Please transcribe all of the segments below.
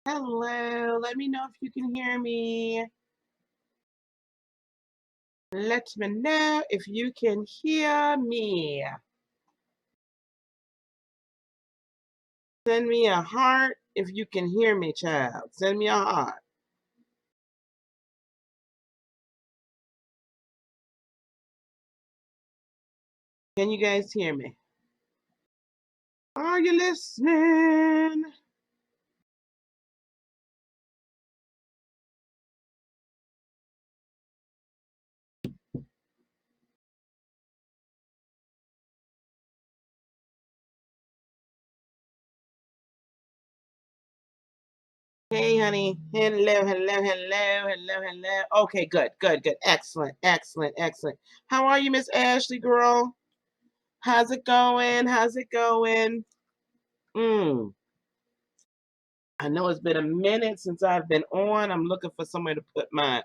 Hello, let me know if you can hear me. Let me know if you can hear me. Send me a heart if you can hear me, child. Send me a heart. Can you guys hear me? Are you listening? Hey, honey. Hello, hello, hello, hello, hello. Okay, good, good, good. Excellent, excellent, excellent. How are you, Miss Ashley, girl? How's it going? How's it going? Mm. I know it's been a minute since I've been on. I'm looking for somewhere to put my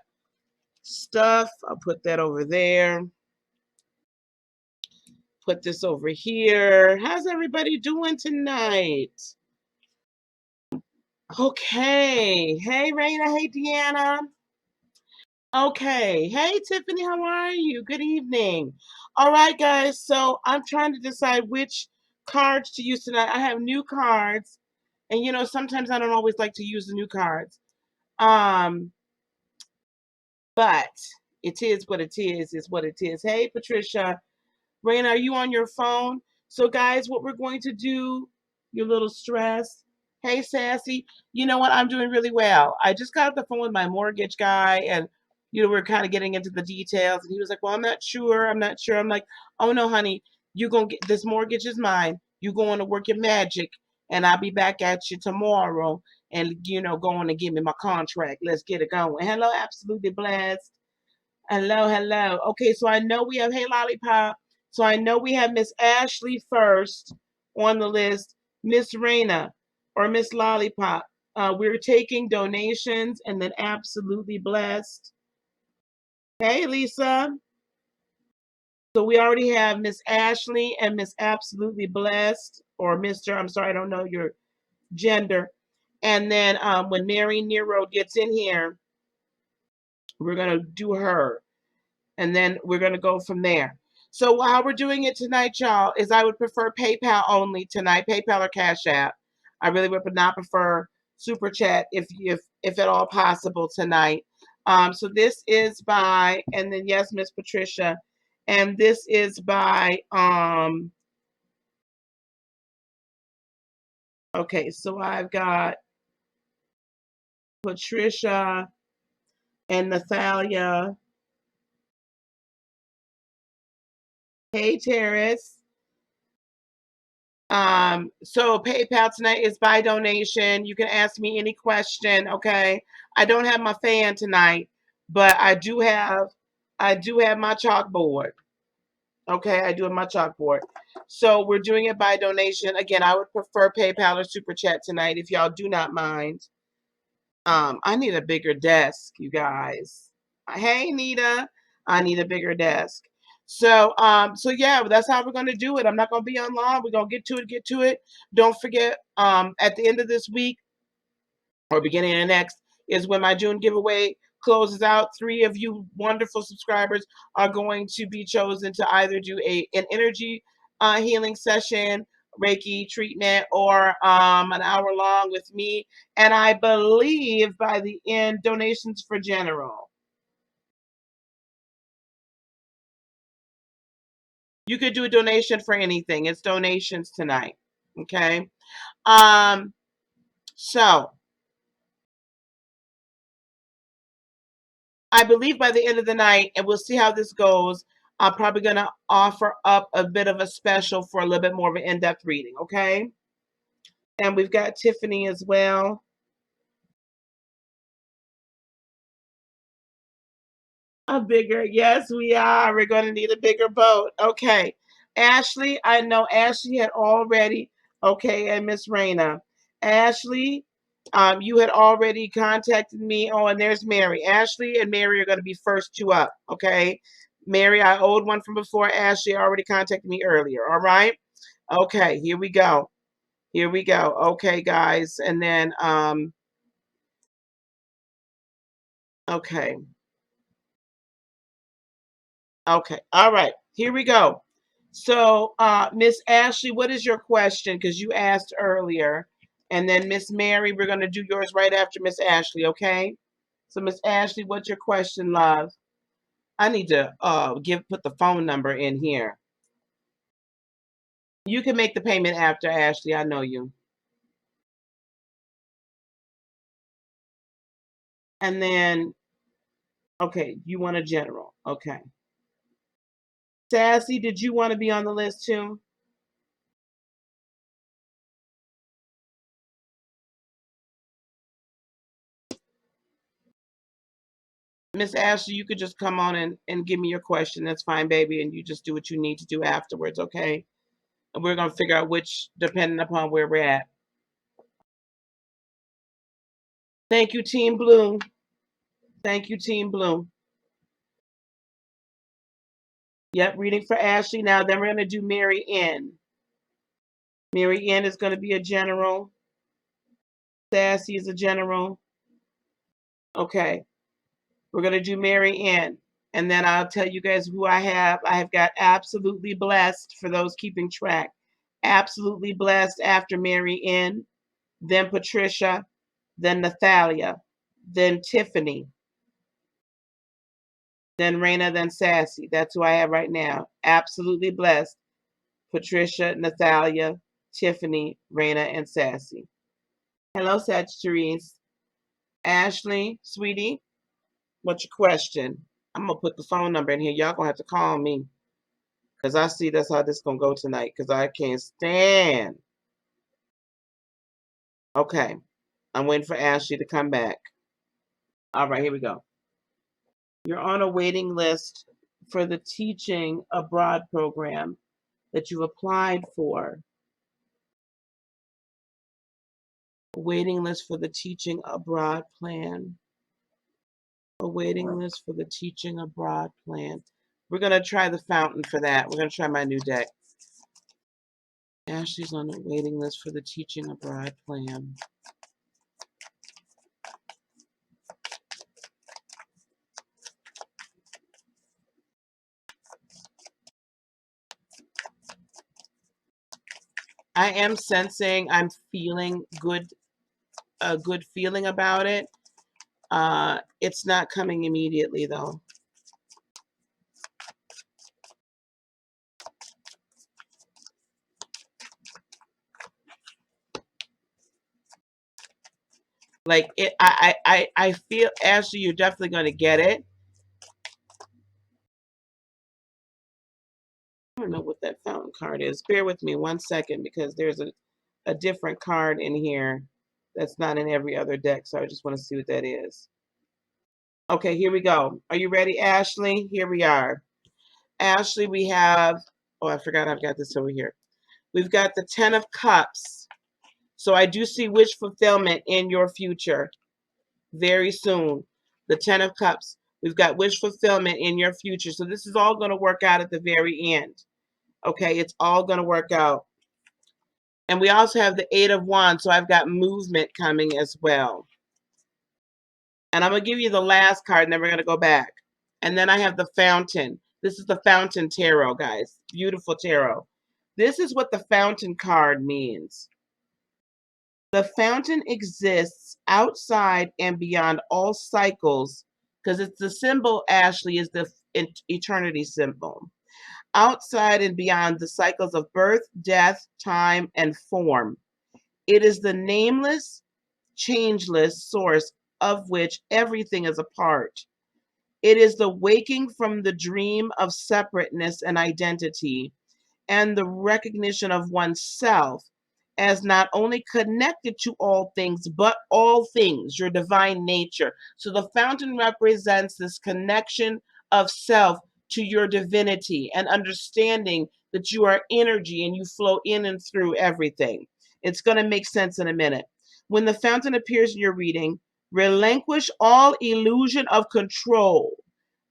stuff. I'll put that over there. Put this over here. How's everybody doing tonight? Okay. Hey, Raina. Hey, Deanna. Okay. Hey, Tiffany. How are you? Good evening. All right, guys. So I'm trying to decide which cards to use tonight. I have new cards, and sometimes I don't always like to use the new cards. Um, but it is what it is what it is. Hey, Patricia. Raina, are you on your phone? So, guys, what we're going to do, you're a little stressed. Hey, Sassy, you know what? I'm doing really well. I just got off the phone with my mortgage guy, and, we're kind of getting into the details. And he was like, well, I'm not sure. I'm not sure. I'm like, oh, no, honey, you're going to get this mortgage is mine. You going to work your magic, and I'll be back at you tomorrow and, going to give me my contract. Let's get it going. Hello, absolutely blessed. Hello, hello. Okay, so I know we have, hey, Lollipop. So I know we have Miss Ashley first on the list, Miss Raina or Miss Lollipop. We're taking donations and then absolutely blessed. Hey, Lisa. So we already have Miss Ashley and Miss Absolutely Blessed, or Mr. I'm sorry, I don't know your gender. And then when Mary Nero gets in here, we're going to do her. And then we're going to go from there. So how we're doing it tonight, y'all, is I would prefer PayPal only tonight, PayPal or Cash App. I really would not prefer Super Chat if at all possible tonight. So this is by, and then yes, Miss Patricia, and this is by okay, so I've got Patricia and Nathalia. Hey, Terrace. So PayPal tonight is by donation. You can ask me any question, okay? I don't have my fan tonight, but I do have my chalkboard. Okay, I do have my chalkboard. So we're doing it by donation. Again, I would prefer PayPal or Super Chat tonight if y'all do not mind. I need a bigger desk, you guys. Hey, Nita, I need a bigger desk. So yeah, that's how we're gonna do it. I'm not gonna be on long. We're gonna get to it, get to it. Don't forget, at the end of this week or beginning of next is when my June giveaway closes out. 3 of you wonderful subscribers are going to be chosen to either do an energy healing session, Reiki treatment, or an hour long with me. And I believe by the end, donations for general. You could do a donation for anything. It's donations tonight. Okay. Um, so I believe by the end of the night, and we'll see how this goes. I'm probably going to offer up a bit of a special for a little bit more of an in-depth reading, okay? And we've got Tiffany as well. A bigger, yes, we are. We're going to need a bigger boat. Okay. Ashley, I know Ashley had already, okay, and Miss Raina. Ashley, you had already contacted me. Oh, and there's Mary. Ashley and Mary are going to be first two up, okay? Mary, I owed one from before. Ashley already contacted me earlier, all right? Okay, here we go. Here we go. Okay, guys. And then Okay. Okay. All right. Here we go. So, Miss Ashley, what is your question? Because you asked earlier. And then Miss Mary, we're going to do yours right after Miss Ashley, okay? So, Miss Ashley, what's your question, love? I need to put the phone number in here. You can make the payment after, Ashley. I know you. And then, okay, you want a general. Okay. Sassy, did you want to be on the list too? Miss Ashley, you could just come on and give me your question. That's fine, baby. And you just do what you need to do afterwards, okay? And we're going to figure out which, depending upon where we're at. Thank you, Team Blue. Thank you, Team Blue. Yep, reading for Ashley. Now, then we're going to do Mary N. Mary N is going to be a general. Sassy is a general. Okay. We're going to do Mary N. And then I'll tell you guys who I have. I have got Absolutely Blessed for those keeping track. Absolutely Blessed after Mary N. Then Patricia. Then Nathalia. Then Tiffany. Then Raina. Then Sassy. That's who I have right now. Absolutely Blessed. Patricia, Nathalia, Tiffany, Raina, and Sassy. Hello, Sagittarius. Ashley, sweetie, what's your question? I'm going to put the phone number in here. Y'all going to have to call me because I see that's how this going to go tonight because I can't stand. Okay. I'm waiting for Ashley to come back. All right, here we go. You're on a waiting list for the teaching abroad program that you applied for. A waiting list for the teaching abroad plan. A waiting list for the teaching abroad plan. We're going to try the fountain for that. We're going to try my new deck. Ashley's on the waiting list for the teaching abroad plan. I am sensing, I'm feeling good, a good feeling about it. It's not coming immediately though. Like it, I feel, Ashley, you're definitely going to get it. I don't know what that fountain card is. Bear with me 1 second because there's a different card in here that's not in every other deck. So I just want to see what that is. Okay, here we go. Are you ready, Ashley? Here we are. Ashley, we have, oh, I forgot I've got this over here. We've got the 10 of Cups. So I do see wish fulfillment in your future very soon. The 10 of Cups. We've got wish fulfillment in your future. So this is all going to work out at the very end. Okay, it's all going to work out. And we also have the 8 of Wands. So I've got movement coming as well. And I'm going to give you the last card and then we're going to go back. And then I have the Fountain. This is the Fountain Tarot, guys. Beautiful tarot. This is what the Fountain card means. The Fountain exists outside and beyond all cycles, because it's the symbol, Ashley, is the eternity symbol. Outside and beyond the cycles of birth, death, time, and form. It is the nameless, changeless source of which everything is a part. It is the waking from the dream of separateness and identity and the recognition of oneself as not only connected to all things, but all things, your divine nature. So the fountain represents this connection of self to your divinity and understanding that you are energy and you flow in and through everything. It's going to make sense in a minute. When the fountain appears in your reading, relinquish all illusion of control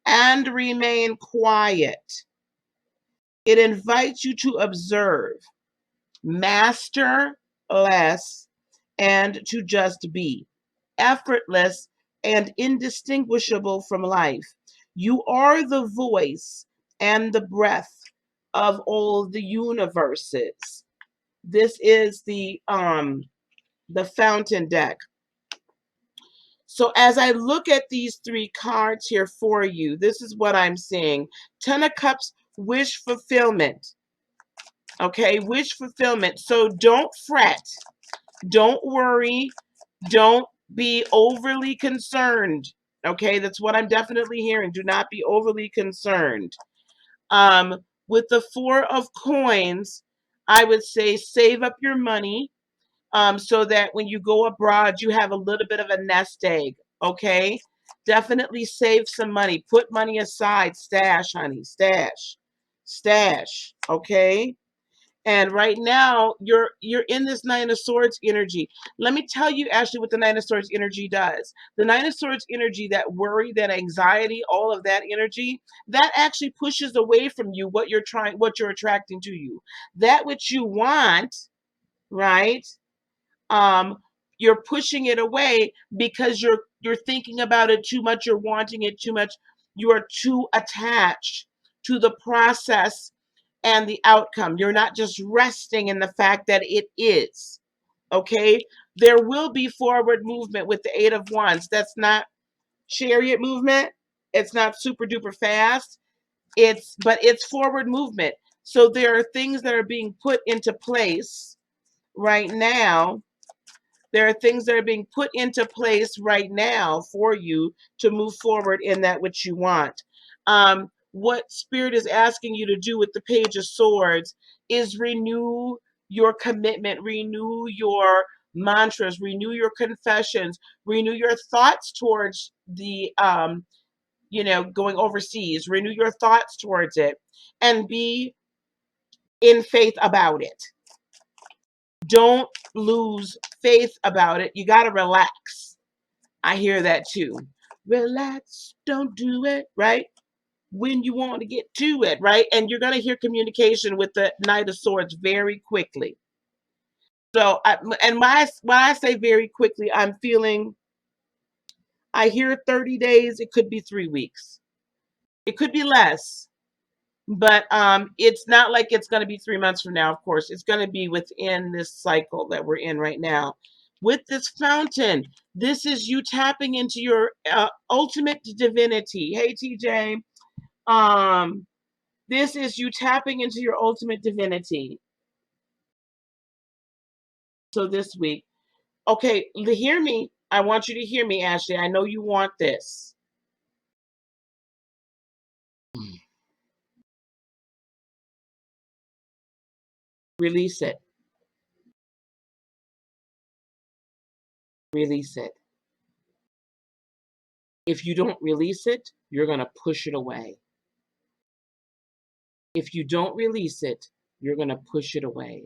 and remain quiet. It invites you to observe, master less, and to just be effortless and indistinguishable from life. You are the voice and the breath of all the universes. This is the fountain deck. So as I look at these three cards here for you, this is what I'm seeing. Ten of Cups, wish fulfillment. Okay, wish fulfillment. So don't fret, don't worry, don't be overly concerned. Okay, that's what I'm definitely hearing. Do not be overly concerned. With the Four of Coins, I would say save up your money, so that when you go abroad, you have a little bit of a nest egg. Okay, definitely save some money. Put money aside. Stash, honey. Stash, stash. Okay. And right now, you're in this Nine of Swords energy. Let me tell you, Ashley, what the Nine of Swords energy does. The Nine of Swords energy, that worry, that anxiety, all of that energy, that actually pushes away from you what you're attracting to you. That which you want, right? Um, you're pushing it away because you're thinking about it too much, you're wanting it too much, you are too attached to the process and the outcome. You're not just resting in the fact that it is. Okay? There will be forward movement with the Eight of Wands. That's not chariot movement. It's not super duper fast. But it's forward movement. So there are things that are being put into place right now. There are things that are being put into place right now for you to move forward in that which you want. What Spirit is asking you to do with the Page of Swords is renew your commitment, renew your mantras, renew your confessions, renew your thoughts towards going overseas, renew your thoughts towards it, and be in faith about it. Don't lose faith about it. You got to relax. I hear that too. Relax, don't do it, right? When you want to get to it, right? And you're going to hear communication with the Knight of Swords very quickly. So, when I say very quickly, I hear 30 days. It could be 3 weeks. It could be less. But it's not like it's going to be 3 months from now, of course. It's going to be within this cycle that we're in right now. With this fountain, this is you tapping into your ultimate divinity. Hey, TJ. This is you tapping into your ultimate divinity. So this week, okay, hear me. I want you to hear me, Ashley. I know you want this. Release it. Release it. If you don't release it, you're going to push it away. If you don't release it, you're going to push it away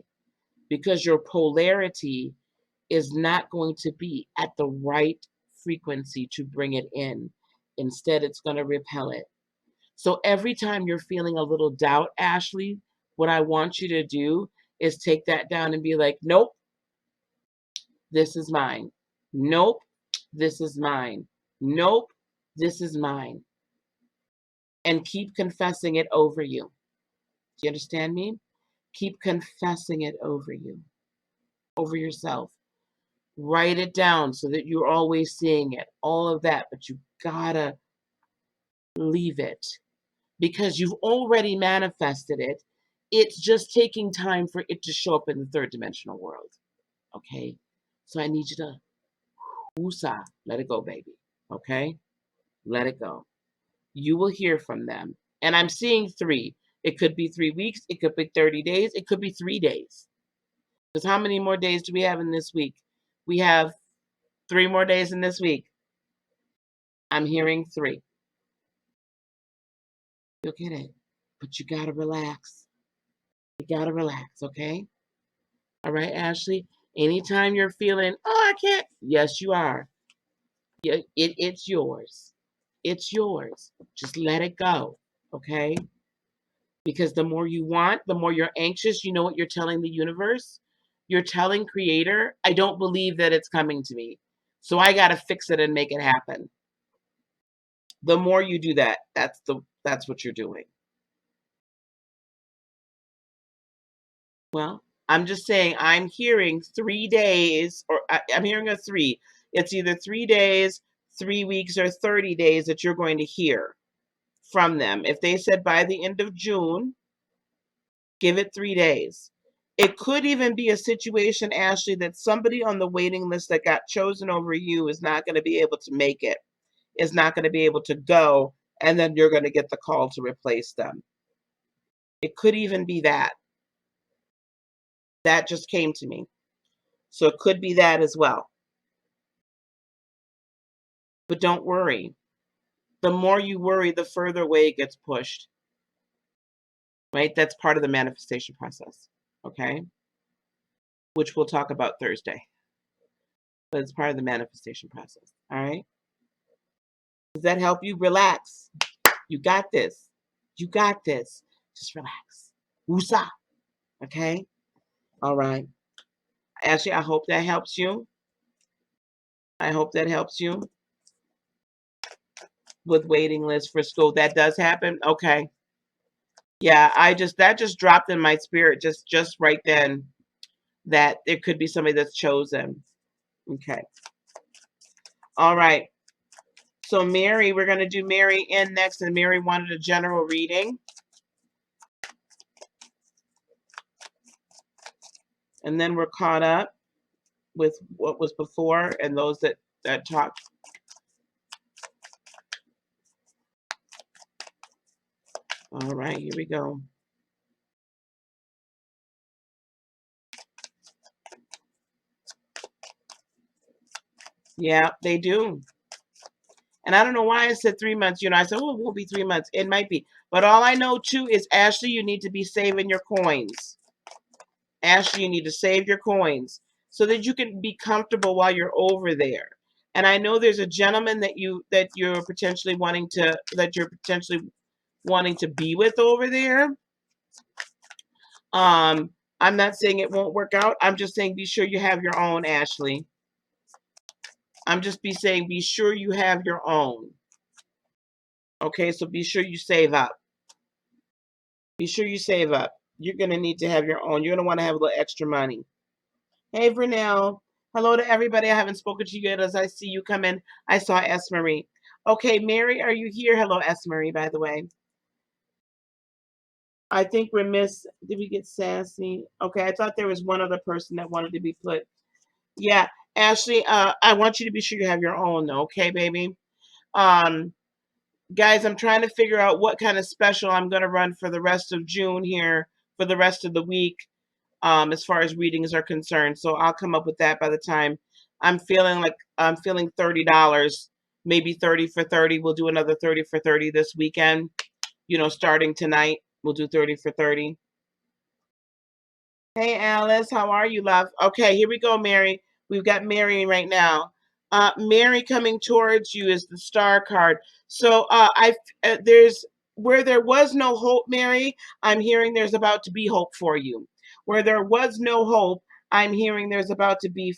because your polarity is not going to be at the right frequency to bring it in. Instead, it's going to repel it. So every time you're feeling a little doubt, Ashley, what I want you to do is take that down and be like, nope, this is mine. Nope, this is mine. Nope, this is mine. And keep confessing it over you. Do you understand me? Keep confessing it over you, over yourself. Write it down so that you're always seeing it, all of that, but you gotta leave it because you've already manifested it. It's just taking time for it to show up in the third dimensional world. Okay? So I need you to woosah, let it go, baby. Okay? Let it go. You will hear from them. And I'm seeing 3. It could be 3 weeks, it could be 30 days, it could be 3 days. Because how many more days do we have in this week? We have 3 more days in this week. I'm hearing 3. You'll get it. But you gotta relax. You gotta relax, okay? All right, Ashley? Anytime you're feeling, oh, I can't. Yes, you are. Yeah, it's yours. It's yours. Just let it go, okay? Because the more you want, the more you're anxious. You know what you're telling the universe? You're telling Creator, I don't believe that it's coming to me. So I got to fix it and make it happen. The more you do that, that's what you're doing. Well, I'm just saying I'm hearing 3 days, or I'm hearing a 3. It's either 3 days, 3 weeks, or 30 days that you're going to hear from them. If they said by the end of June, give it 3 days. It could even be a situation, Ashley, that somebody on the waiting list that got chosen over you is not going to be able to make it, is not going to be able to go, and then you're going to get the call to replace them. It could even be that. That just came to me. So it could be that as well. But don't worry. The more you worry, the further away it gets pushed. Right? That's part of the manifestation process. Okay? Which we'll talk about Thursday. But it's part of the manifestation process. All right? Does that help you? Relax. You got this. You got this. Just relax. Woosah. Okay? All right. Ashley, I hope that helps you. I hope that helps you with waiting lists for school. That does happen. Okay. Yeah, that just dropped in my spirit just right then that there could be somebody that's chosen. Okay. All right. So Mary, we're going to do Mary in next, and Mary wanted a general reading. And then we're caught up with what was before and those that talked. All right, here we go. Yeah, they do. And I don't know why I said 3 months. I said, oh, it won't be 3 months. It might be. But all I know, too, is, Ashley, you need to be saving your coins. Ashley, you need to save your coins so that you can be comfortable while you're over there. And I know there's a gentleman that you're potentially wanting to be with over there. I'm not saying it won't work out. I'm just saying be sure you have your own, Ashley. I'm just saying be sure you have your own. Okay, so be sure you save up. Be sure you save up. You're going to need to have your own. You're going to want to have a little extra money. Hey, Vernell. Hello to everybody. I haven't spoken to you yet. As I see you come in, I saw S. Marie. Okay, Mary, are you here? Hello, S. Marie, by the way. I think we're did we get Sassy? Okay, I thought there was one other person that wanted to be put. Yeah, Ashley, I want you to be sure you have your own, okay, baby? Guys, I'm trying to figure out what kind of special I'm going to run for the rest of June here, for the rest of the week, as far as readings are concerned. So I'll come up with that by the time I'm feeling $30, maybe 30 for 30. We'll do another 30 for 30 this weekend. Starting tonight, we'll do 30 for 30. Hey, Alice, how are you, love? Okay, here we go, Mary. We've got Mary right now. Mary coming towards you is the star card. So there's where there was no hope, Mary. I'm hearing there's about to be hope for you. Where there was no hope, I'm hearing there's about to be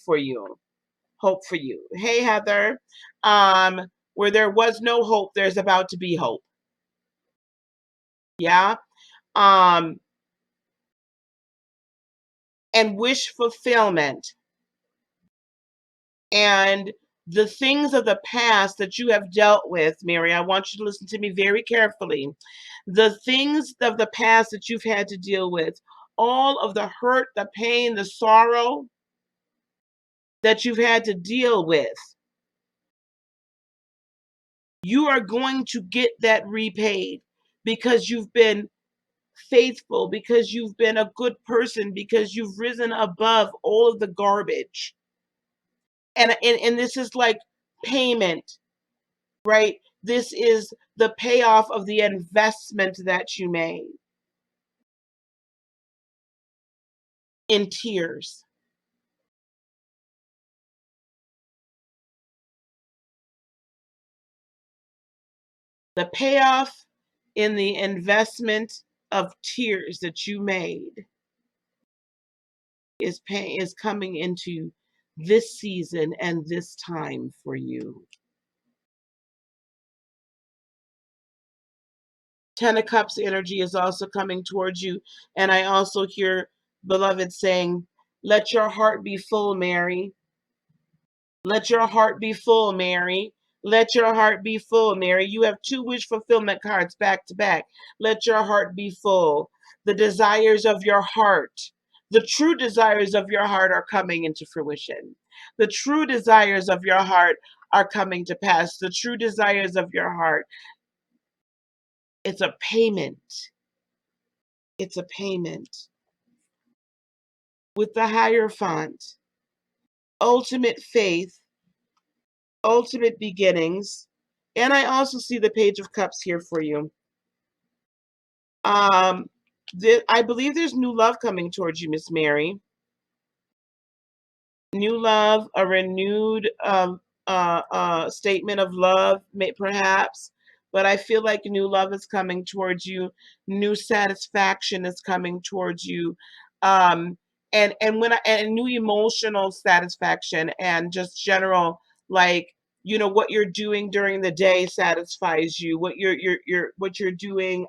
hope for you. Hey, Heather. Where there was no hope, there's about to be hope. Yeah. And wish fulfillment. And the things of the past that you have dealt with, Mary, I want you to listen to me very carefully. The things of the past that you've had to deal with, all of the hurt, the pain, the sorrow that you've had to deal with, you are going to get that repaid because you've been faithful, because you've been a good person, because you've risen above all of the garbage. And this is like payment, right? This is the payoff of the investment that you made in tears. The payoff in the investment of tears that you made is coming into this season and this time for you. Ten of Cups energy is also coming towards you. And I also hear beloved saying, let your heart be full, Mary. Let your heart be full, Mary. Let your heart be full, Mary. You have two wish fulfillment cards back to back. Let your heart be full. The desires of your heart, the true desires of your heart are coming into fruition. The true desires of your heart are coming to pass. The true desires of your heart. It's a payment. It's a payment. With the Hierophant, ultimate faith, ultimate beginnings. And I also see the Page of Cups here for you. Um, I believe there's new love coming towards you, Miss Mary. New love, a renewed statement of love, perhaps. But I feel like new love is coming towards you. New satisfaction is coming towards you. Um, and new emotional satisfaction and just general, like, what you're doing during the day satisfies you. What you're doing.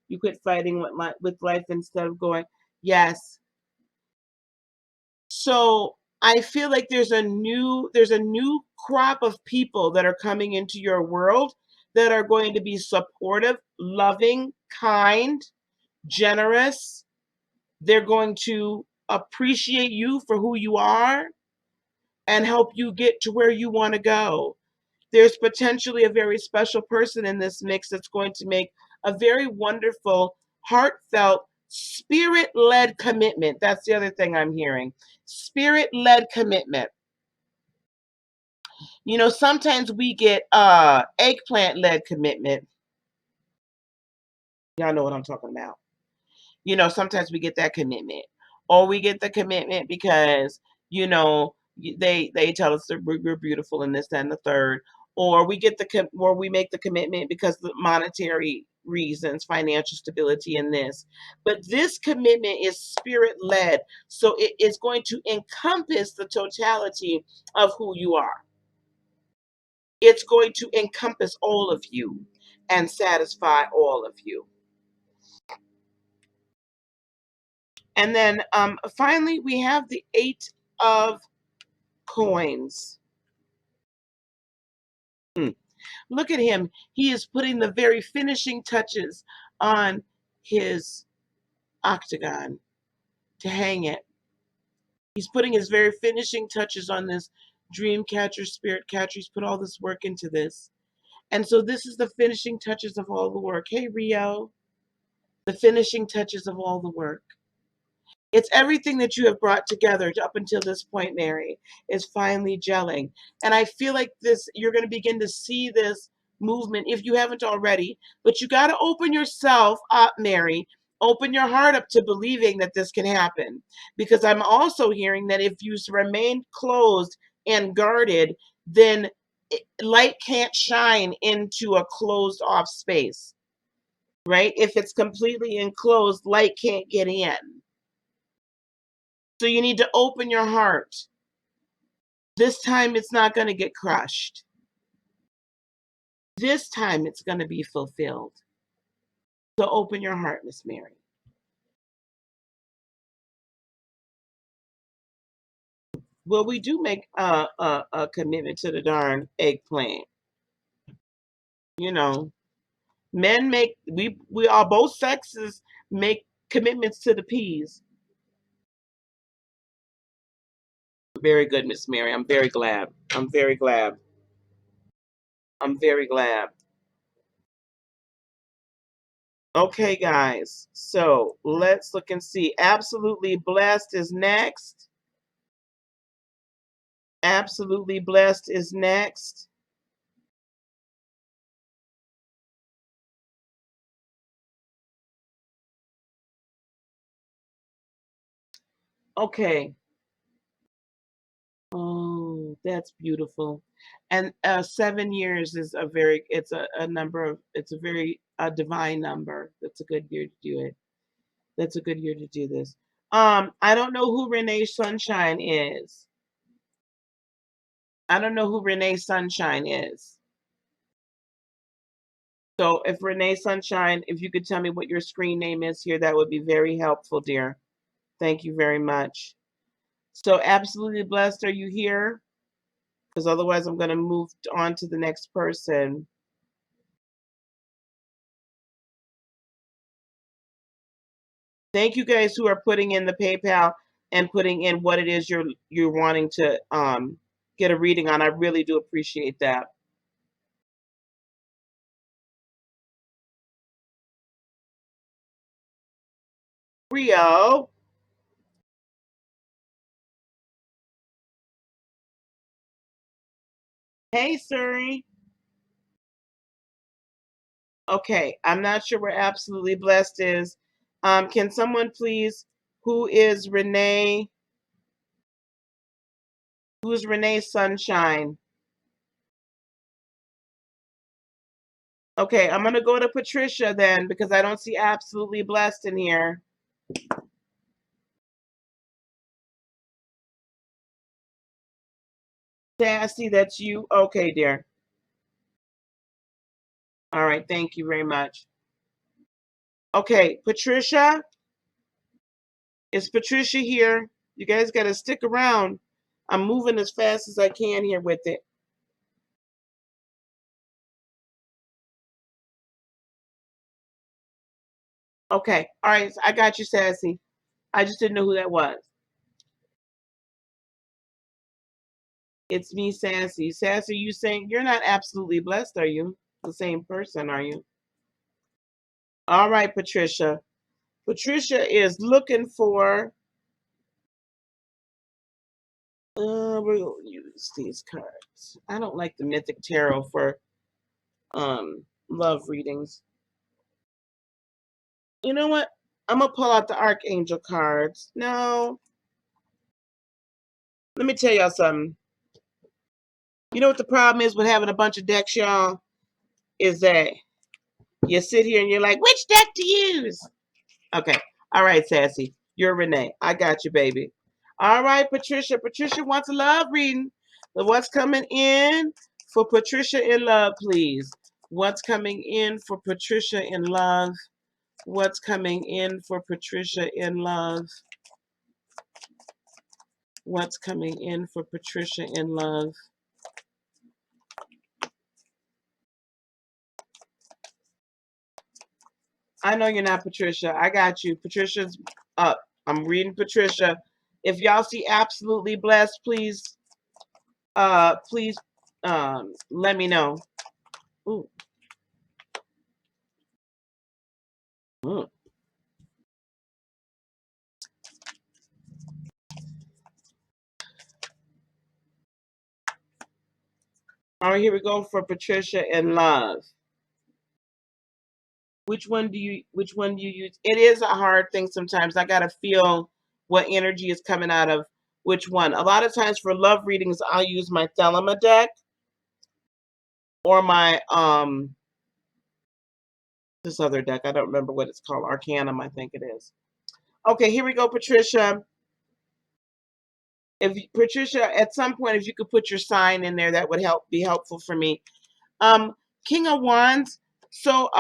You quit fighting with life instead of going, yes. So I feel like there's a new crop of people that are coming into your world that are going to be supportive, loving, kind, generous. They're going to appreciate you for who you are and help you get to where you want to go. There's potentially a very special person in this mix that's going to make a very wonderful, heartfelt, spirit-led commitment. That's the other thing I'm hearing. Spirit-led commitment. Sometimes we get eggplant-led commitment. Y'all know what I'm talking about. Sometimes we get that commitment, or we get the commitment because they tell us that we're beautiful and this, that, and the third, or we make the commitment because of the monetary reasons, financial stability, and this. But this commitment is spirit led, so it is going to encompass the totality of who you are. It's going to encompass all of you and satisfy all of you. And then finally, we have the Eight of Coins. Look at him. He is putting the very finishing touches on his octagon to hang it. He's putting his very finishing touches on this dream catcher, spirit catcher. He's put all this work into this. And so this is the finishing touches of all the work. Hey, Rio, the finishing touches of all the work. It's everything that you have brought together up until this point, Mary, is finally gelling. And I feel like you're going to begin to see this movement if you haven't already, but you got to open yourself up, Mary. Open your heart up to believing that this can happen. Because I'm also hearing that if you remain closed and guarded, then light can't shine into a closed off space, right? If it's completely enclosed, light can't get in. So you need to open your heart. This time it's not going to get crushed. This time it's going to be fulfilled. So open your heart, Miss Mary. Well, we do make a commitment to the darn eggplant. You know, men make we are both sexes make commitments to the peas. Very good, Miss Mary. I'm very glad. I'm very glad. I'm very glad. Okay, guys. So let's look and see. Absolutely Blessed is next. Absolutely Blessed is next. Okay. Oh, that's beautiful. And 7 years is it's a number of, it's a very divine number. That's a good year to do it. That's a good year to do this. I don't know who Renee Sunshine is. I don't know who Renee Sunshine is. So if Renee Sunshine, if you could tell me what your screen name is here, that would be very helpful, dear. Thank you very much. So absolutely blessed, are you here? Because otherwise I'm going to move on to the next person. Thank you guys who are putting in the PayPal and putting in what it is you're wanting to get a reading on. I really do appreciate that. Rio. Hey, Suri. Okay, I'm not sure where absolutely blessed is. Can someone please, who is Renee? Who's Renee Sunshine? Okay, I'm gonna go to Patricia then because I don't see absolutely blessed in here. Sassy, that's you. Okay, dear. All right, thank you very much. Okay, Patricia, is Patricia here? You guys gotta stick around. I'm moving as fast as I can here with it. Okay, all right, I got you, Sassy. I just didn't know who that was. It's me, Sassy. Sassy, you saying you're not absolutely blessed, are you? The same person, are you? All right, Patricia. Patricia is looking for. We'll use these cards. I don't like the Mythic Tarot for love readings. You know what? I'm gonna pull out the Archangel cards. No, let me tell y'all something. You know what the problem is with having a bunch of decks, y'all? Is that you sit here and you're like, which deck to use? Okay. All right, Sassy. You're Renee. I got you, baby. All right, Patricia. Patricia wants a love reading. So what's coming in for Patricia in love, please? What's coming in for Patricia in love? What's coming in for Patricia in love? What's coming in for Patricia in love? I know you're not Patricia. I got you. Patricia's up. I'm reading Patricia. If y'all see absolutely blessed, please let me know. Ooh. Mm. All right, here we go for Patricia in love. Which one do you use? It is a hard thing sometimes. I gotta feel what energy is coming out of which one. A lot of times for love readings, I'll use my Thelema deck or my this other deck. I don't remember what it's called. Arcanum, I think it is. Okay, here we go, Patricia. If Patricia, at some point, if you could put your sign in there, that would be helpful for me. King of Wands. So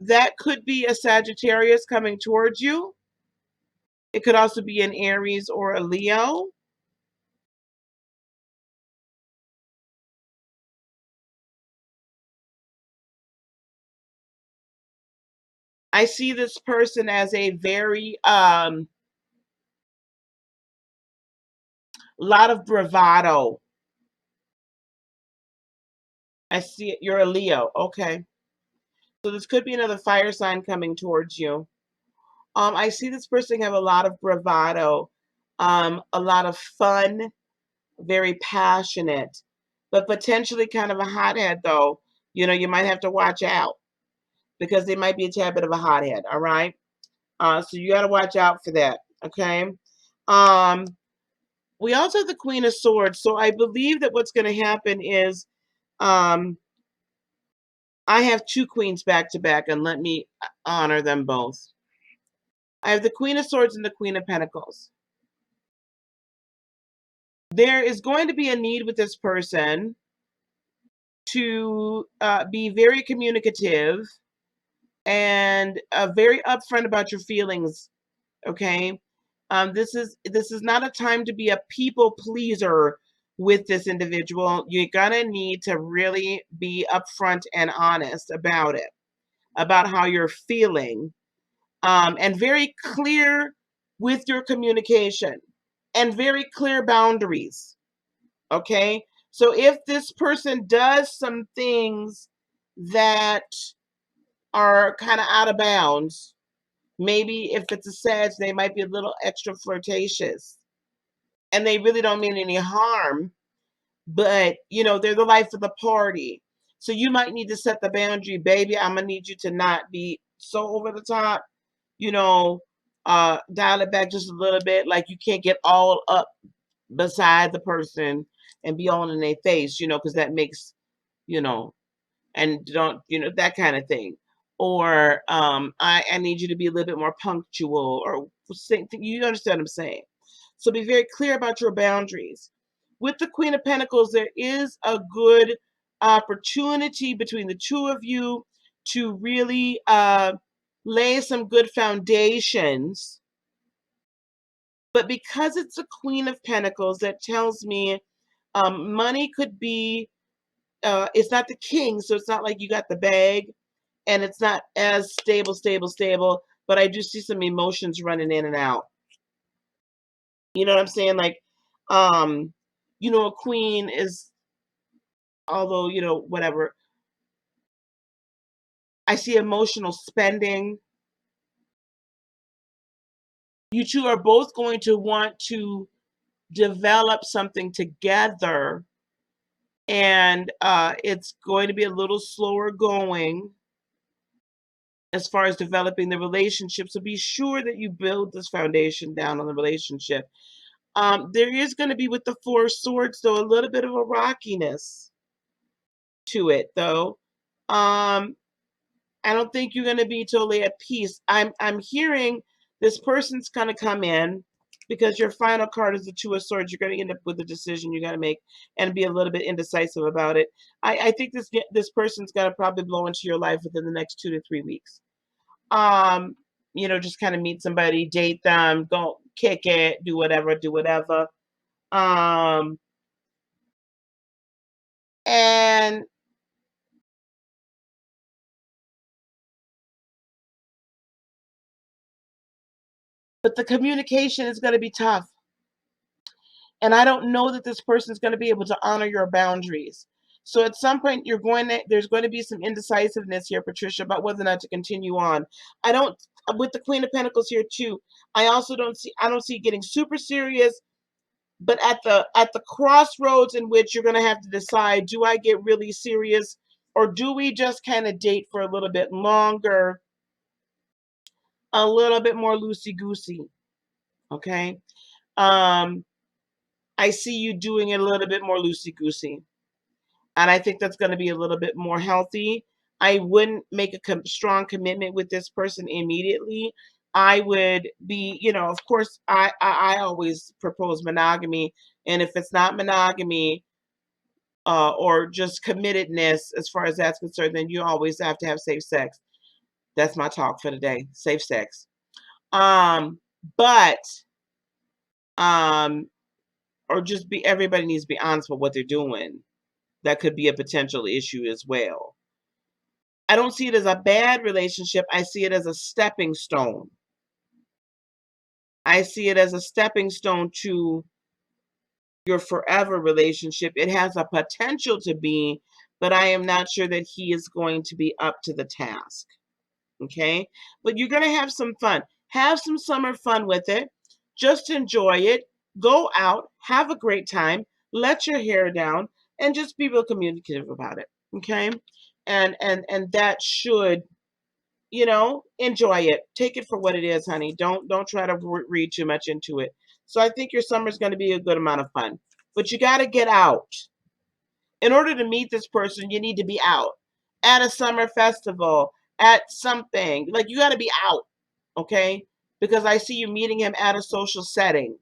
that could be a Sagittarius coming towards you. It could also be an Aries or a Leo. I see this person as a very lot of bravado. I see it. You're a Leo. Okay. So this could be another fire sign coming towards you. I see this person have a lot of bravado, a lot of fun, very passionate, but potentially kind of a hothead though. You know, you might have to watch out because they might be a tad bit of a hothead, all right? So you got to watch out for that, okay? Um, we also have the Queen of Swords. So I believe that what's going to happen is um, I have two queens back to back, and let me honor them both. I have the Queen of Swords and the Queen of Pentacles. There is going to be a need with this person to be very communicative and very upfront about your feelings. Okay, this is not a time to be a people pleaser with this individual. You're gonna need to really be upfront and honest about it, about how you're feeling, and very clear with your communication and very clear boundaries. Okay, so if this person does some things that are kind of out of bounds, maybe if it's a Sag, they might be a little extra flirtatious and they really don't mean any harm, but they're the life of the party. So you might need to set the boundary, baby. I'm gonna need you to not be so over the top, you know, dial it back just a little bit. Like you can't get all up beside the person and be all in their face, because that makes, you know, and don't, that kind of thing. Or I need you to be a little bit more punctual, or you understand what I'm saying. So be very clear about your boundaries. With the Queen of Pentacles, there is a good opportunity between the two of you to really lay some good foundations. But because it's a Queen of Pentacles, that tells me money could be, it's not the king, so it's not like you got the bag, and it's not as stable, but I do see some emotions running in and out. You know what I'm saying? Like, a queen is, although, whatever, I see emotional spending. You two are both going to want to develop something together, and it's going to be a little slower going as far as developing the relationship. So be sure that you build this foundation down on the relationship. There is going to be, with the Four of Swords, though, a little bit of a rockiness to it, though. Um, I don't think you're going to be totally at peace. I'm hearing this person's going to come in, because your final card is the Two of Swords. You're going to end up with a decision you got to make and be a little bit indecisive about it. I think this person's going to probably blow into your life within the next 2 to 3 weeks. Um, just kind of meet somebody, date them, go kick it, do whatever. Um, and but the communication is going to be tough. And I don't know that this person is going to be able to honor your boundaries. So at some point, there's going to be some indecisiveness here, Patricia, about whether or not to continue on. I don't, with the Queen of Pentacles here too. I don't see getting super serious, but at the crossroads in which you're going to have to decide, do I get really serious, or do we just kind of date for a little bit longer, a little bit more loosey goosey? Okay. Um, I see you doing it a little bit more loosey goosey. And I think that's going to be a little bit more healthy. I wouldn't make a strong commitment with this person immediately. I would be, of course, I always propose monogamy. And if it's not monogamy, or just committedness, as far as that's concerned, then you always have to have safe sex. That's my talk for today. Safe sex. But um, or just everybody needs to be honest with what they're doing. That could be a potential issue as well. I don't see it as a bad relationship. I see it as a stepping stone. I see it as a stepping stone to your forever relationship. It has a potential to be, but I am not sure that he is going to be up to the task. Okay? But you're going to have some fun. Have some summer fun with it. Just enjoy it. Go out, have a great time, let your hair down, and just be real communicative about it. Okay? And that should, enjoy it. Take it for what it is, honey. Don't try to read too much into it. So I think your summer is going to be a good amount of fun. But you got to get out. In order to meet this person, you need to be out at a summer festival, at something. Like, you got to be out. Okay? because I see you meeting him at a social setting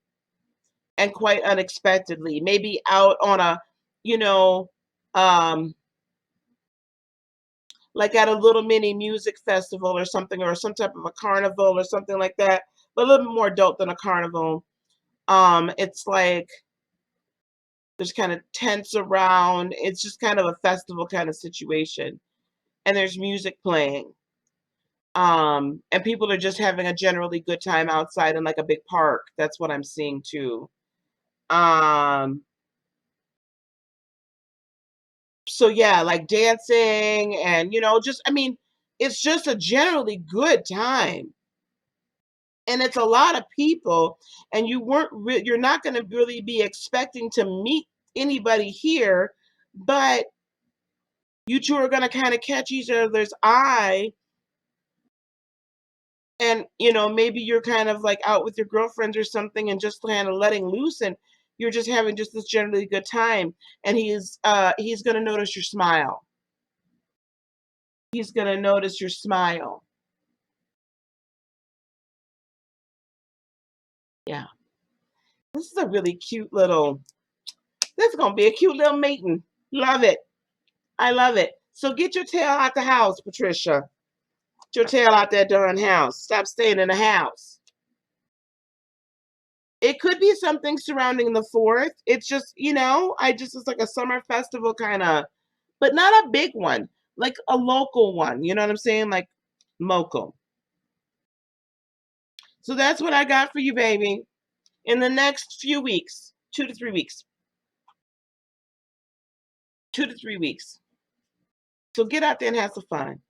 and quite unexpectedly, maybe out on a, you know, um, like at a little mini music festival or something, or some type of a carnival or something like that, but a little bit more adult than a carnival. It's like there's kind of tents around. It's just kind of a festival kind of situation, and there's music playing. And people are just having a generally good time outside in like a big park. That's what I'm seeing too. Um, so yeah, like dancing and just I mean, it's just a generally good time. And it's a lot of people, and you're not going to really be expecting to meet anybody here, but you two are going to kind of catch each other's eye, and maybe you're kind of like out with your girlfriends or something and just kind of letting loose, and you're just having just this generally good time, and he's going to notice your smile. He's going to notice your smile. Yeah. This is a really cute little This is going to be a cute little meeting. Love it. I love it. So get your tail out the house, Patricia. Get your tail out that darn house. Stop staying in the house. It could be something surrounding the 4th. It's just, it's like a summer festival kind of, but not a big one, like a local one. You know what I'm saying? Like local. So that's what I got for you, baby, in the next few weeks, 2 to 3 weeks. 2 to 3 weeks. So get out there and have some fun.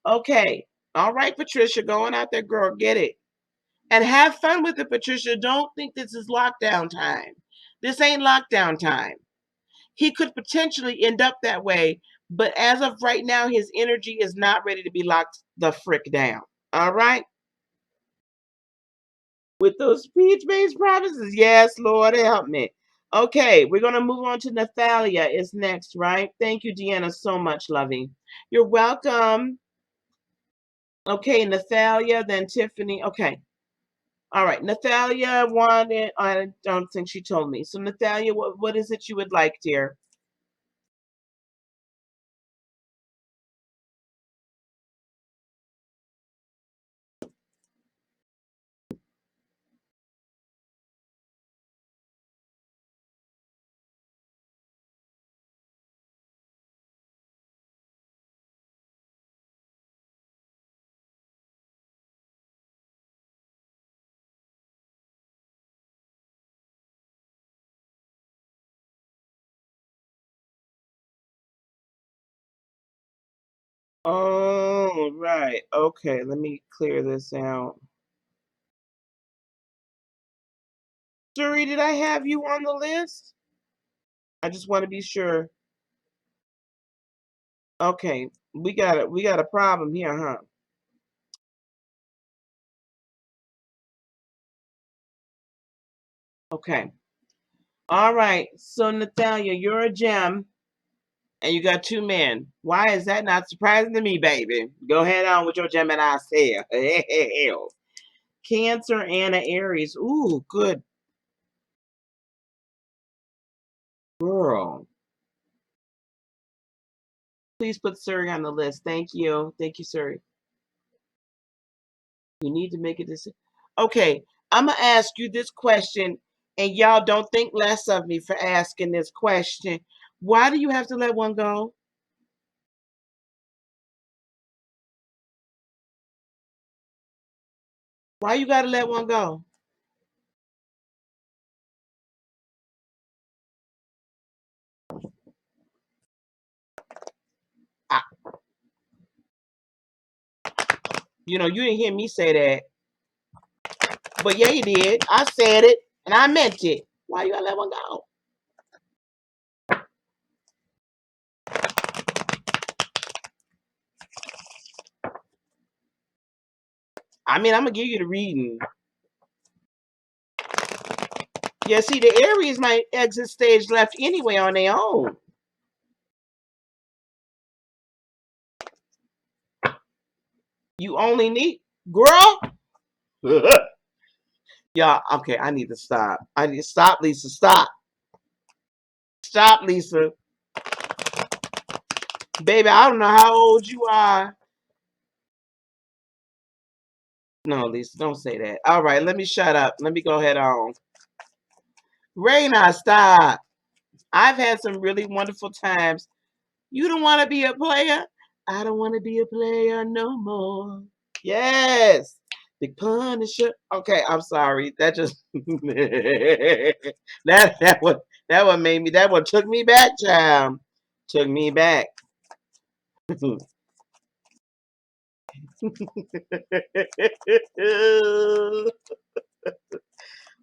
Okay. All right, Patricia, going out there, girl, get it. And have fun with it, Patricia. Don't think this is lockdown time. This ain't lockdown time. He could potentially end up that way, but as of right now, his energy is not ready to be locked the frick down. All right? With those speech-based promises, yes, Lord, help me. Okay, we're going to move on to Nathalia is next, right? Thank you, Deanna, so much, lovey. You're welcome. Okay, Nathalia, then Tiffany. Okay. All right, Nathalia wanted, I don't think she told me. So, Nathalia, what is it you would like, dear? Oh, right. Okay, let me clear this out. Suri, did I have you on the list? I just want to be sure. Okay, we got a problem here, huh? Okay. All right. So, Nathalia, you're a gem and you got 2 men. Why is that not surprising to me, baby? Go ahead on with your Gemini self. Cancer and an Aries. Ooh, good girl. Please put Suri on the list. Thank you. Thank you, Suri. You need to make a decision. Okay, I'm going to ask you this question, and y'all don't think less of me for asking this question. Why do you have to let one go? Why you got to let one go? I, you didn't hear me say that. But yeah, you did. I said it, and I meant it. Why you got to let one go? I mean, I'm going to give you the reading. Yeah, see, the Aries might exit stage left anyway on their own. You only need, girl. Yeah, okay, I need to stop. I need to stop, Lisa. Stop. Stop, Lisa. Baby, I don't know how old you are. No, Lisa, don't say that. All right, let me shut up. Let me go ahead on. Raina, stop. I've had some really wonderful times. You don't want to be a player? I don't want to be a player no more. Yes. Big Punisher. Okay, I'm sorry. That just that one made me, that one took me back, child. Took me back.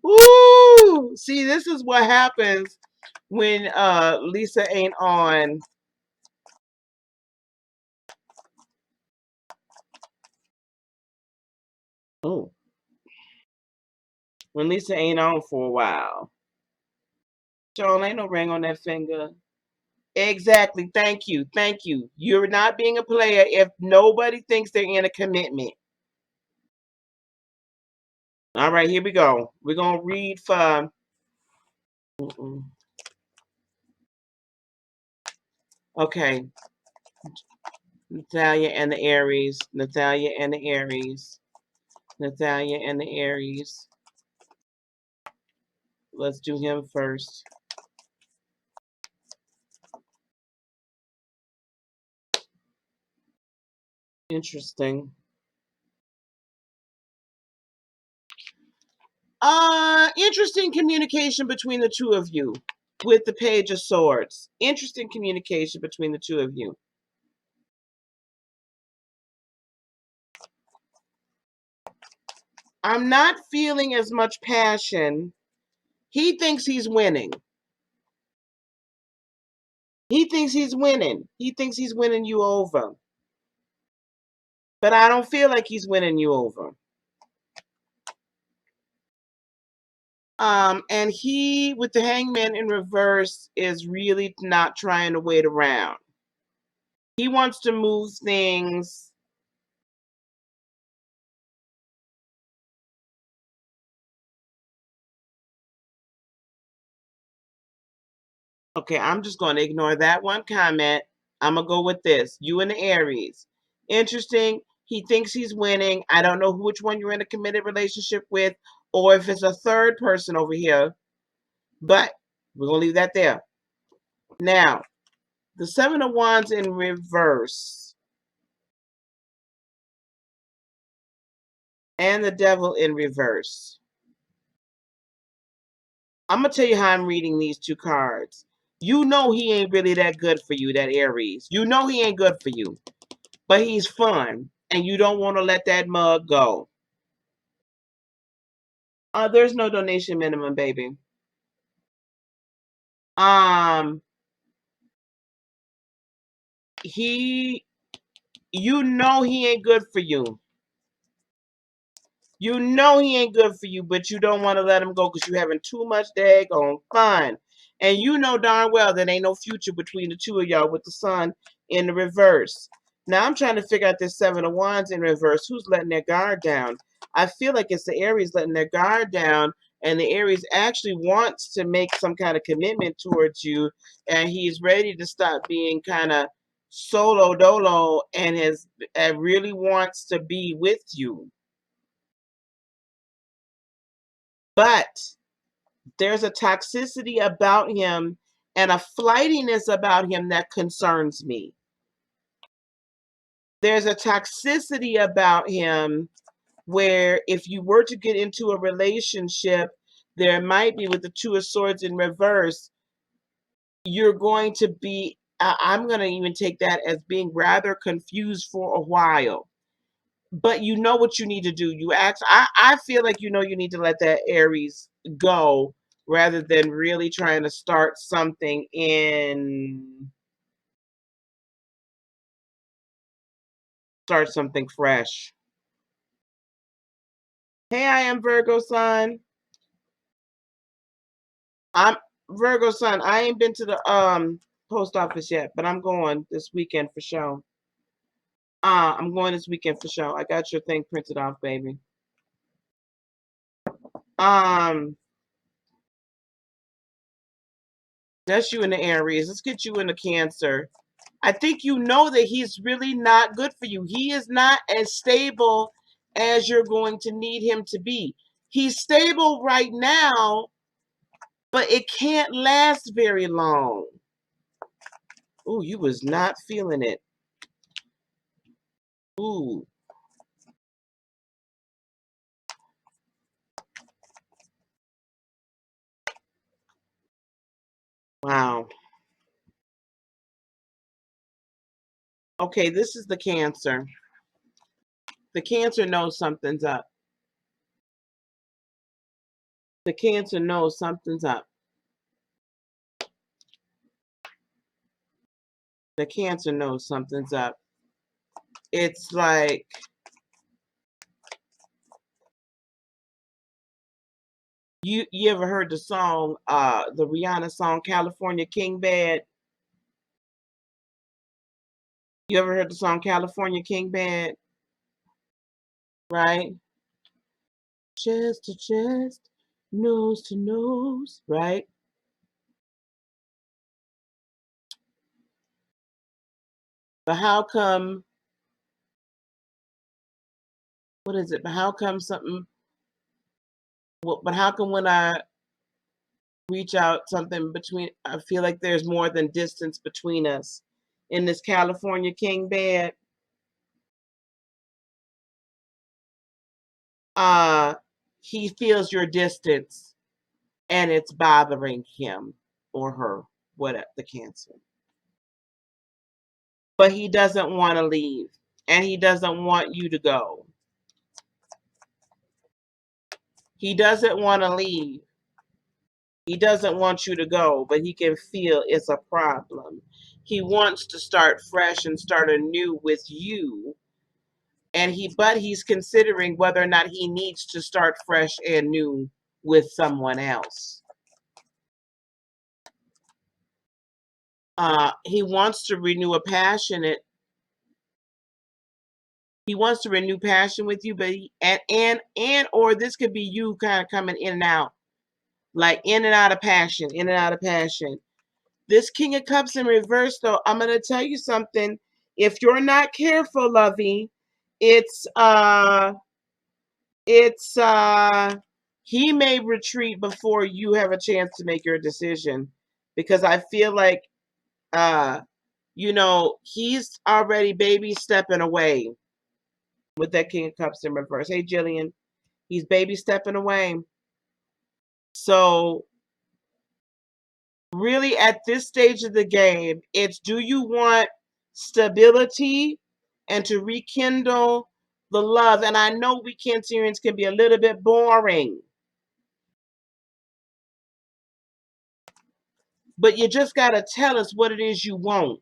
Woo! See, this is what happens when Lisa ain't on. Oh, when Lisa ain't on for a while. Joel, ain't no ring on that finger. Exactly. Thank you. Thank you. You're not being a player if nobody thinks they're in a commitment. All right, here we go. We're gonna read from. Mm-mm. Okay, Natalia and the Aries. Natalia and the Aries. Natalia and the Aries. Let's do him first. Interesting. Interesting communication between the two of you with the Page of Swords. Interesting communication between the two of you. I'm not feeling as much passion. He thinks he's winning. He thinks he's winning. He thinks he's winning you over. But I don't feel like he's winning you over. And he, with the Hangman in reverse, is really not trying to wait around. He wants to move things. Okay, I'm just going to ignore that one comment. I'm going to go with this. You and the Aries. Interesting. He thinks he's winning. I don't know which one you're in a committed relationship with or if it's a third person over here, but we're going to leave that there. Now, the Seven of Wands in reverse and the Devil in reverse. I'm going to tell you how I'm reading these two cards. You know he ain't really that good for you, that Aries. You know he ain't good for you, but he's fun, and you don't want to let that mug go. There's no donation minimum, baby. Um, he, you know he ain't good for you. You know he ain't good for you, but you don't want to let him go because you're having too much daggone fun. And you know darn well there ain't no future between the two of y'all with the sun in the reverse. Now I'm trying to figure out this Seven of Wands in reverse. Who's letting their guard down? I feel like it's the Aries letting their guard down, and the Aries actually wants to make some kind of commitment towards you, and he's ready to stop being kind of solo dolo and really wants to be with you. But there's a toxicity about him and a flightiness about him that concerns me. There's a toxicity about him where if you were to get into a relationship, there might be, with the Two of Swords in reverse, you're going to be, I'm going to even take that as being rather confused for a while. But you know what you need to do. I feel like you know you need to let that Aries go rather than really trying to start something fresh. Hey, I am Virgo sun. I'm Virgo sun. I ain't been to the post office yet, but I'm going this weekend for sure. I'm going this weekend for sure. I got your thing printed off, baby. Um, that's you in the Aries. Let's get you in the Cancer. I think you know that he's really not good for you. He is not as stable as you're going to need him to be. He's stable right now, but it can't last very long. Ooh, you was not feeling it. Ooh, wow. Okay, this is the Cancer. The Cancer knows something's up. The Cancer knows something's up. The Cancer knows something's up. It's like you ever heard the song, the Rihanna song California King Bad? You ever heard the song California King Bad? Right? Chest to chest, nose to nose, right? But how come, what is it? But how come something, well, but how come when I reach out something between, I feel like there's more than distance between us in this California King Bad? Uh, he feels your distance and it's bothering him or her, what the Cancer. But he doesn't want to leave and he doesn't want you to go. He doesn't want to leave. He doesn't want you to go, but he can feel it's a problem. He wants to start fresh and start anew with you. And he's considering whether or not he needs to start fresh and new with someone else. He wants to renew a passionate. He wants to renew passion with you, but or this could be you kind of coming in and out, like in and out of passion, in and out of passion. This King of Cups in reverse, though, I'm going to tell you something. If you're not careful, lovey, it's it's he may retreat before you have a chance to make your decision, because I feel like uh he's already baby stepping away with that King of Cups in reverse. Hey, Jillian, he's baby stepping away. So really at this stage of the game, it's, do you want stability and to rekindle the love? And I know we Cancerians can be a little bit boring, but you just got to tell us what it is you want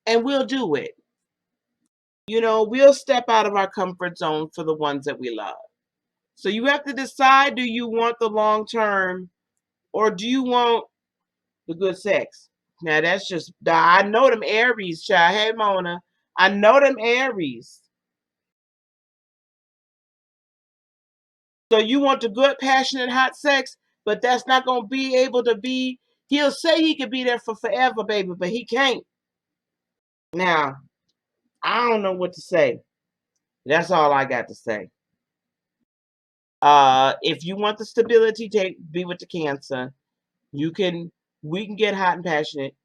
and we'll do it. We'll step out of our comfort zone for the ones that we love. So you have to decide, do you want the long term or do you want the good sex? Now that's just, I know them Aries, child. Hey, Mona, I know them Aries. So you want the good, passionate, hot sex, but that's not going to be able to be. He'll say he could be there for forever, baby, but he can't. Now, I don't know what to say. That's all I got to say. If you want the stability, be with the Cancer. We can get hot and passionate.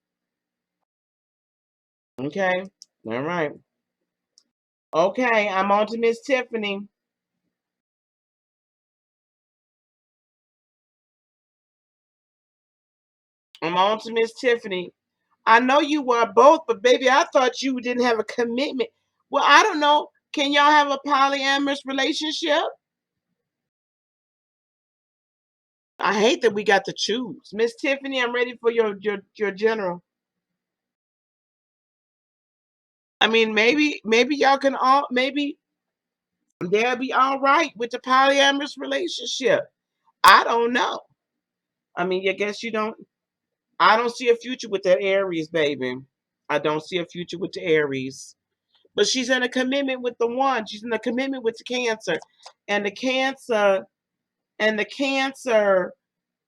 Okay, all right. Okay, I'm on to Miss Tiffany. I'm on to Miss Tiffany. I know you were both, but baby, I thought you didn't have a commitment. Well, I don't know. Can y'all have a polyamorous relationship? I hate that we got to choose. Miss Tiffany, I'm ready for your general. I mean, maybe y'all can all, maybe they'll be all right with the polyamorous relationship. I don't know. I mean, I guess you don't. I don't see a future with that Aries, baby. I don't see a future with the Aries. But she's in a commitment with the one. She's in a commitment with the Cancer. And the Cancer And the Cancer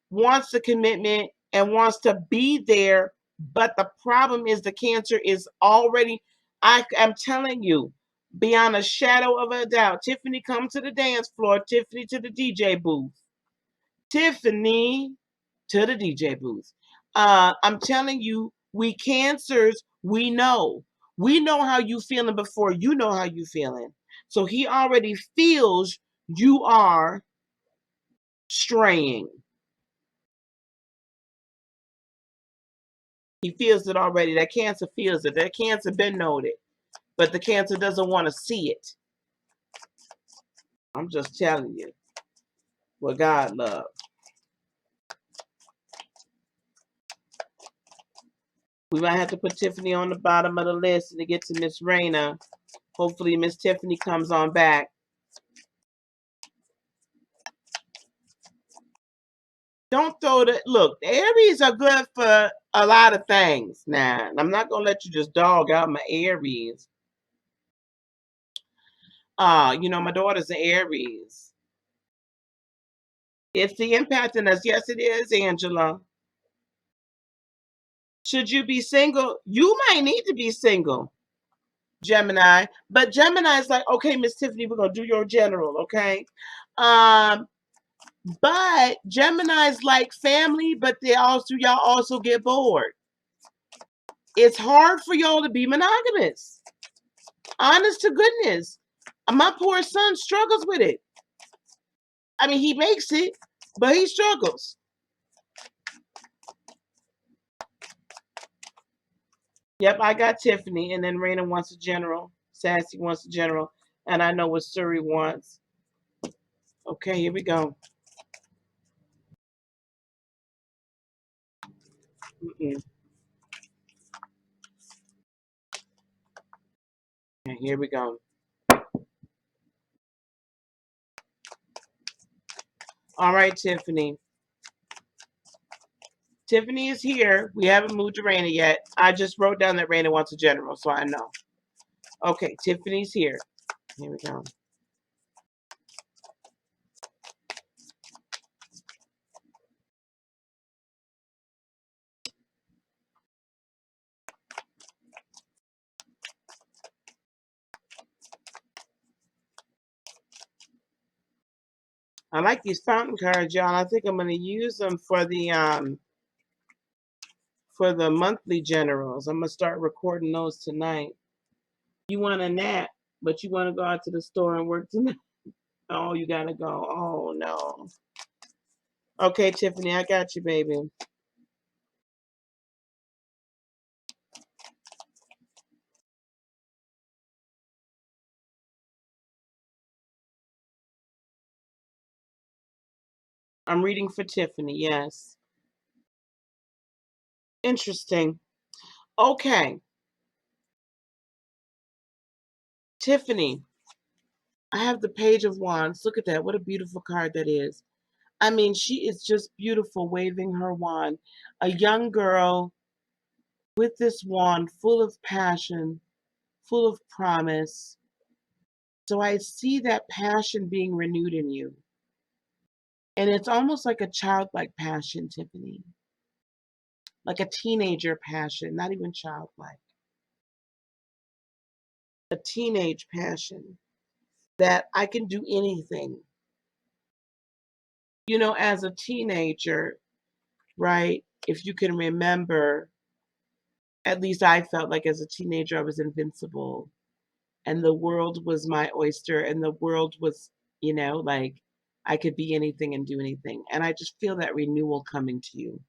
wants the commitment and wants to be there. But the problem is the Cancer is already, I am telling you, beyond a shadow of a doubt. Tiffany, come to the dance floor. Tiffany to the DJ booth. Tiffany to the DJ booth. I'm telling you, we Cancers, we know. We know how you feeling before you know how you feeling. So he already feels you are straying. He feels it already. That Cancer feels it. That Cancer been knowed it. But the Cancer doesn't want to see it. I'm just telling you what God loves. We might have to put Tiffany on the bottom of the list to get to Miss Raina. Hopefully Miss Tiffany comes on back. Don't throw the look. The Aries are good for a lot of things. Now, I'm not gonna let you just dog out my Aries. My daughter's an Aries. It's the impacting us. Yes, it is, Angela. Should you be single? You might need to be single, Gemini. But Gemini is like, okay, Miss Tiffany, we're gonna do your general, okay? But Gemini's like family, but y'all also get bored. It's hard for y'all to be monogamous. Honest to goodness. My poor son struggles with it. I mean, he makes it, but he struggles. Yep, I got Tiffany, and then Raina wants a general. Sassy wants a general, and I know what Suri wants. Okay, here we go. Mm-mm. Okay, here we go. All right, Tiffany. Tiffany is here. We haven't moved to Raina yet. I just wrote down that Raina wants a general, so I know. Okay, Tiffany's here. Here we go. I like these fountain cards, y'all. I think I'm gonna use them for the monthly generals. I'm gonna start recording those tonight. You want a nap, but you want to go out to the store and work tonight. Oh, you gotta go. Oh no. Okay, Tiffany, I got you, baby. I'm reading for Tiffany. Yes. Interesting. Okay, Tiffany. I have the Page of Wands. Look at that. What a beautiful card that is. I mean, she is just beautiful waving her wand. A young girl with this wand full of passion, full of promise. So I see that passion being renewed in you. And it's almost like a childlike passion, Tiffany. Like a teenager passion, not even childlike. A teenage passion that I can do anything. As a teenager, right? If you can remember, at least I felt like as a teenager I was invincible and the world was my oyster and the world was, like I could be anything and do anything. And I just feel that renewal coming to you.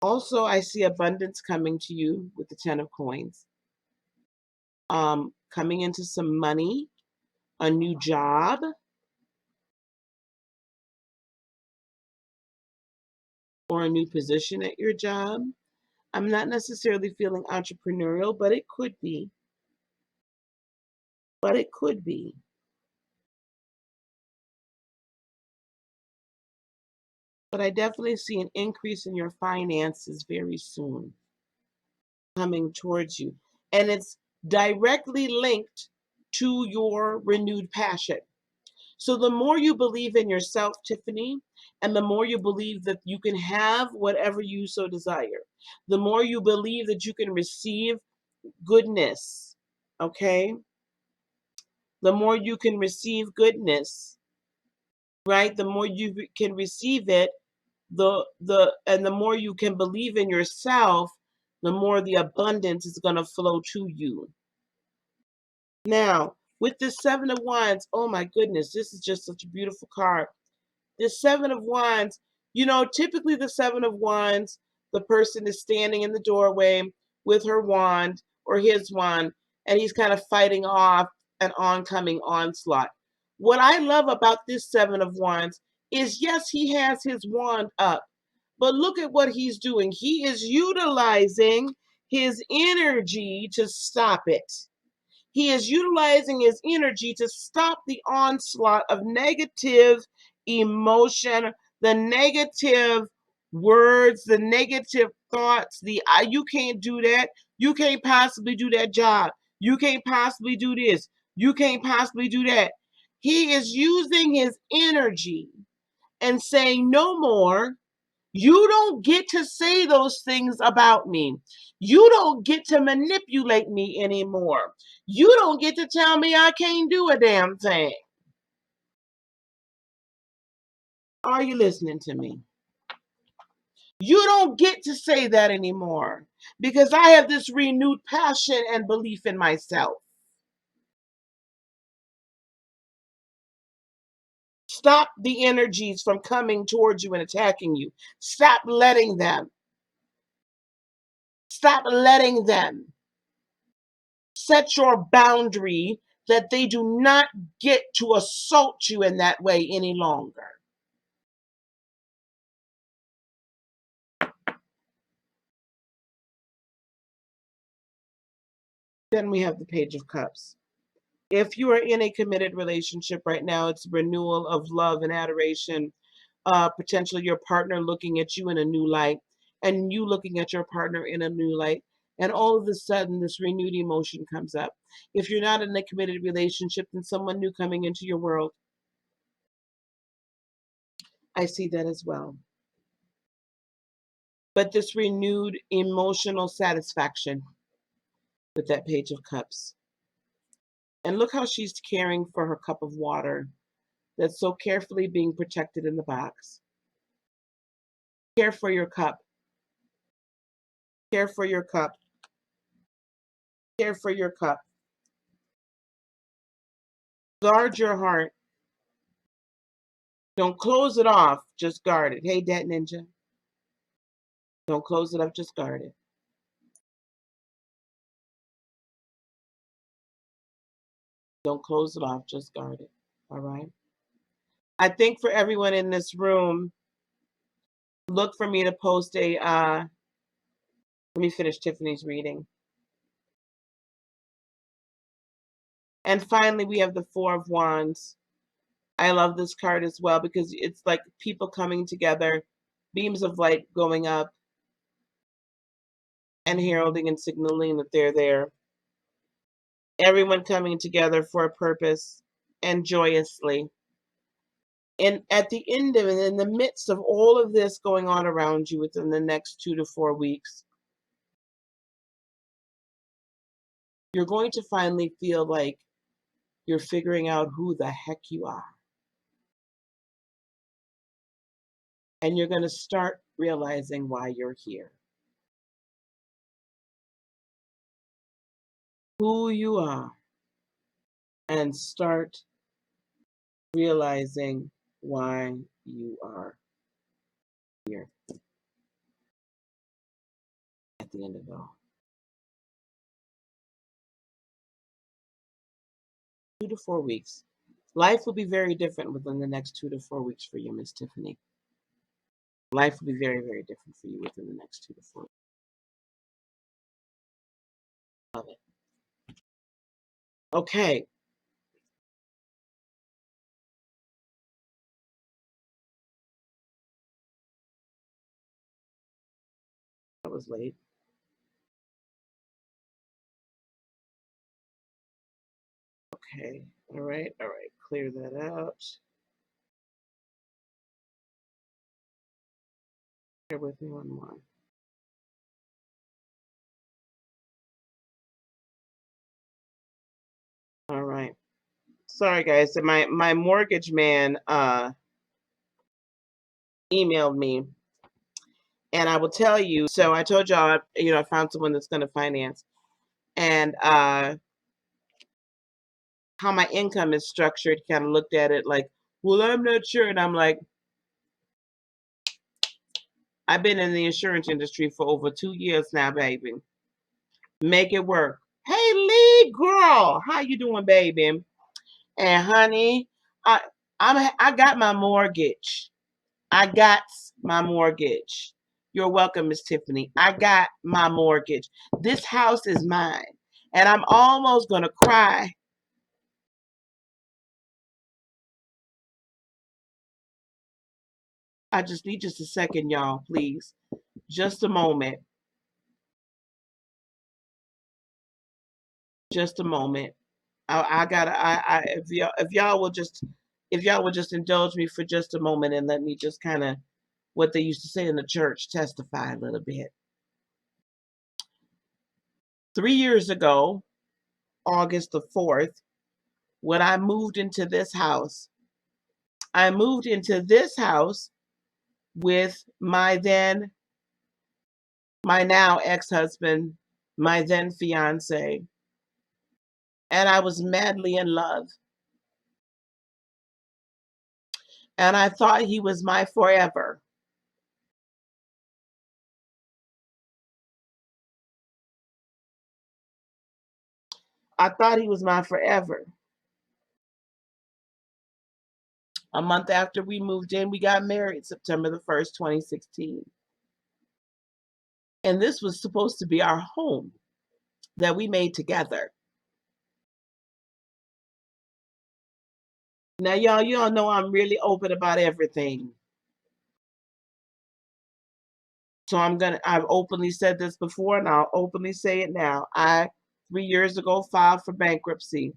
Also, I see abundance coming to you with the 10 of coins. Coming into some money, a new job, or a new position at your job. I'm not necessarily feeling entrepreneurial, but it could be. But it could be. But I definitely see an increase in your finances very soon coming towards you. And it's directly linked to your renewed passion. So the more you believe in yourself, Tiffany, and the more you believe that you can have whatever you so desire, the more you believe that you can receive goodness, okay? The more you can receive goodness, right? The more you can receive it, and the more you can believe in yourself, the more the abundance is going to flow to you. Now, with the Seven of Wands, oh my goodness, this is just such a beautiful card. The Seven of Wands, typically the Seven of Wands, the person is standing in the doorway with her wand or his wand, and he's kind of fighting off an oncoming onslaught. What I love about this Seven of Wands is, yes, he has his wand up, but look at what he's doing. He is utilizing his energy to stop it. He is utilizing his energy to stop the onslaught of negative emotion, the negative words, the negative thoughts, you can't do that. You can't possibly do that job. You can't possibly do this. You can't possibly do that. He is using his energy and saying, no more. You don't get to say those things about me. You don't get to manipulate me anymore. You don't get to tell me I can't do a damn thing. Are you listening to me? You don't get to say that anymore because I have this renewed passion and belief in myself. Stop the energies from coming towards you and attacking you. Stop letting them. Stop letting them. Set your boundary that they do not get to assault you in that way any longer. Then we have the Page of Cups. If you are in a committed relationship right now, it's renewal of love and adoration. Potentially your partner looking at you in a new light and you looking at your partner in a new light. And all of a sudden, this renewed emotion comes up. If you're not in a committed relationship, then someone new coming into your world. I see that as well. But this renewed emotional satisfaction with that Page of Cups. And look how she's caring for her cup of water that's so carefully being protected in the box. Care for your cup. Care for your cup. Care for your cup. Guard your heart. Don't close it off, just guard it. Hey, Dat Ninja. Don't close it up, just guard it. Don't close it off, just guard it. All right? I think for everyone in this room, look for me to post let me finish Tiffany's reading. And finally, we have the Four of Wands. I love this card as well because it's like people coming together, beams of light going up, and heralding and signaling that they're there. Everyone coming together for a purpose and joyously. And at the end of it, in the midst of all of this going on around you within the next 2 to 4 weeks, you're going to finally feel like you're figuring out who the heck you are. And you're going to start realizing why you're here. Who you are. And start realizing why you are here at the end of it all. 2 to 4 weeks. Life will be very different within the next 2 to 4 weeks for you, Miss Tiffany. Life will be very, very different for you within the next 2 to 4 weeks. Love it. Okay. That was late. Okay. All right. All right. clear that out. Bear with me one more. All right. Sorry guys. So my mortgage man emailed me, and I will tell you, so I told y'all, I found someone that's going to finance, and how my income is structured, kind of looked at it like, well, I'm not sure. And I'm like, I've been in the insurance industry for over 2 years now, baby. Make it work. Hey, Lee, girl, how you doing, baby? And honey, I I got my mortgage. I got my mortgage. You're welcome, Miss Tiffany. I got my mortgage. This house is mine. And I'm almost gonna cry. I just need just a second, y'all, please. Just a moment. Just a moment. I gotta if y'all will just indulge me for just a moment and let me just kind of, what they used to say in the church, testify a little bit. 3 years ago, August the 4th, when I moved into this house, I moved into this house with my now ex-husband, my then fiance, and I was madly in love. And I thought he was my forever. I thought he was my forever. A month after we moved in, we got married, September the 1st, 2016. And this was supposed to be our home that we made together. Now, y'all know I'm really open about everything. So I've openly said this before and I'll openly say it now. 3 years ago, filed for bankruptcy.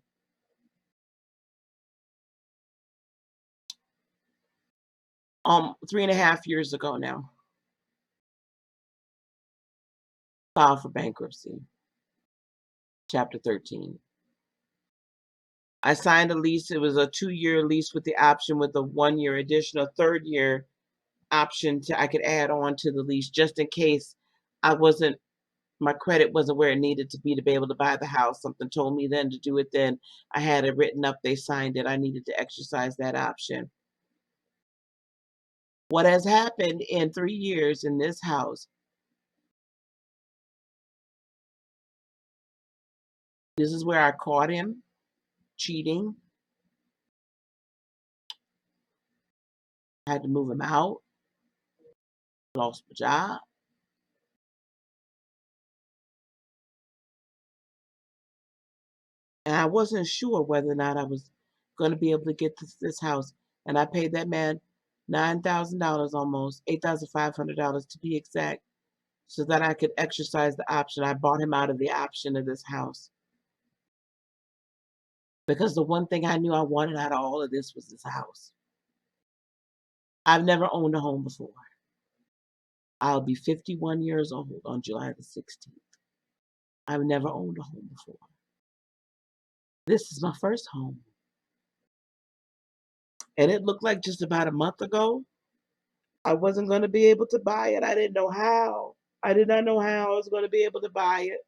3.5 years ago now, filed for bankruptcy, chapter 13. I signed a lease. It was a 2-year lease with the option with a 1-year additional third year option I could add on to the lease just in case my credit wasn't where it needed to be able to buy the house. Something told me then to do it then. I had it written up. They signed it. I needed to exercise that option. What has happened in 3 years in this house, this is where I caught him cheating. I had to move him out, lost my job. And I wasn't sure whether or not I was going to be able to get this house. And I paid that man $9,000, almost $8,500 to be exact, so that I could exercise the option. I bought him out of the option of this house. Because the one thing I knew I wanted out of all of this was this house. I've never owned a home before. I'll be 51 years old on July the 16th. I've never owned a home before. This is my first home. And it looked like just about a month ago, I wasn't going to be able to buy it. I didn't know how. I did not know how I was going to be able to buy it.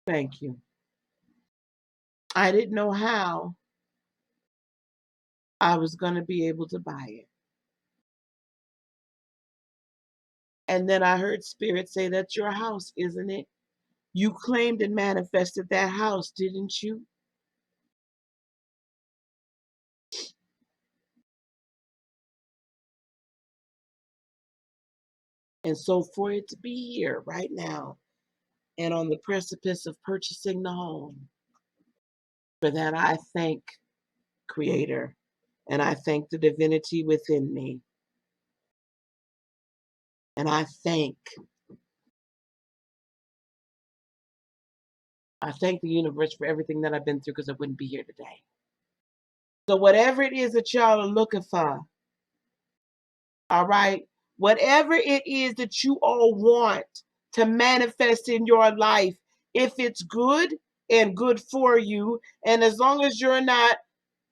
Thank you. I didn't know how I was going to be able to buy it. And then I heard Spirit say, that's your house, isn't it? You claimed and manifested that house, didn't you? And so for it to be here right now and on the precipice of purchasing the home, for that I thank Creator. And I thank the divinity within me. And I thank the universe for everything that I've been through because I wouldn't be here today. So whatever it is that y'all are looking for, all right, whatever it is that you all want to manifest in your life, if it's good and good for you, and as long as you're not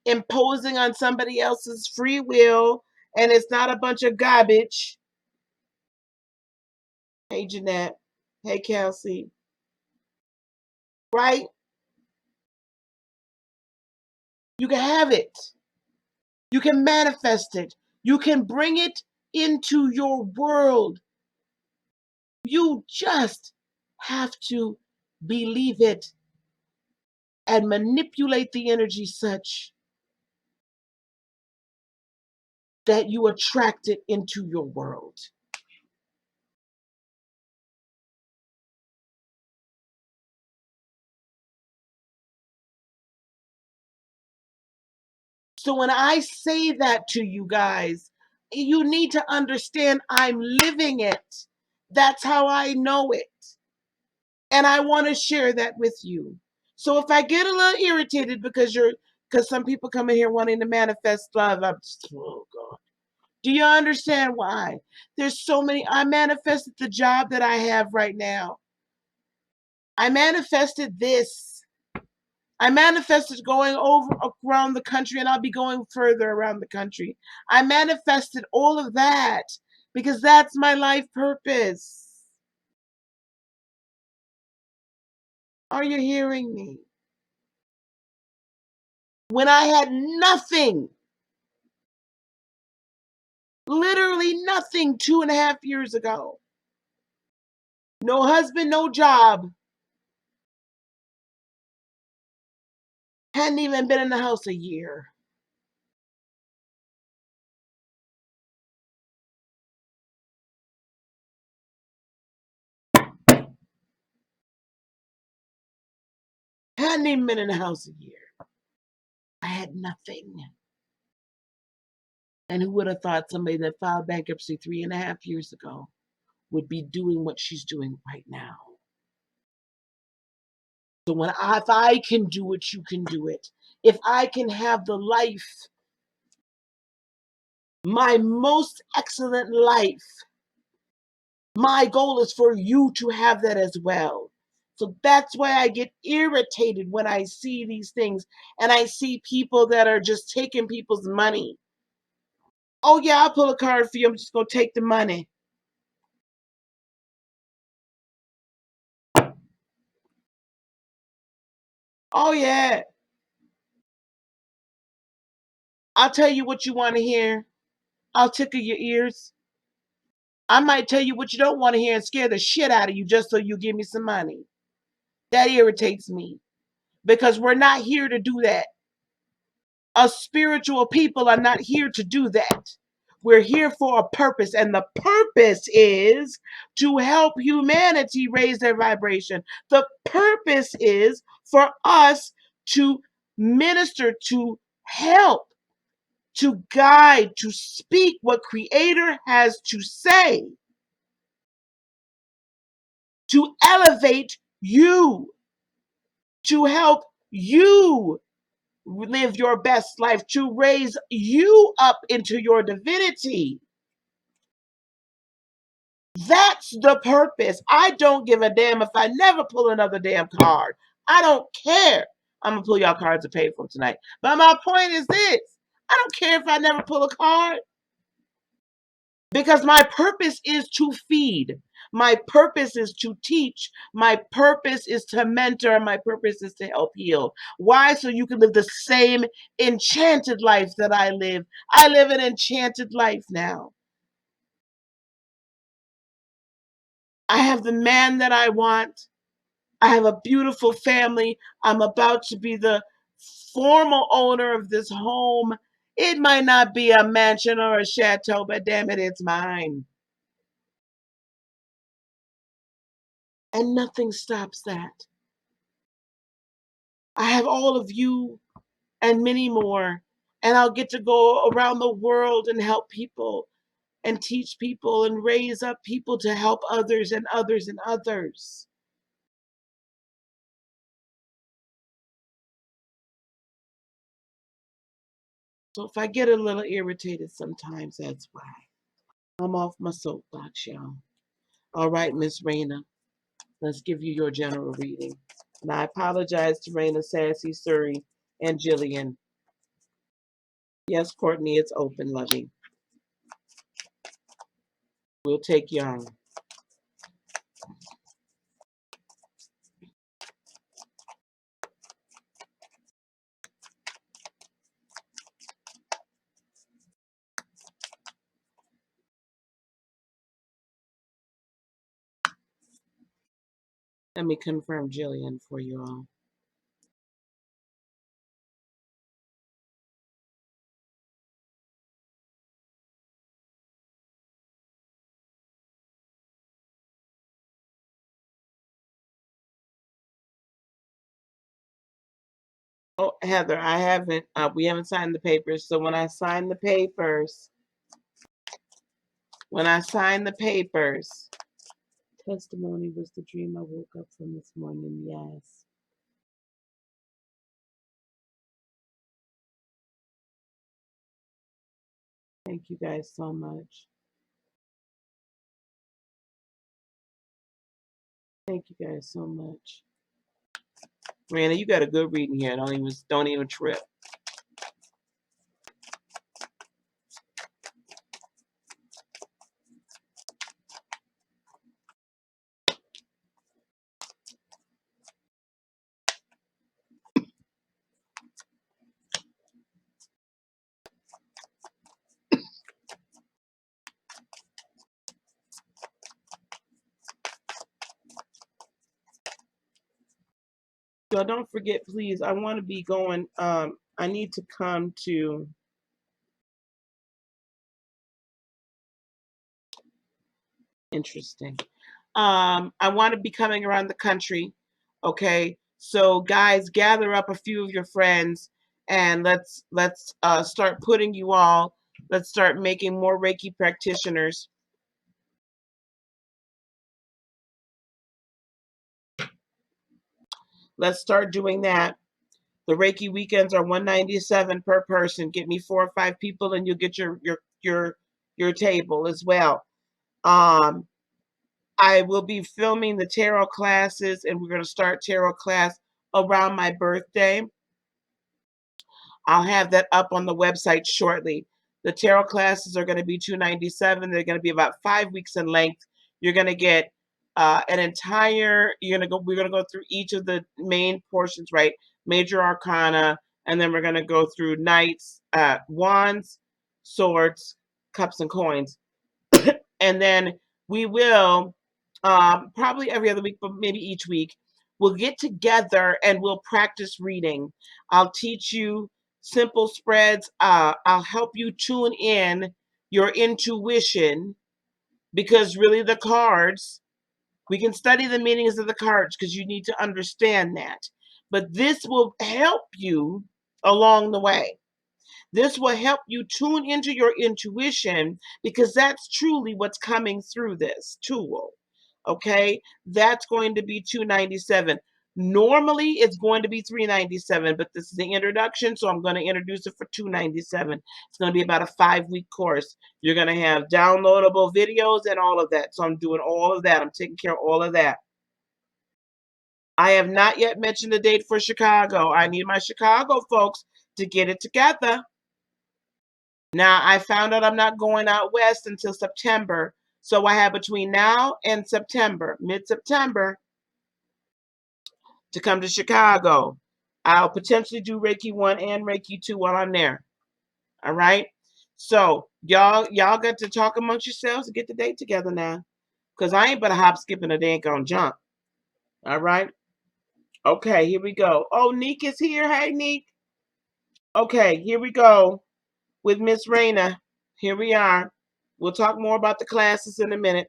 imposing on somebody else's free will and it's not a bunch of garbage. Hey, Jeanette. Hey, Kelsey. Right? You can have it. You can manifest it. You can bring it into your world. You just have to believe it and manipulate the energy such that you attract it into your world. So when I say that to you guys, you need to understand I'm living it. That's how I know it. And I want to share that with you. So if I get a little irritated because some people come in here wanting to manifest love, I'm just, oh God. Do you understand why? There's so many. I manifested the job that I have right now. I manifested this. I manifested going over around the country, and I'll be going further around the country. I manifested all of that because that's my life purpose. Are you hearing me? When I had nothing, literally nothing 2.5 years ago, no husband, no job, hadn't even been in the house a year. Hadn't even been in the house a year. I had nothing. And who would have thought somebody that filed bankruptcy 3.5 years ago would be doing what she's doing right now? So if I can do it, you can do it. If I can have the life, my most excellent life, my goal is for you to have that as well. So that's why I get irritated when I see these things and I see people that are just taking people's money. Oh yeah, I'll pull a card for you. I'm just gonna take the money. Oh yeah. I'll tell you what you want to hear. I'll tickle your ears. I might tell you what you don't want to hear and scare the shit out of you just so you give me some money. That irritates me because we're not here to do that. Us spiritual people are not here to do that. We're here for a purpose, and the purpose is to help humanity raise their vibration. The purpose is for us to minister, to help, to guide, to speak what Creator has to say, to elevate you, to help you live your best life, to raise you up into your divinity. That's the purpose. I don't give a damn if I never pull another damn card. I don't care. I'm gonna pull y'all cards to pay for tonight. But my point is this: I don't care if I never pull a card. Because my purpose is to feed. My purpose is to teach. My purpose is to mentor. My purpose is to help heal. Why? So you can live the same enchanted life that I live. I live an enchanted life now. I have the man that I want. I have a beautiful family. I'm about to be the formal owner of this home. It might not be a mansion or a chateau, but damn it, it's mine. And nothing stops that. I have all of you and many more. and I'll get to go around the world and help people and teach people and raise up people to help others and others and others. So if I get a little irritated sometimes, that's why. I'm off my soapbox, y'all. All right, Miss Raina, let's give you your general reading. And I apologize to Raina, Sassy, Suri, and Jillian. Yes, Courtney, it's open, lovey. We'll take y'all. Let me confirm Jillian for you all. Oh, Heather, I haven't. We haven't signed the papers. So when I sign the papers, testimony was the dream I woke up from this morning. Yes. Thank you guys so much. Thank you guys so much. Rana, you got a good reading here. Don't even trip. So don't forget, please. I want to be going. I need to come to. Interesting. I want to be coming around the country. Okay, so guys, gather up a few of your friends and let's start putting you all. Let's start making more Reiki practitioners. Let's start doing that. The Reiki weekends are $197 per person. Get me 4 or 5 people, and you'll get your table as well. I will be filming the tarot classes, and we're going to start tarot class around my birthday. I'll have that up on the website shortly. The tarot classes are going to be $297. They're going to be about 5 weeks in length. You're going to get an entire. We're going to go through each of the main portions, right? Major Arcana, and then we're going to go through Knights, Wands, Swords, Cups, and Coins, and then we will probably every other week, but maybe each week, we'll get together and we'll practice reading. I'll teach you simple spreads. I'll help you tune in your intuition, because really the cards, we can study the meanings of the cards because you need to understand that. But this will help you along the way. This will help you tune into your intuition, because that's truly what's coming through this tool. Okay, that's going to be $297. Normally it's going to be $397, but this is the introduction, so I'm going to introduce it for $297. It's going to be about a 5-week course. You're going to have downloadable videos and all of that. So I'm doing all of that. I'm taking care of all of that. I have not yet mentioned the date for Chicago. I need my Chicago folks to get it together. Now, I found out I'm not going out west until September. So I have between now and September, mid-September, to come to Chicago. I'll potentially do Reiki 1 and Reiki 2 while I'm there. All right? So y'all got to talk amongst yourselves and get the date together now. Because I ain't but a hop, skip, and a dance on jump. All right? Okay, here we go. Oh, Neek is here. Hey, Neek. Okay, here we go with Miss Raina. Here we are. We'll talk more about the classes in a minute.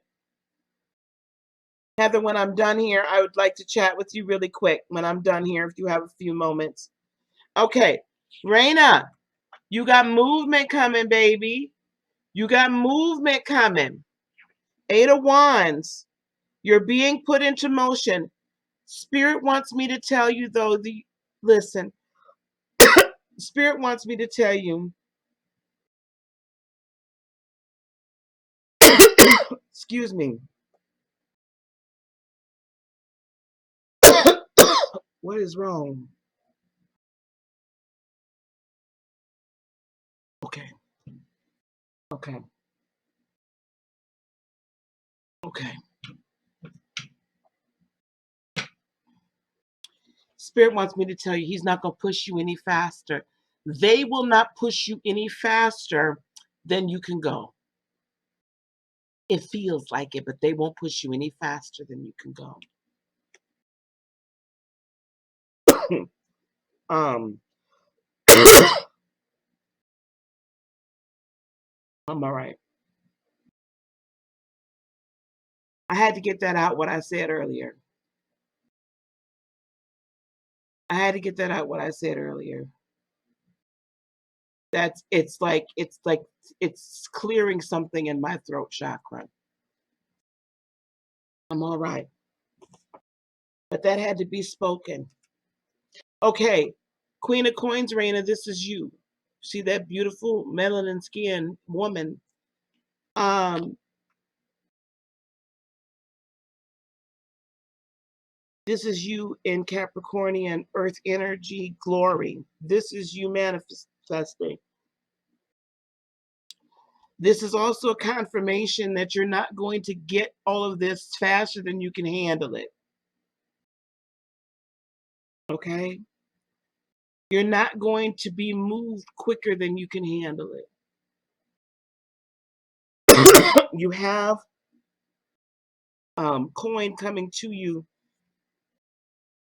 Heather, when I'm done here, I would like to chat with you really quick when I'm done here, if you have a few moments. Okay, Raina, You got movement coming, baby. You got movement coming. Eight of Wands. You're being put into motion. Spirit wants me to tell you, though, listen, Spirit wants me to tell you, excuse me. What is wrong? Okay, okay, okay. Spirit wants me to tell you he's not going to push you any faster. They will not push you any faster than you can go. It feels like it, but they won't push you any faster than you can go. um, I'm all right. I had to get that out what I said earlier. I had to get that out what I said earlier. It's clearing something in my throat chakra. I'm all right. But that had to be spoken. Okay, Queen of Coins, Raina, this is you. See that beautiful melanin skin woman? Um, this is you in Capricornian Earth energy glory. This is you manifesting. This is also a confirmation that you're not going to get all of this faster than you can handle it. Okay? You're not going to be moved quicker than you can handle it. You have coin coming to you.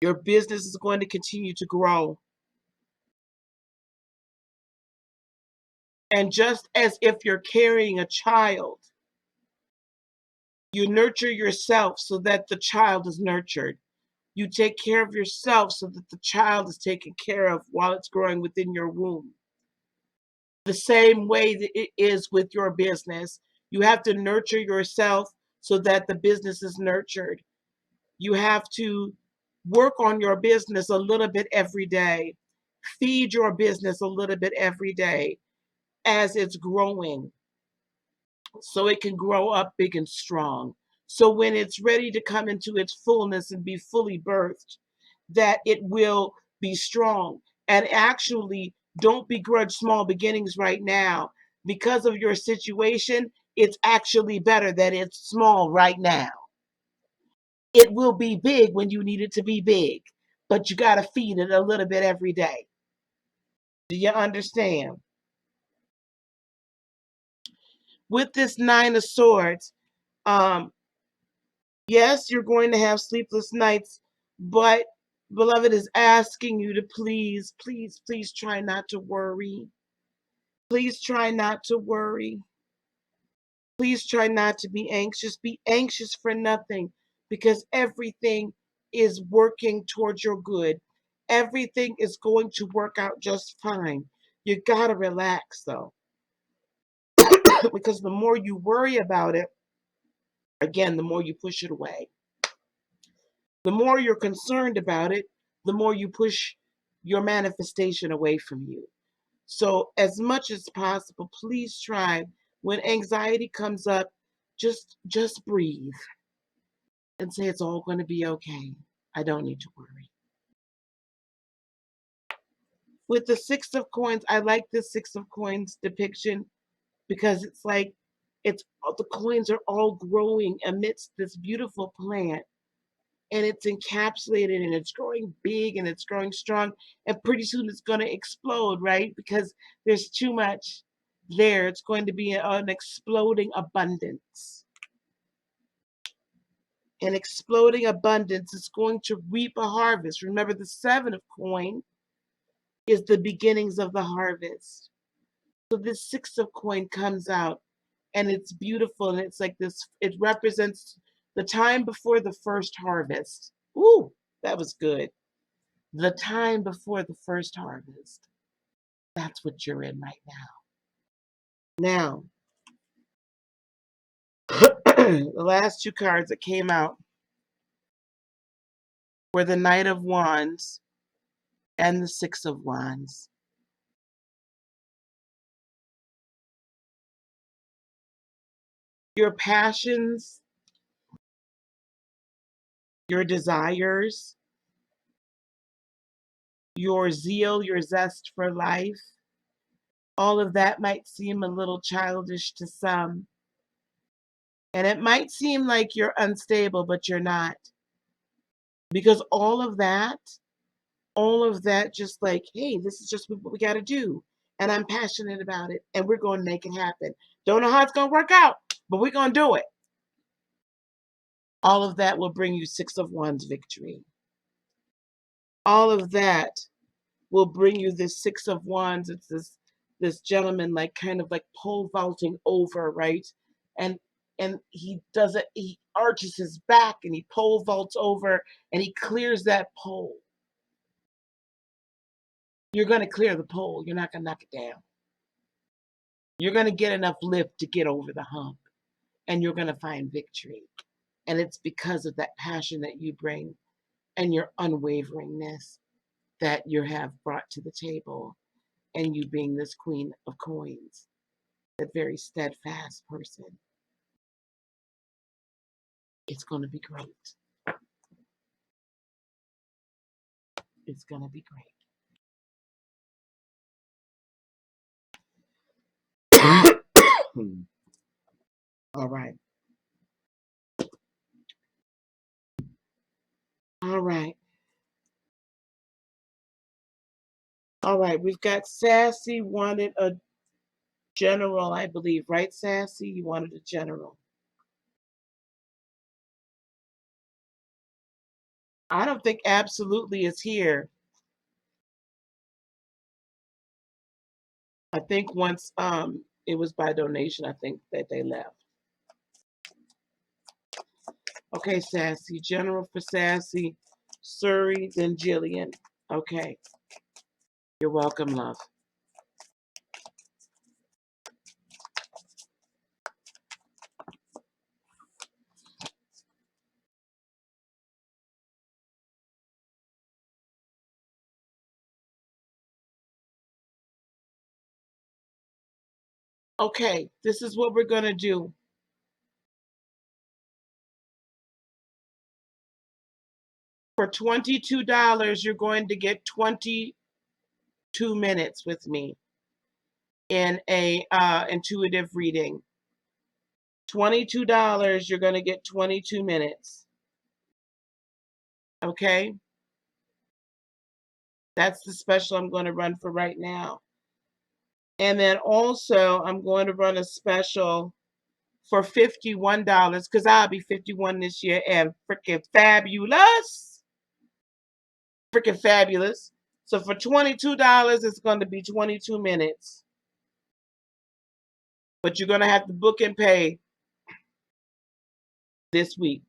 Your business is going to continue to grow. And just as if you're carrying a child, you nurture yourself so that the child is nurtured. You take care of yourself so that the child is taken care of while it's growing within your womb. The same way that it is with your business. You have to nurture yourself so that the business is nurtured. You have to work on your business a little bit every day. Feed your business a little bit every day as it's growing so it can grow up big and strong. So when it's ready to come into its fullness and be fully birthed, that it will be strong. And actually, don't begrudge small beginnings right now. Because of your situation, it's actually better that it's small right now. It will be big when you need it to be big, but you got to feed it a little bit every day. Do you understand? With this Nine of Swords, um, yes, you're going to have sleepless nights, but beloved is asking you to please, please, please try not to worry. Please try not to worry. Please try not to be anxious. Be anxious for nothing because everything is working towards your good. Everything is going to work out just fine. You got to relax though, because the more you worry about it, again, the more you push it away. The more you're concerned about it, the more you push your manifestation away from you. So, as much as possible, please try when anxiety comes up, just breathe and say it's all going to be okay. I don't need to worry. With the Six of Coins, I like this Six of Coins depiction because it's like it's the coins are all growing amidst this beautiful plant and it's encapsulated and it's growing big and it's growing strong and pretty soon it's going to explode, right? Because there's too much there. It's going to be an exploding abundance. An exploding abundance is going to reap a harvest. Remember, the Seven of Coin is the beginnings of the harvest. So this Six of Coin comes out and it's beautiful and it's like this, it represents the time before the first harvest. Ooh, that was good. The time before the first harvest. That's what you're in right now. Now, the last two cards that came out were the Knight of Wands and the Six of Wands. Your passions, your desires, your zeal, your zest for life, all of that might seem a little childish to some. And it might seem like you're unstable, but you're not. Because all of that just like, hey, this is just what we got to do. And I'm passionate about it. And we're going to make it happen. Don't know how it's going to work out, but we're going to do it. All of that will bring you Six of Wands victory. All of that will bring you this Six of Wands. It's this gentleman like kind of like pole vaulting over, right? And he does it, he arches his back and he pole vaults over and he clears that pole. You're going to clear the pole. You're not going to knock it down. You're going to get enough lift to get over the hump and you're going to find victory. And it's because of that passion that you bring and your unwaveringness that you have brought to the table, and you being this Queen of Coins, that very steadfast person. It's going to be great. It's going to be great. All right. All right. All right. We've got Sassy wanted a general, I believe, right, Sassy? You wanted a general. I don't think absolutely is here. I think once it was by donation, I think that they left. Okay, Sassy. General for Sassy. Surrey, then Jillian. Okay. You're welcome, love. Okay, this is what we're going to do. For $22, you're going to get 22 minutes with me in a intuitive reading. $22, you're going to get 22 minutes. Okay? That's the special I'm going to run for right now. And then also, I'm going to run a special for $51 because I'll be 51 this year and freaking fabulous. Freaking fabulous. So for $22, it's going to be 22 minutes. But you're going to have to book and pay this week.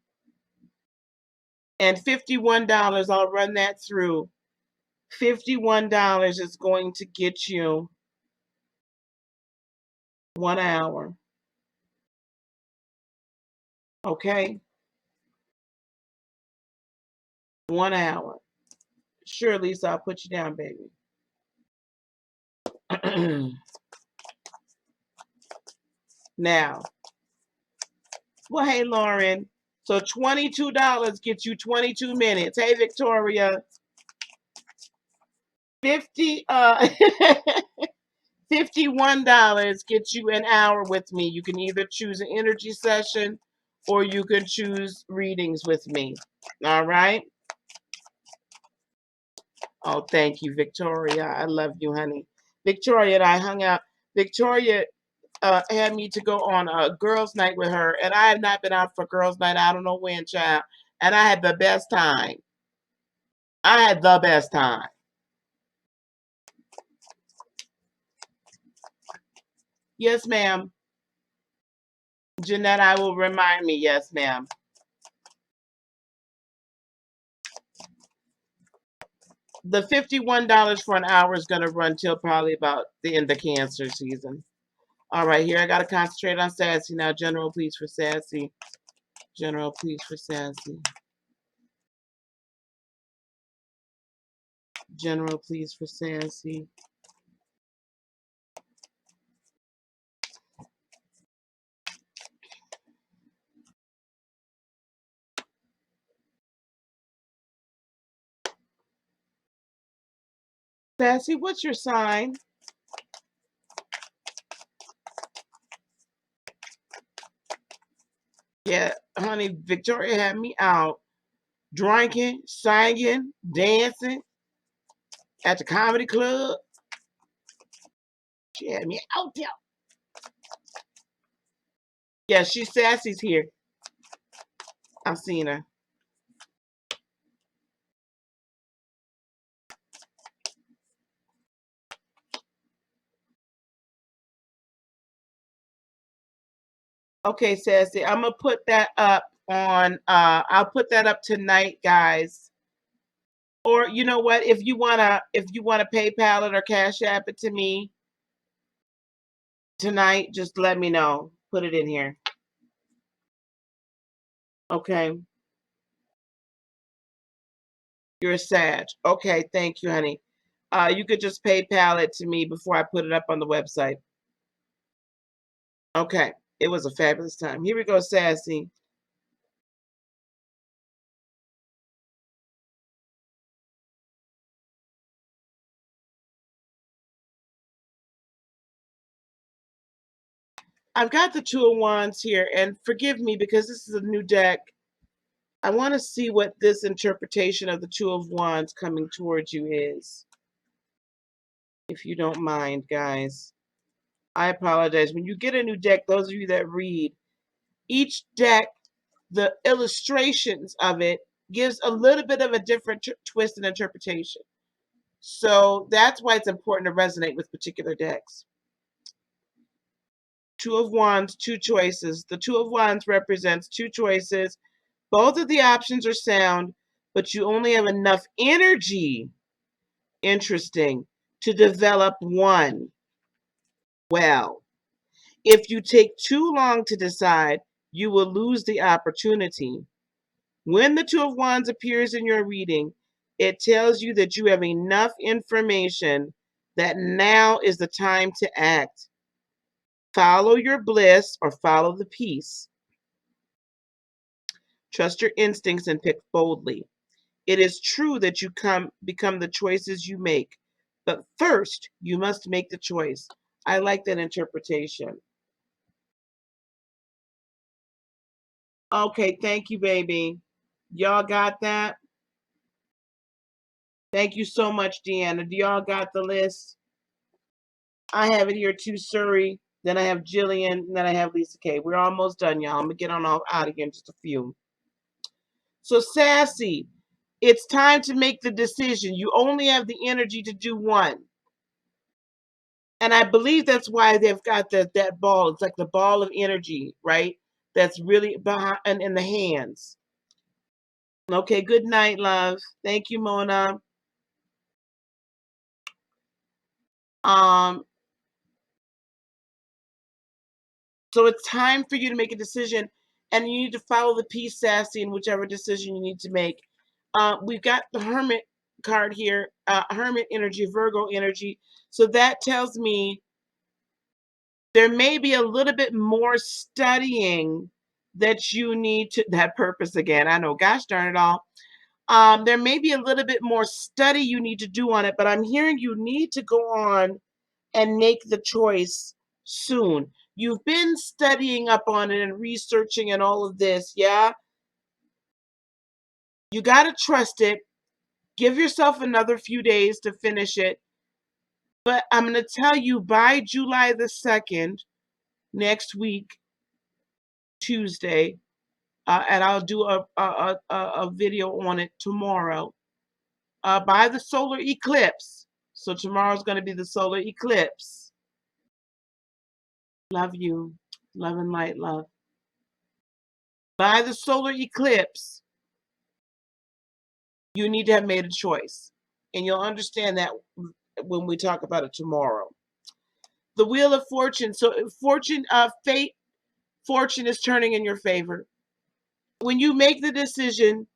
And $51, I'll run that through. $51 is going to get you 1 hour. Okay? 1 hour. Sure, Lisa, I'll put you down, baby. Now, well, hey, Lauren. So $22 gets you 22 minutes. Hey, Victoria. 50 $51 gets you an hour with me. You can either choose an energy session or you can choose readings with me. All right? Oh, thank you, Victoria. I love you, honey. Victoria and I hung out. Victoria had me to go on a girls' night with her, and I have not been out for girls' night. I don't know when, child. And I had the best time. I had the best time. Yes, ma'am. Jeanette, I will remind me. Yes, ma'am. The $51 for an hour is going to run till probably about the end of Cancer season. All right, here I got to concentrate on Sassy now. General, please, for Sassy. General, please, for Sassy. General, please, for Sassy. Sassy, what's your sign? Yeah, honey, Victoria had me out drinking, singing, dancing at the comedy club. She had me out there. Yeah, she's Sassy's here. I've seen her. Okay, Sassy, I'm gonna put that up on I'll put that up tonight, guys. Or you know what, if you wanna PayPal it or Cash App it to me tonight, just let me know. Put it in here. Okay. You're a Sag. Okay, thank you, honey. You could just PayPal it to me before I put it up on the website. Okay. It was a fabulous time. Here we go, Sassy. I've got the Two of Wands here, and forgive me because this is a new deck. I want to see what this interpretation of the Two of Wands coming towards you is. If you don't mind, guys. I apologize. When you get a new deck, those of you that read, each deck, the illustrations of it gives a little bit of a different twist and interpretation. So that's why it's important to resonate with particular decks. Two of Wands, two choices. The Two of Wands represents two choices. Both of the options are sound, but you only have enough energy, interesting, to develop one. Well, if you take too long to decide, you will lose the opportunity. When the Two of Wands appears in your reading, it tells you that you have enough information that now is the time to act. Follow your bliss or follow the peace. Trust your instincts and pick boldly. It is true that you become the choices you make, but first you must make the choice. I like that interpretation. Okay, thank you, baby. Y'all got that? Thank you so much, Deanna. Do y'all got the list? I have it here too, Surrey. Then I have Jillian, and then I have Lisa K. We're almost done, y'all. I'm gonna get on out of here in just a few. So, Sassy, it's time to make the decision. You only have the energy to do one. And I believe that's why they've got that ball. It's like the ball of energy, right? That's really behind and in the hands. Okay, good night, love. Thank you, Mona. Um, so it's time for you to make a decision, and you need to follow the peace, Sassy, in whichever decision you need to make. We've got the Hermit card here, Hermit energy, Virgo energy. So that tells me there may be a little bit more studying that you need to, that purpose again. I know, gosh darn it all. There may be a little bit more study you need to do on it, but I'm hearing you need to go on and make the choice soon. You've been studying up on it and researching and all of this, yeah? You got to trust it. Give yourself another few days to finish it. But I'm going to tell you by July the 2nd, next week, Tuesday, and I'll do a video on it tomorrow, by the solar eclipse. So tomorrow's going to be the solar eclipse. Love you. Love and light, love. By the solar eclipse, you need to have made a choice. And you'll understand that when we talk about it tomorrow. The Wheel of Fortune. So fate, fortune is turning in your favor. When you make the decision,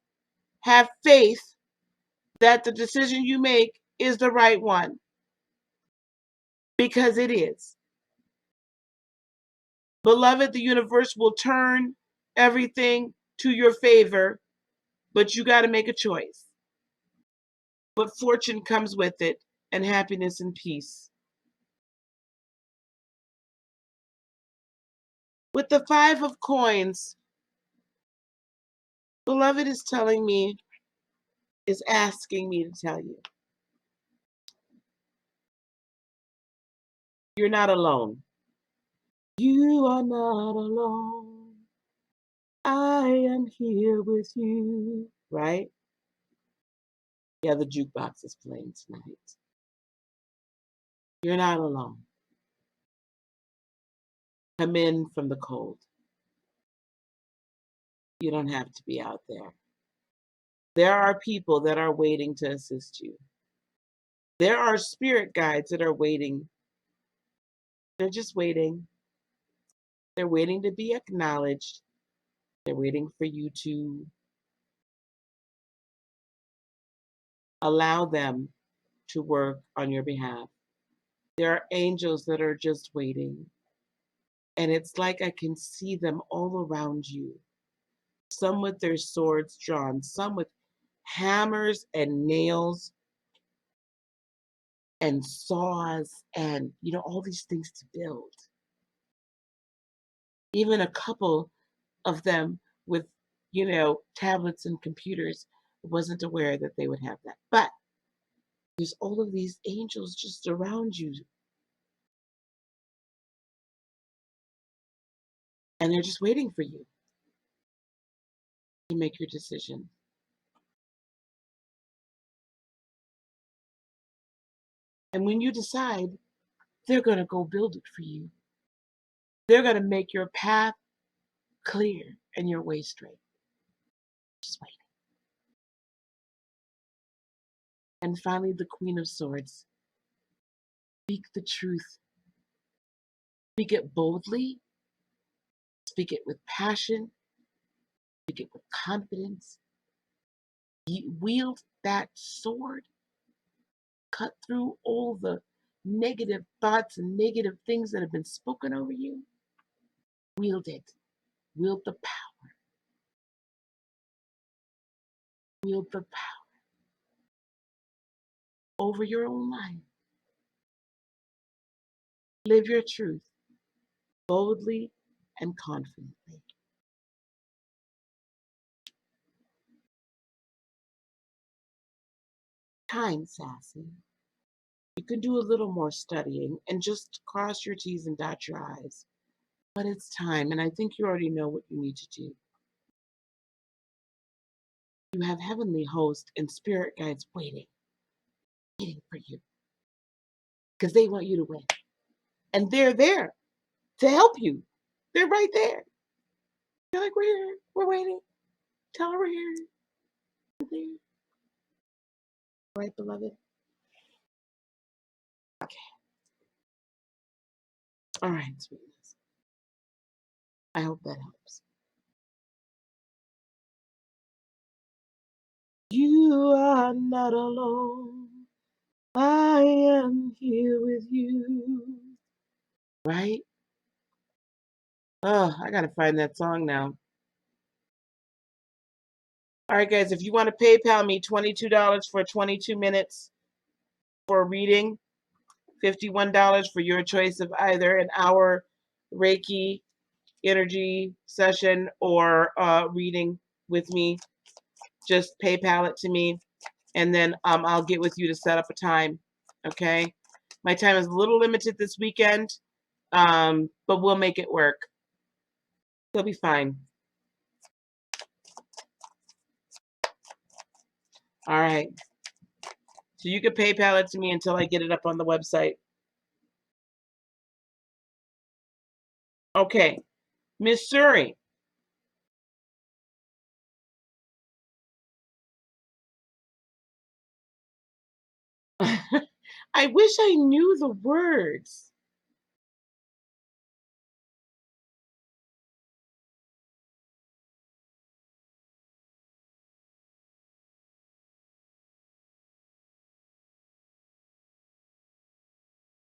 have faith that the decision you make is the right one, because it is. Beloved, the universe will turn everything to your favor, but you got to make a choice. But fortune comes with it, and happiness and peace. With the Five of Coins, beloved is telling me, is asking me to tell you, you're not alone. You are not alone. I am here with you. Right? Yeah, the jukebox is playing tonight. You're not alone. Come in from the cold. You don't have to be out there. There are people that are waiting to assist you. There are spirit guides that are waiting. They're just waiting. They're waiting to be acknowledged. They're waiting for you to allow them to work on your behalf. There are angels that are just waiting. And it's like I can see them all around you. Some with their swords drawn, some with hammers and nails and saws and, all these things to build. Even a couple of them with, tablets and computers. Wasn't aware that they would have that. But there's all of these angels just around you. And they're just waiting for you to make your decision. And when you decide, they're going to go build it for you. They're going to make your path clear and your way straight. Just wait. And finally, the Queen of Swords. Speak the truth. Speak it boldly. Speak it with passion. Speak it with confidence. Wield that sword. Cut through all the negative thoughts and negative things that have been spoken over you. Wield it. Wield the power. Wield the power over your own life. Live your truth boldly and confidently. Time, sassy. You can do a little more studying and just cross your T's and dot your I's. But it's time, and I think you already know what you need to do. You have heavenly hosts and spirit guides waiting for you, because they want you to win. And they're there to help you. They're right there. They're like, we're here. We're waiting. Tell her we're here. We're there. Right, beloved? Okay. All right, sweetness. I hope that helps. You are not alone. I am here with you. Right? Oh, I gotta find that song now. All right, guys, if you want to PayPal me $22 for 22 minutes for a reading, $51 for your choice of either an hour Reiki energy session or reading with me, just PayPal it to me, and then I'll get with you to set up a time. Okay? My time is a little limited this weekend, but we'll make it work. It'll be fine. All right. So you can PayPal it to me until I get it up on the website. Okay. Miss Suri. I wish I knew the words.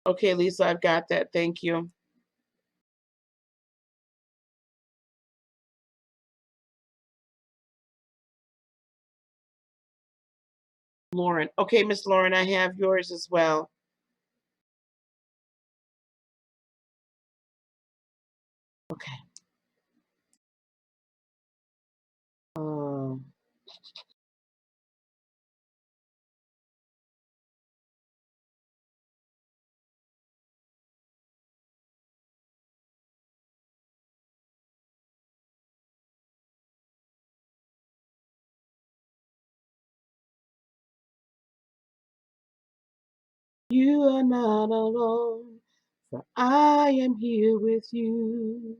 Okay, Lisa, I've got that. Thank you. Lauren. Okay, Miss Lauren, I have yours as well. Okay. Um, you are not alone, for I am here with you.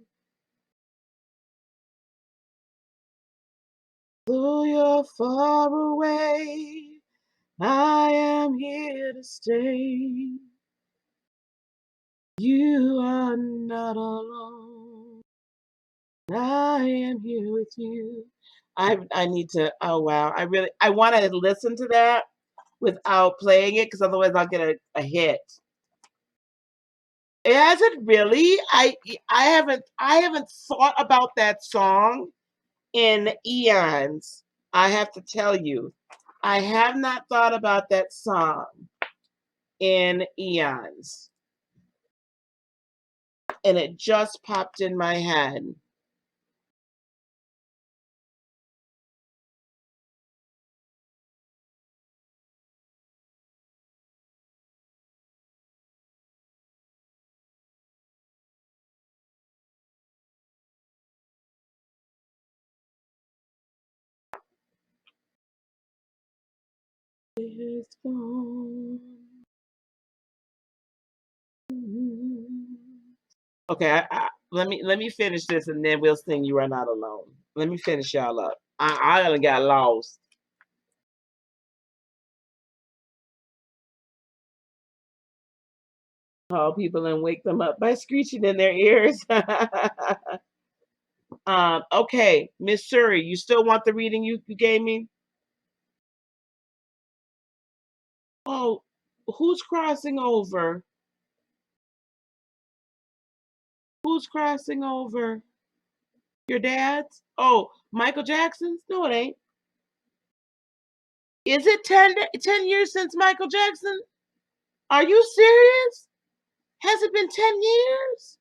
Though you're far away, I am here to stay. You are not alone. I am here with you. I need to. Oh wow! I want to listen to that without playing it because otherwise I'll get a hit. Has it really? I haven't thought about that song in eons. I have to tell you, I have not thought about that song in eons, and it just popped in my head. It's gone. Okay, let me finish this and then we'll sing "You Are Not Alone." Let me finish y'all up. I done got lost. Call people and wake them up by screeching in their ears. Okay, Miss Surrey, you still want the reading you gave me? Oh, who's crossing over? Who's crossing over? Your dad's? Oh, Michael Jackson's? No, it ain't. Is it 10 years since Michael Jackson? Are you serious? Has it been 10 years?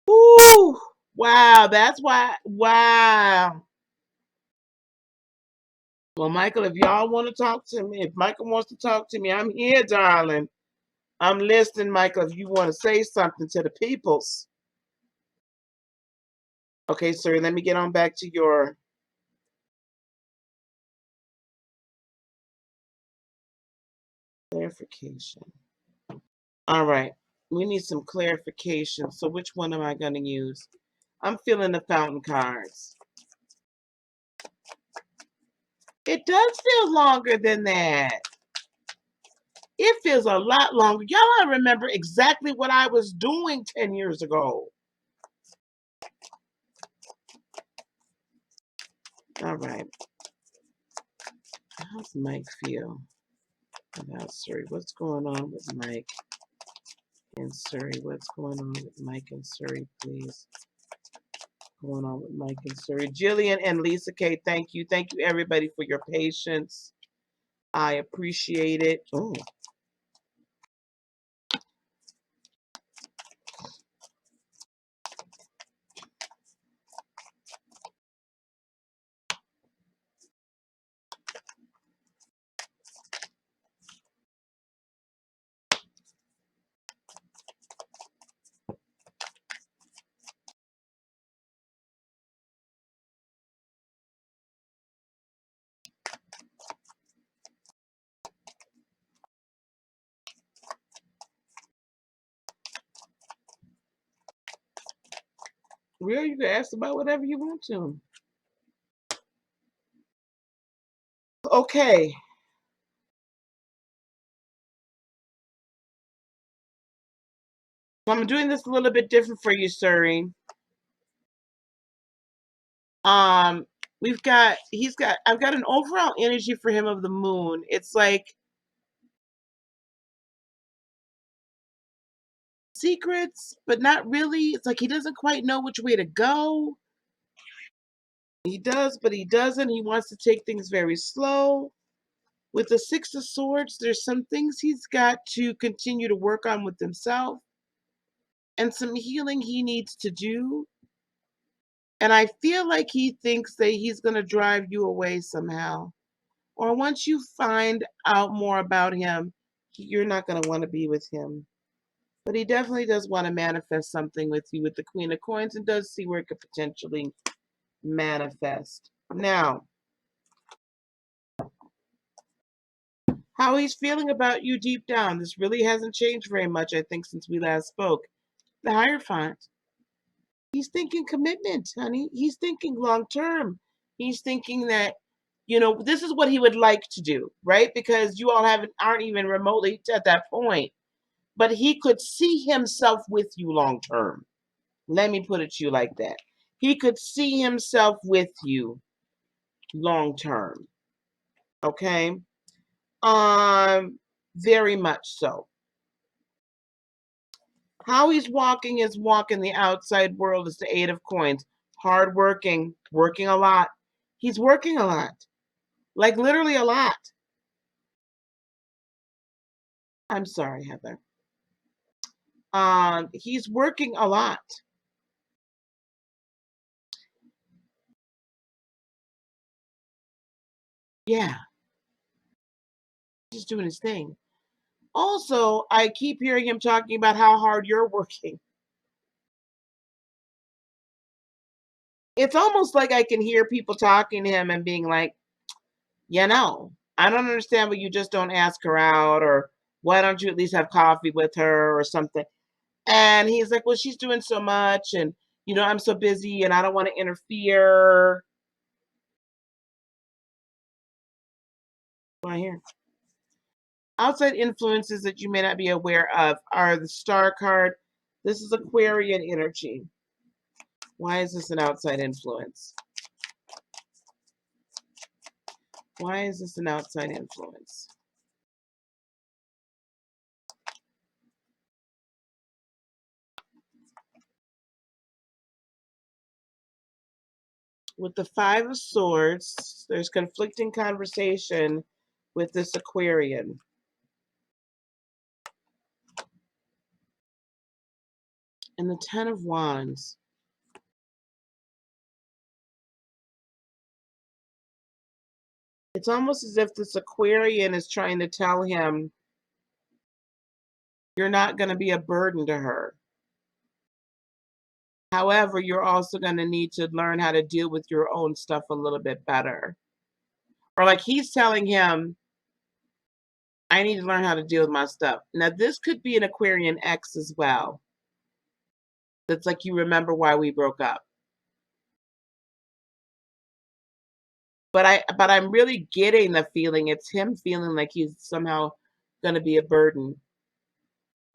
Ooh, wow, that's why. Wow. Well, Michael, if y'all want to talk to me, if Michael wants to talk to me, I'm here, darling. I'm listening, Michael, if you want to say something to the peoples. Okay, sir, let me get on back to your clarification. All right, we need some clarification. So, which one am I going to use? I'm feeling the fountain cards. It does feel longer than that. It feels a lot longer. Y'all, I remember exactly what I was doing 10 years ago. All right. How's Mike feel about Surrey? What's going on with Mike and Surrey? What's going on with Mike and Surrey, please? Going on with Mike and Surrey. Jillian and Lisa K, thank you. Thank you, everybody, for your patience. I appreciate it. Oh, really? You can ask about whatever you want to. Okay. So I'm doing this a little bit different for you, Suri. Um, I've got an overall energy for him of the moon. It's like secrets, but not really. It's like he doesn't quite know which way to go. He does, but he doesn't. He wants to take things very slow. With the Six of Swords, there's some things he's got to continue to work on with himself and some healing he needs to do. And I feel like he thinks that he's going to drive you away somehow. Or once you find out more about him, you're not going to want to be with him. But he definitely does want to manifest something with you with the Queen of Coins and does see where it could potentially manifest. Now, how he's feeling about you deep down. This really hasn't changed very much, I think, since we last spoke. The Hierophant. He's thinking commitment, honey. He's thinking long term. He's thinking that, this is what he would like to do, right? Because you all aren't even remotely at that point. But he could see himself with you long term. Let me put it to you like that. He could see himself with you long term. Okay? Very much so. How he's walking his walk in the outside world is the Eight of Coins. Hardworking, working a lot. He's working a lot. Like literally a lot. I'm sorry, Heather. He's working a lot. Yeah. He's just doing his thing. Also, I keep hearing him talking about how hard you're working. It's almost like I can hear people talking to him and being like, I don't understand, but you just don't ask her out, or why don't you at least have coffee with her or something? And he's like, well, she's doing so much, and I'm so busy and I don't want to interfere. Right here. Outside influences that you may not be aware of are the Star card. This is Aquarian energy. Why is this an outside influence? Why is this an outside influence? With the Five of Swords, there's conflicting conversation with this Aquarian. And the Ten of Wands. It's almost as if this Aquarian is trying to tell him, you're not going to be a burden to her. However, you're also going to need to learn how to deal with your own stuff a little bit better. Or like he's telling him, I need to learn how to deal with my stuff. Now, this could be an Aquarian X as well. That's like, you remember why we broke up. But I'm really getting the feeling it's him feeling like he's somehow going to be a burden.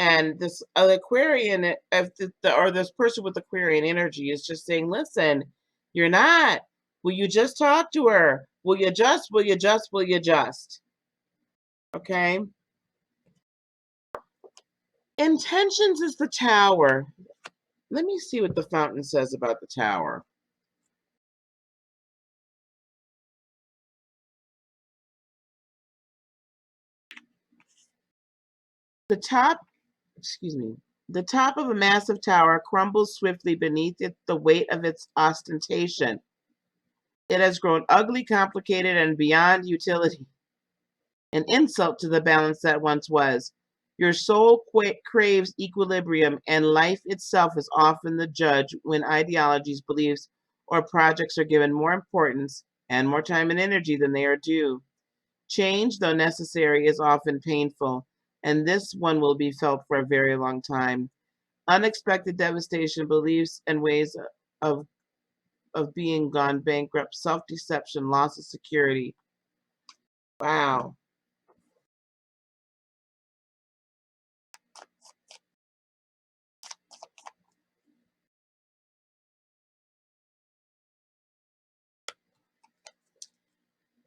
And this other Aquarian, or this person with Aquarian energy is just saying, listen, you're not. Will you just talk to her? Will you just, will you just, will you just? Okay. Intentions is the Tower. Let me see what the fountain says about the Tower. The top, excuse me, the top of a massive tower crumbles swiftly beneath the weight of its ostentation. It has grown ugly, complicated, and beyond utility. An insult to the balance that once was. Your soul craves equilibrium, and life itself is often the judge when ideologies, beliefs, or projects are given more importance and more time and energy than they are due. Change, though necessary, is often painful, and this one will be felt for a very long time. Unexpected devastation, beliefs, and ways of being gone bankrupt, self-deception, loss of security. Wow.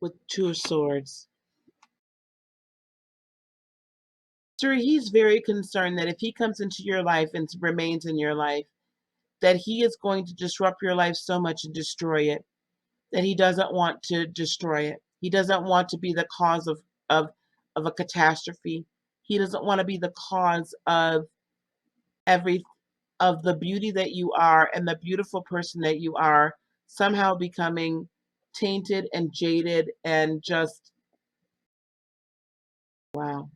with Two of Swords. He's very concerned that if he comes into your life and remains in your life, that he is going to disrupt your life so much and destroy it, that he doesn't want to destroy it. He doesn't want to be the cause of a catastrophe. He doesn't want to be the cause of every of the beauty that you are and the beautiful person that you are somehow becoming tainted and jaded and just wow.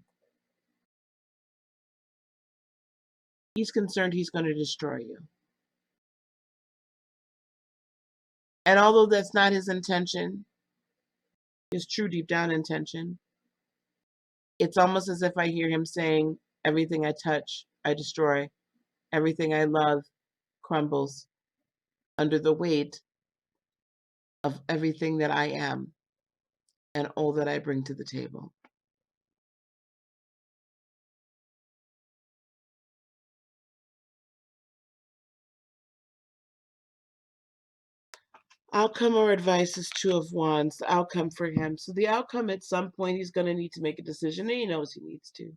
He's concerned he's going to destroy you. And although that's not his intention, his true deep down intention, it's almost as if I hear him saying, everything I touch, I destroy. Everything I love crumbles under the weight of everything that I am and all that I bring to the table. Outcome or advice is Two of Wands, the outcome for him. So the outcome at some point, he's going to need to make a decision, and he knows he needs to.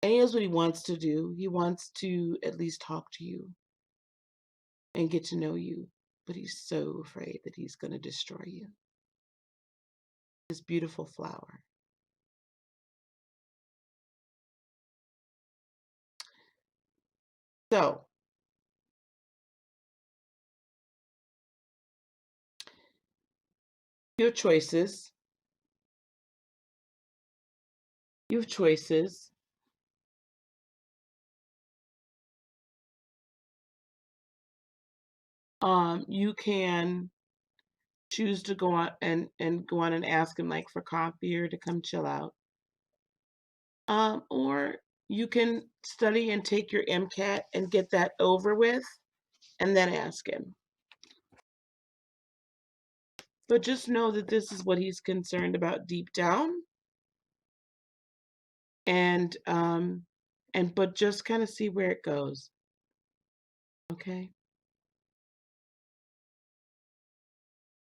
And he knows what he wants to do. He wants to at least talk to you and get to know you. But he's so afraid that he's going to destroy you. This beautiful flower. So, you have choices. You have choices. You can choose to go on and go on and ask him like for coffee or to come chill out. Or you can study and take your MCAT and get that over with and then ask him. But just know that this is what he's concerned about deep down. And but just kind of see where it goes. Okay?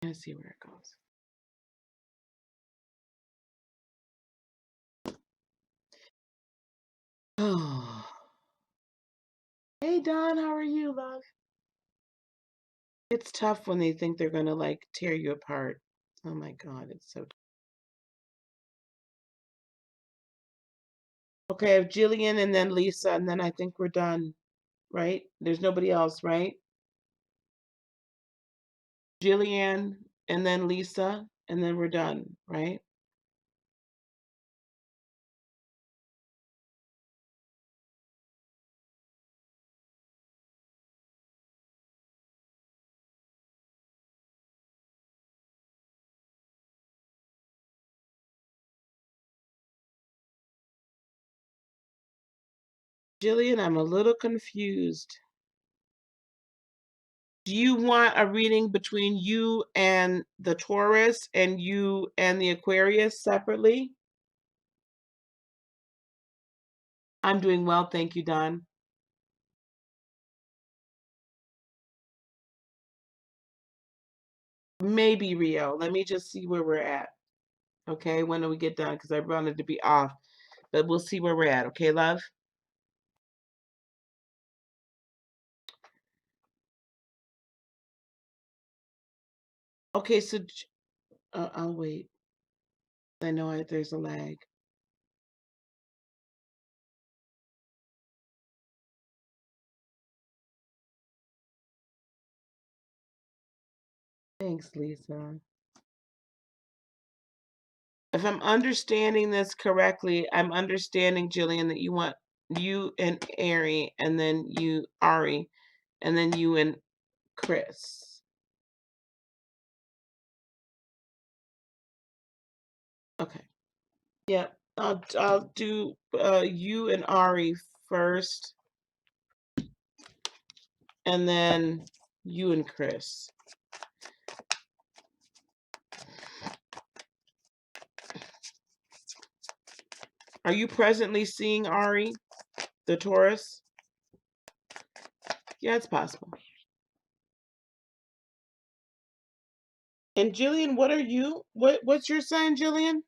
Kind of see where it goes. Oh. Hey Don, how are you, love? It's tough when they think they're gonna like tear you apart. Oh my God, it's so. Okay, I have Jillian and then Lisa, and then I think we're done, right? There's nobody else, right? Jillian and then Lisa, and then we're done, right? Jillian, I'm a little confused. Do you want a reading between you and the Taurus and you and the Aquarius separately? I'm doing well, thank you, Don. Maybe Rio. Let me just see where we're at. Okay, when do we get done? Because I wanted to be off, but we'll see where we're at. Okay, love? Okay, so I'll wait. I know there's a lag. Thanks, Lisa. If I'm understanding this correctly, I'm understanding, Jillian, that you want you and Ari, and then you, Ari, and then you and Chris. Okay. Yeah, I'll do you and Ari first, and then you and Chris. Are you presently seeing Ari, the Taurus? Yeah, it's possible. And Jillian, what are you? What's your sign, Jillian?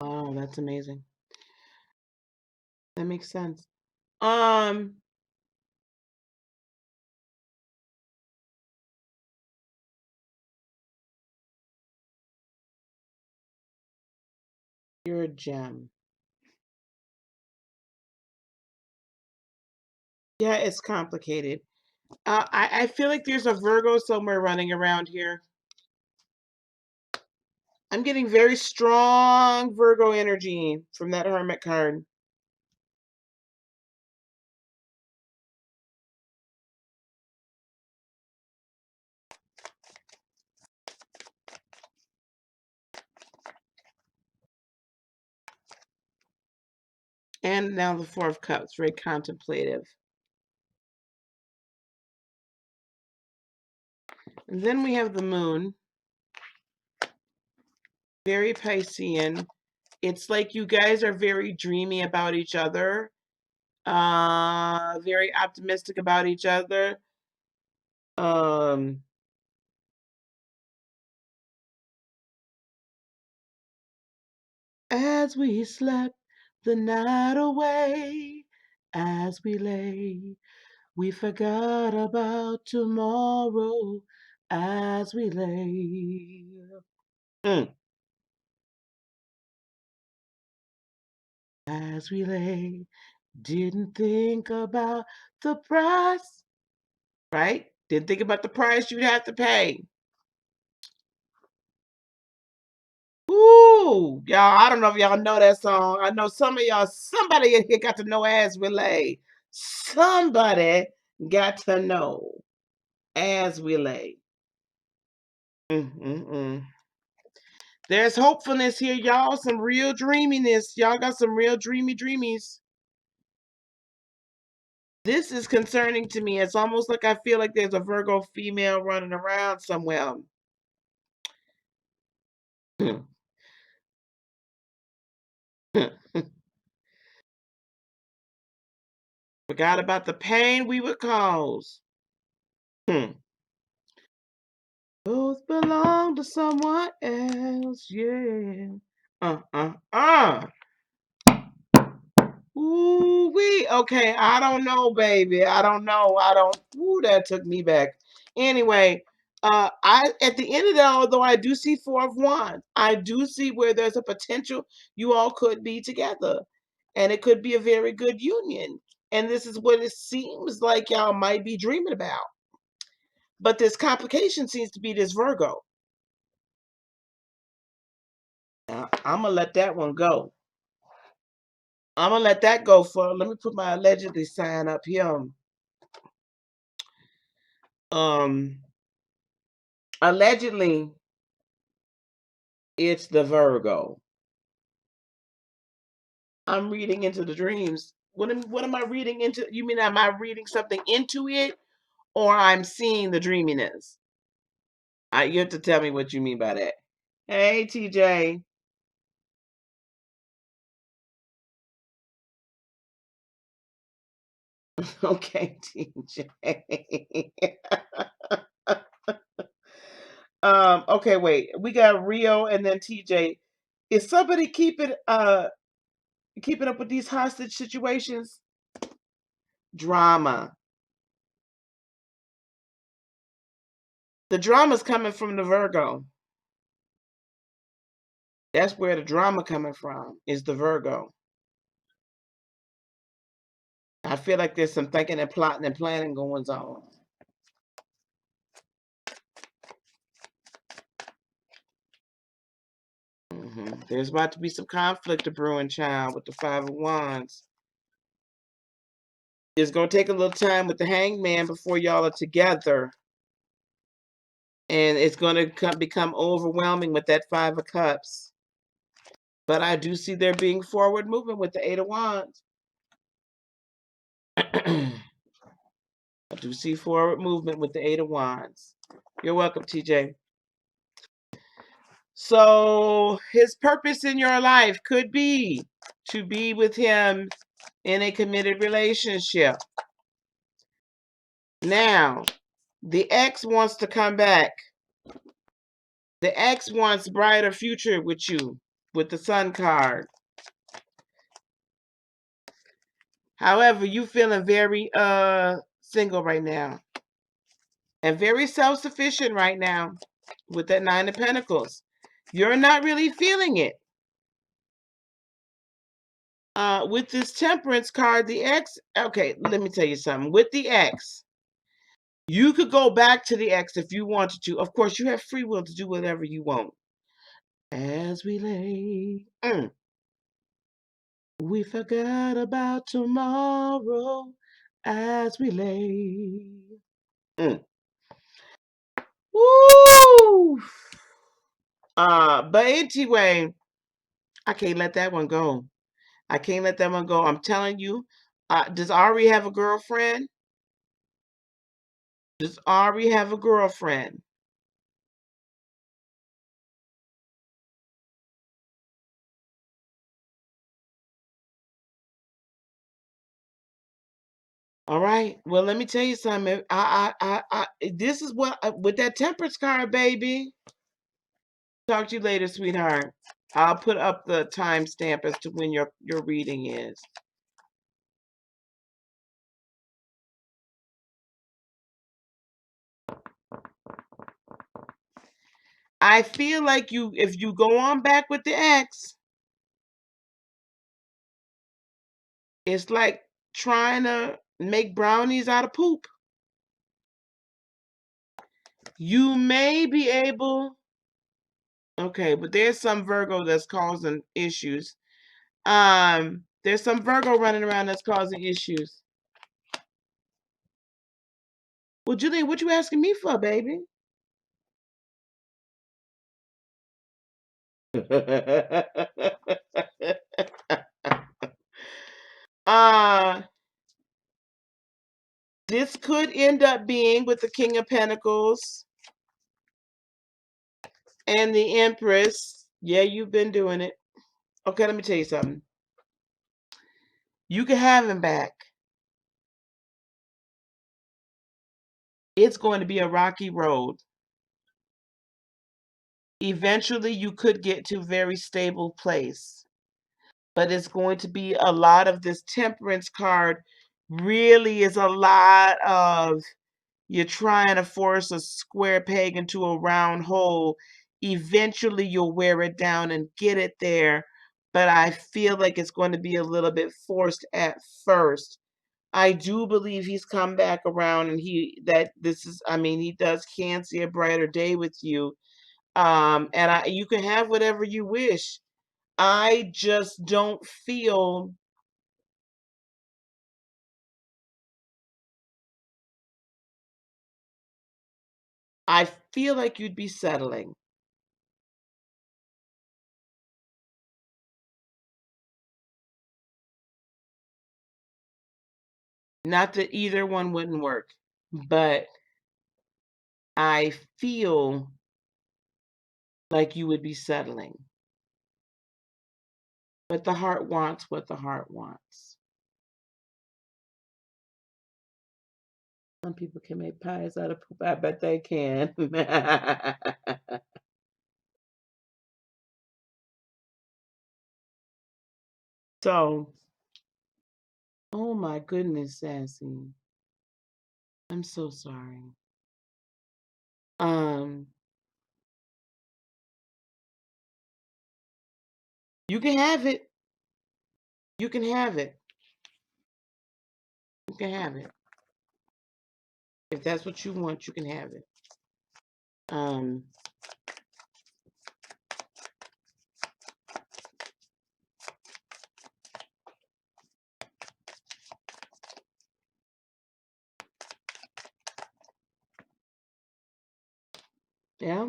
Oh, that's amazing. That makes sense. Um, you're a gem. Yeah, it's complicated. I feel like there's a Virgo somewhere running around here. I'm getting very strong Virgo energy from that Hermit card. And now the Four of Cups, very contemplative. And then we have the Moon, very Piscean. It's like you guys are very dreamy about each other, very optimistic about each other. Um, as we slept the night away, as we lay, we forgot about tomorrow as we lay. Mm. As we lay, didn't think about the price, right? Didn't think about the price you'd have to pay. Ooh, y'all, I don't know if y'all know that song. I know some of y'all, somebody in here got to know as we lay. Somebody got to know as we lay. Mm-mm-mm. There's hopefulness here, y'all. Some real dreaminess. Y'all got some real dreamies. This is concerning to me. It's almost like I feel like there's a Virgo female running around somewhere. Forgot about the pain we would cause. Both belong to someone else, yeah. Uh, uh, uh. Ooh, okay, I don't know, baby. I don't know. Ooh, that took me back. Anyway, at the end of that, although I do see Four of Wands, I do see where there's a potential you all could be together. And it could be a very good union. And this is what it seems like y'all might be dreaming about. But this complication seems to be this Virgo. Now, I'm gonna let that one go. I'm gonna let that go for. Let me put my allegedly sign up here. Um, allegedly, it's the Virgo. I'm reading into the dreams. What am I reading into? You mean am I reading something into it, or I'm seeing the dreaminess? You have to tell me what you mean by that. Hey, TJ. Okay, TJ. Okay, wait. We got Rio and then TJ. Is somebody keeping up with these hostage situations? Drama. The drama's coming from the Virgo. That's where the drama coming from, is the Virgo. I feel like there's some thinking and plotting and planning going on. There's about to be some conflict brewing, child, with the Five of Wands. It's going to take a little time with the Hangman before y'all are together. And it's going to become overwhelming with that Five of Cups. But I do see there being forward movement with the Eight of Wands. I do see forward movement with the Eight of Wands. You're welcome, TJ. So his purpose in your life could be to be with him in a committed relationship. Now, the ex wants to come back. The ex wants brighter future with you, with the Sun card. However, you feeling very single right now. And very self-sufficient right now with that Nine of Pentacles. You're not really feeling it. With this Temperance card, the ex, okay, let me tell you something. With the ex, you could go back to the ex if you wanted to. Of course, you have free will to do whatever you want. As we lay, we forgot about tomorrow as we lay. Woo! But anyway, I can't let that one go. I can't let that one go. I'm telling you. Does Ari have a girlfriend? Does Ari have a girlfriend? All right. Well, let me tell you something. This is what with that Temperance card, baby. Talk to you later, sweetheart. I'll put up the timestamp as to when your reading is. I feel like if you go on back with the ex, it's like trying to make brownies out of poop. You may be able, okay, but there's some Virgo that's causing issues. There's some Virgo running around that's causing issues. Well, Julian, what you asking me for, baby? uh this could end up being with the King of Pentacles and the Empress. Yeah, you've been doing it. Okay, let me tell you something. You can have him back. It's going to be a rocky road. Eventually, you could get to a very stable place. But it's going to be a lot of this Temperance card really is a lot of you're trying to force a square peg into a round hole. Eventually, you'll wear it down and get it there. But I feel like it's going to be a little bit forced at first. I do believe he's come back around and he does can see a brighter day with you. And you can have whatever you wish. I just don't feel I feel like you'd be settling. Not that either one wouldn't work, but I feel like you would be settling. But the heart wants what the heart wants. Some people can make pies out of poop. I bet they can. So, oh my goodness, Sassy. I'm so sorry. Um, you can have it. You can have it. You can have it. If that's what you want, you can have it. Um, yeah,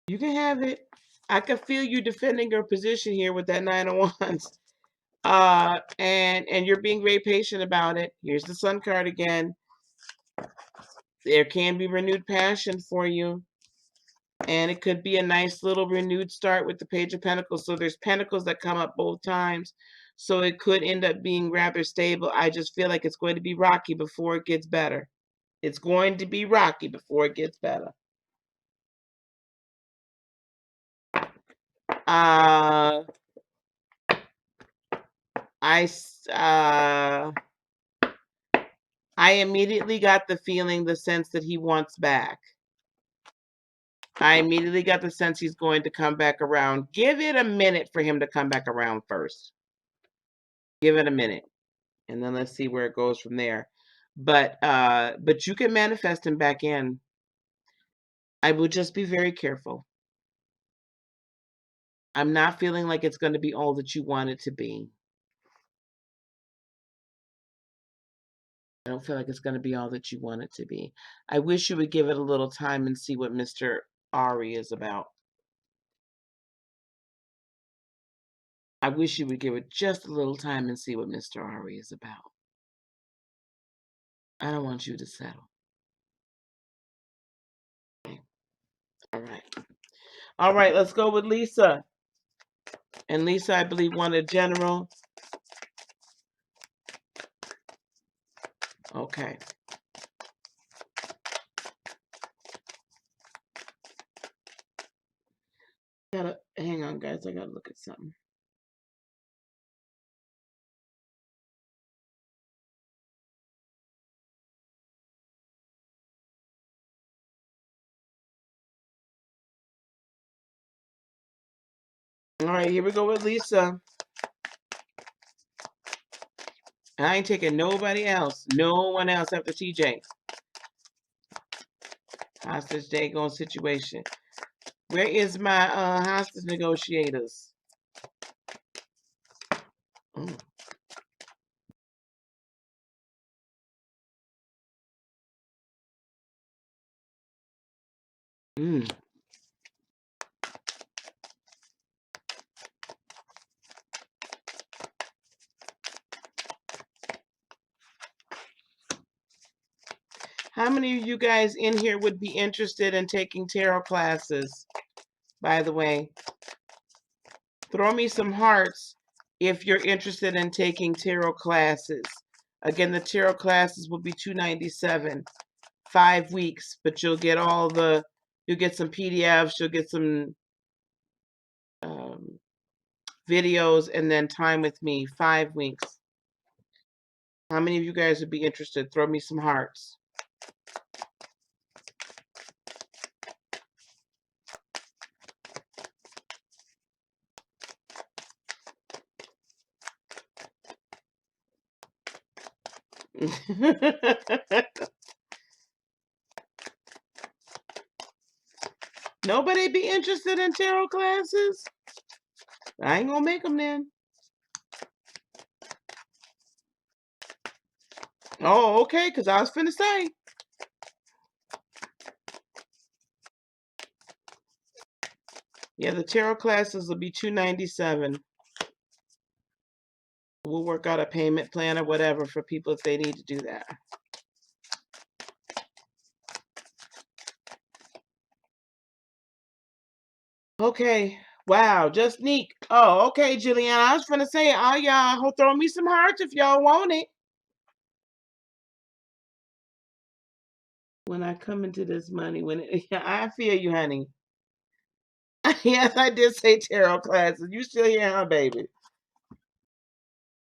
you can have it. I can feel you defending your position here with that Nine of Wands. And you're being very patient about it. Here's the Sun card again. There can be renewed passion for you. And it could be a nice little renewed start with the Page of Pentacles. So there's pentacles that come up both times. So it could end up being rather stable. I just feel like it's going to be rocky before it gets better. It's going to be rocky before it gets better. I immediately got the feeling, the sense that he wants back. I immediately got the sense he's going to come back around. Give it a minute for him to come back around first. Give it a minute. And then let's see where it goes from there. But you can manifest him back in. I would just be very careful. I'm not feeling like it's going to be all that you want it to be. I don't feel like it's going to be all that you want it to be. I wish you would give it a little time and see what Mr. Ari is about. I wish you would give it just a little time and see what Mr. Ari is about. I don't want you to settle. Okay. All right. All right, let's go with Lisa. And Lisa, I believe, wanted general. Okay. Hang on, guys. I gotta look at something. All right, here we go with Lisa. I ain't taking nobody else. No one else after TJ. Hostage daggone situation. Where is my hostage negotiators? Mm. Mm. How many of you guys in here would be interested in taking tarot classes? By the way, throw me some hearts if you're interested in taking tarot classes. Again, the tarot classes will be $297, 5 weeks, but you'll get you'll get some PDFs, you'll get some videos, and then time with me, 5 weeks. How many of you guys would be interested? Throw me some hearts. Nobody be interested in tarot classes? I ain't gonna make them then. Oh, okay, because I was finna say. Yeah, the tarot classes will be $297. We'll work out a payment plan or whatever for people if they need to do that. Okay. Wow, just neat. Oh, okay, Jillian. I was finna say, oh, y'all throw me some hearts if y'all want it. When I come into this money, I feel you, honey. Yes, I did say tarot classes. You still here, huh, baby?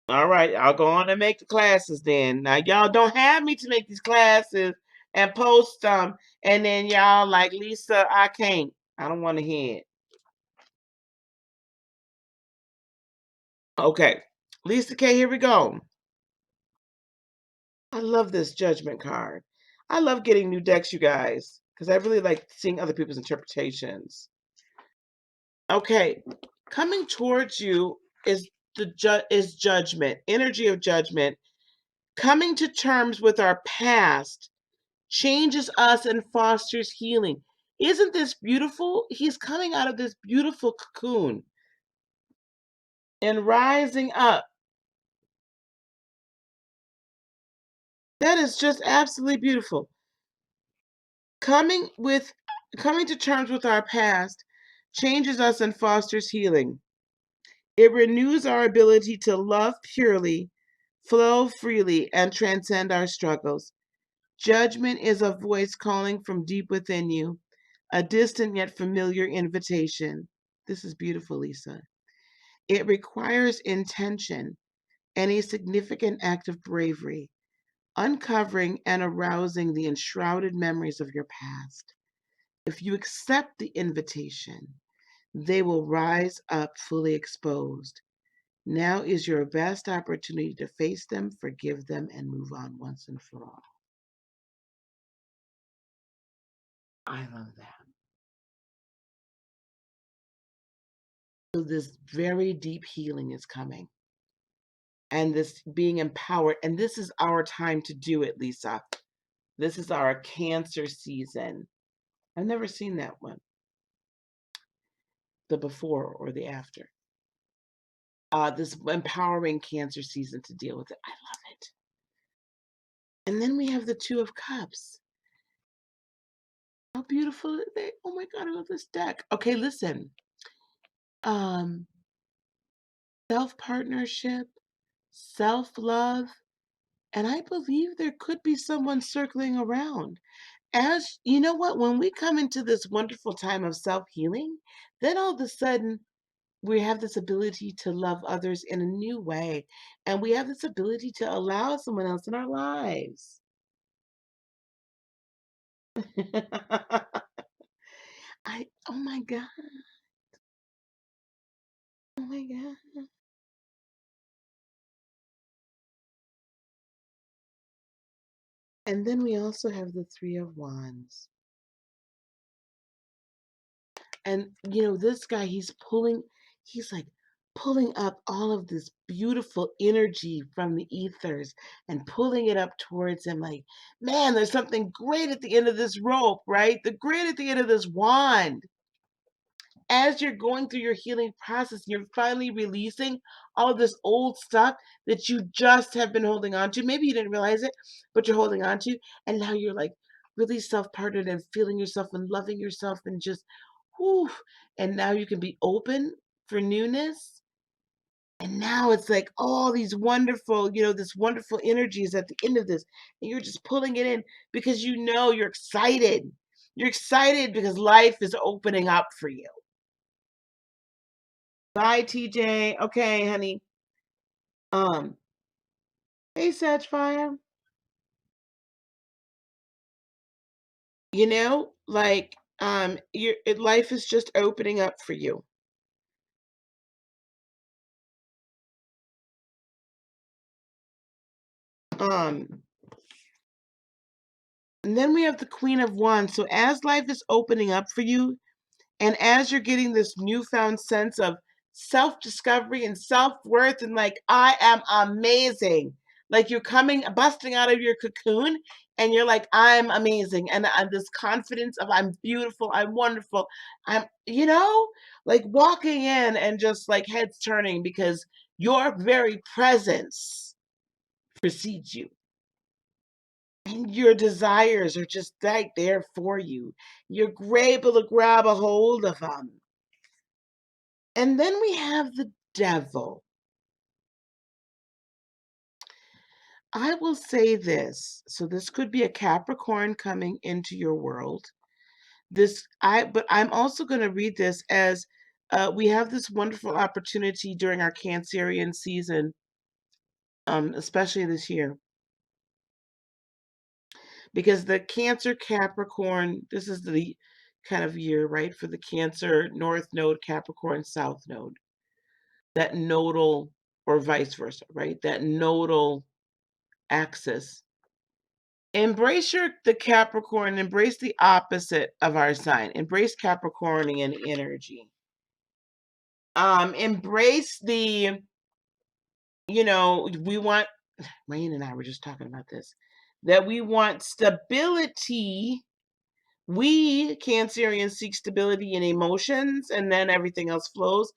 All right, I'll go on and make the classes then. Now, y'all don't have me to make these classes and post them, and then y'all like, Lisa, I can't. I don't want to hear it. Okay, Lisa K, here we go. I love this judgment card. I love getting new decks, you guys, because I really like seeing other people's interpretations. Okay, coming towards you is is judgment, energy of judgment. Coming to terms with our past changes us and fosters healing. Isn't this beautiful? He's coming out of this beautiful cocoon and rising up. That is just absolutely beautiful. Coming with coming to terms with our past changes us and fosters healing. It renews our ability to love purely, flow freely, and transcend our struggles. Judgment is a voice calling from deep within you, a distant yet familiar invitation. This is beautiful, Lisa. It requires intention and a significant act of bravery, uncovering and arousing the enshrouded memories of your past. If you accept the invitation, they will rise up fully exposed. Now is your best opportunity to face them, forgive them, and move on once and for all. I love that. So, this very deep healing is coming, and this being empowered. And this is our time to do it, Lisa. This is our Cancer season. I've never seen that one, the before or the after. This empowering Cancer season to deal with it. I love it. And then we have the Two of Cups. How beautiful are they? Oh my God, I love this deck. Okay, listen. Um, self-partnership, self-love, and I believe there could be someone circling around. As you know what, when we come into this wonderful time of self-healing, then all of a sudden we have this ability to love others in a new way, and we have this ability to allow someone else in our lives. Oh my God, oh my God. And then we also have the Three of Wands. And this guy, he's like pulling up all of this beautiful energy from the ethers and pulling it up towards him like, man, there's something great at the end of this rope, right? The great at the end of this wand. As you're going through your healing process, you're finally releasing all this old stuff that you just have been holding on to. Maybe you didn't realize it, but you're holding on to. And now you're like really self-partnered and feeling yourself and loving yourself and just, whew. And now you can be open for newness. And now it's like all these wonderful, this wonderful energy is at the end of this. And you're just pulling it in because you're excited. You're excited because life is opening up for you. Bye, TJ. Okay, honey. Um, hey, Satchfire. Life is just opening up for you. Um, and then we have the Queen of Wands. So as life is opening up for you, and as you're getting this newfound sense of self-discovery and self-worth, and like, I am amazing. Like you're busting out of your cocoon, and you're like, I'm amazing. And this confidence of I'm beautiful, I'm wonderful. I'm, like walking in and just like heads turning because your very presence precedes you. And your desires are just right there for you. You're able to grab a hold of them. And then we have the devil. I will say this. So this could be a Capricorn coming into your world. But I'm also going to read this as we have this wonderful opportunity during our Cancerian season, especially this year, because the Cancer Capricorn, this is the kind of year, right, for the Cancer North Node, Capricorn South Node, that nodal, or vice versa, right, that nodal axis. Embrace the Capricorn, embrace the opposite of our sign. Embrace Capricornian energy. Embrace we want, Wayne and I were just talking about this, that we want stability. We Cancerians seek stability in emotions, and then everything else flows.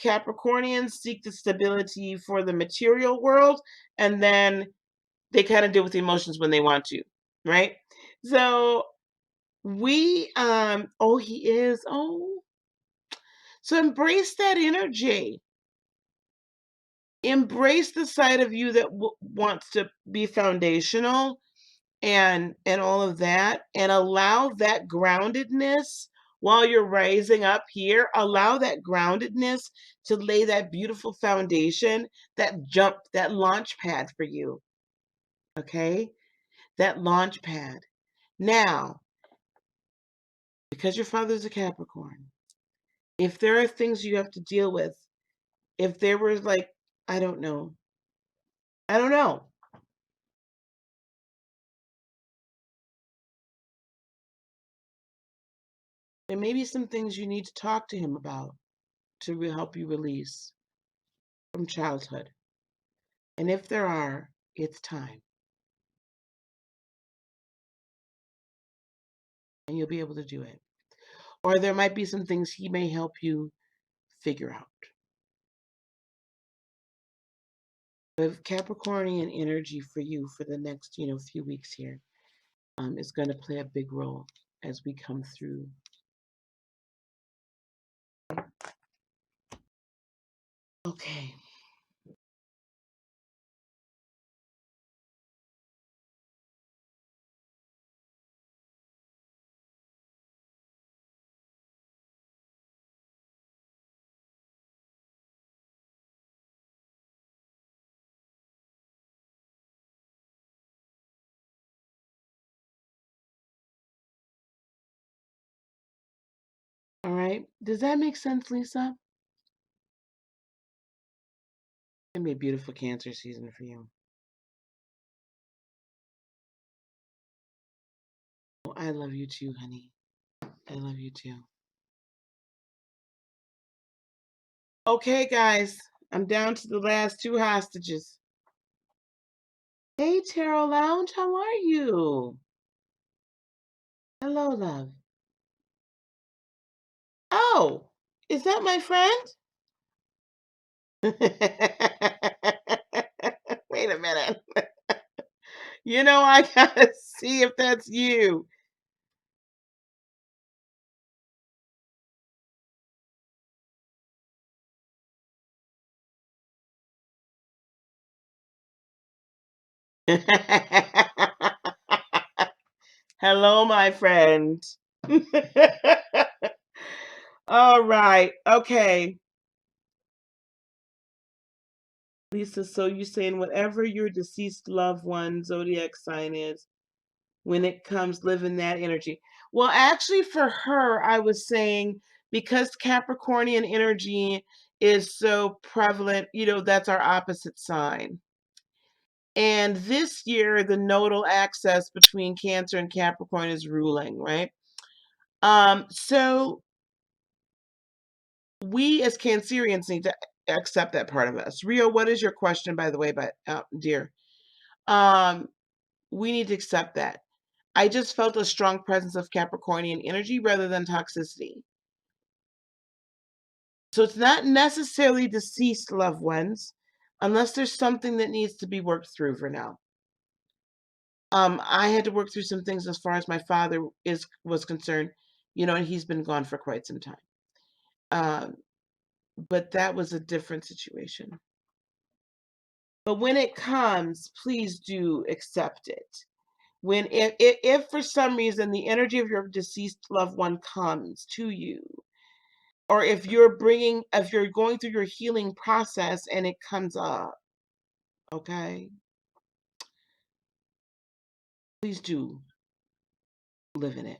Capricornians seek the stability for the material world, and then they kind of deal with the emotions when they want to, right? So Oh, he is. Oh, so embrace that energy. Embrace the side of you that wants to be foundational and all of that, and allow that groundedness while you're rising up here. Allow that groundedness to lay that beautiful foundation, that launch pad for you. Okay, that launch pad. Now, because your father's a Capricorn, if there are things you have to deal with, if there was like, I don't know, I don't know. There may be some things you need to talk to him about to help you release from childhood. And if there are, it's time. And you'll be able to do it. Or there might be some things he may help you figure out. But Capricornian energy for you for the next, few weeks here is going to play a big role as we come through. Okay. All right. Does that make sense, Lisa? It's going to be a beautiful Cancer season for you. Oh, I love you too, honey. I love you too. Okay, guys. I'm down to the last two hostages. Hey, Tarot Lounge. How are you? Hello, love. Oh, is that my friend? Wait a minute. I gotta see if that's you. Hello, my friend. All right. Okay. Lisa, so you're saying whatever your deceased loved one zodiac sign is, when it comes, live in that energy. Well, actually, for her, I was saying because Capricornian energy is so prevalent, that's our opposite sign. And this year, the nodal axis between Cancer and Capricorn is ruling, right? So we as Cancerians need to accept that part of us. Rio, what is your question, by the way, dear? Um, we need to accept that. I just felt a strong presence of Capricornian energy rather than toxicity. So it's not necessarily deceased loved ones, unless there's something that needs to be worked through for now. I had to work through some things as far as my father was concerned, and he's been gone for quite some time. Um, but that was a different situation. But when it comes, please do accept it. If for some reason the energy of your deceased loved one comes to you, or if you're going through your healing process and it comes up, okay, please do live in it.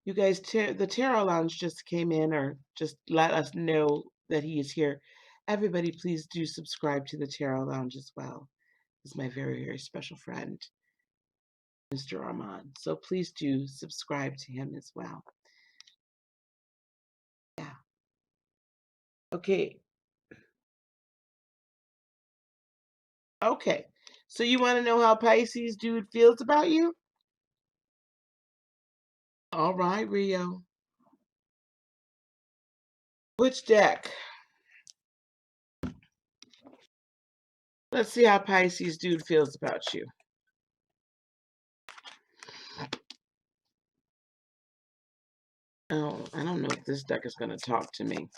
You guys, the Tarot Lounge just came in, or just let us know that he is here. Everybody, please do subscribe to the Tarot Lounge as well. This is my very, very special friend, Mr. Armand. So please do subscribe to him as well. Yeah. Okay. Okay. So you want to know how Pisces dude feels about you? All right, Rio. Which deck? Let's see how Pisces dude feels about you. Oh, I don't know if this deck is going to talk to me.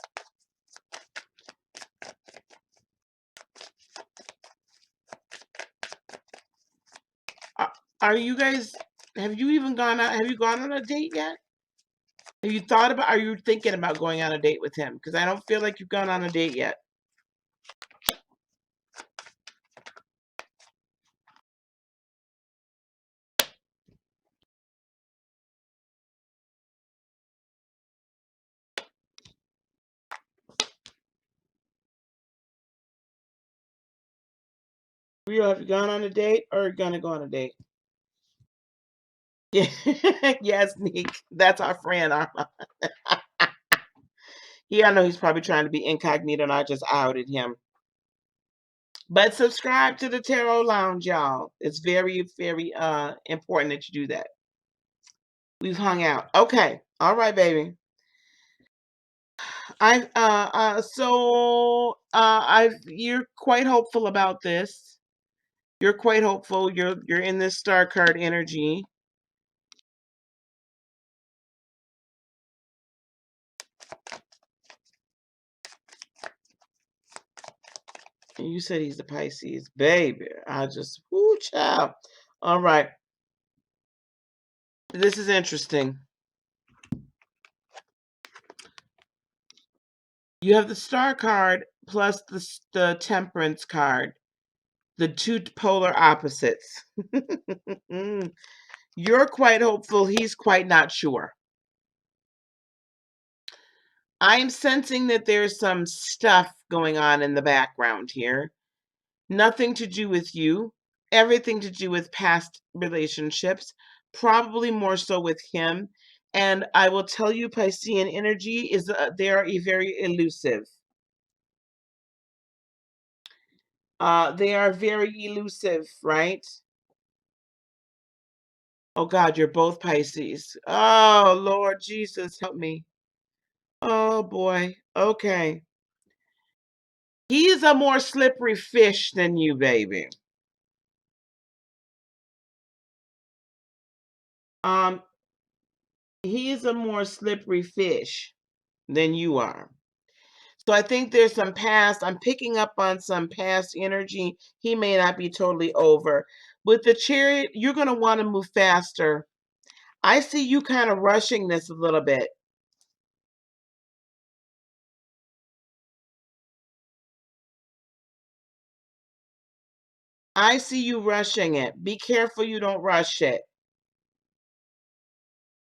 Are you guys, have you even gone out? Have you gone on a date yet? Have you thought about, are you thinking about going on a date with him? Because I don't feel like you've gone on a date yet. Real, have you gone on a date or are you going to go on a date? Yeah. Yes, Nick. That's our friend. I know he's probably trying to be incognito and I just outed him. But subscribe to the Tarot Lounge, y'all. It's very, very important that you do that. We've hung out. Okay. All right, baby. You're quite hopeful about this. You're quite hopeful. You're in this star card energy. And you said he's the Pisces, baby. I just, whoo, child. All right. This is interesting. You have the star card plus the temperance card, the two polar opposites. You're quite hopeful. He's quite not sure. I'm sensing that there's some stuff going on in the background here. Nothing to do with you. Everything to do with past relationships. Probably more so with him. And I will tell you, Piscean energy is they are very elusive. They are very elusive, right? Oh God, you're both Pisces. Oh Lord Jesus, help me. Oh boy. Okay. He's a more slippery fish than you, baby. Um, he's a more slippery fish than you are. So I think there's some past, I'm picking up on some past energy. He may not be totally over. With the Chariot, you're going to want to move faster. I see you kind of rushing this a little bit. I see you rushing it. Be careful you don't rush it.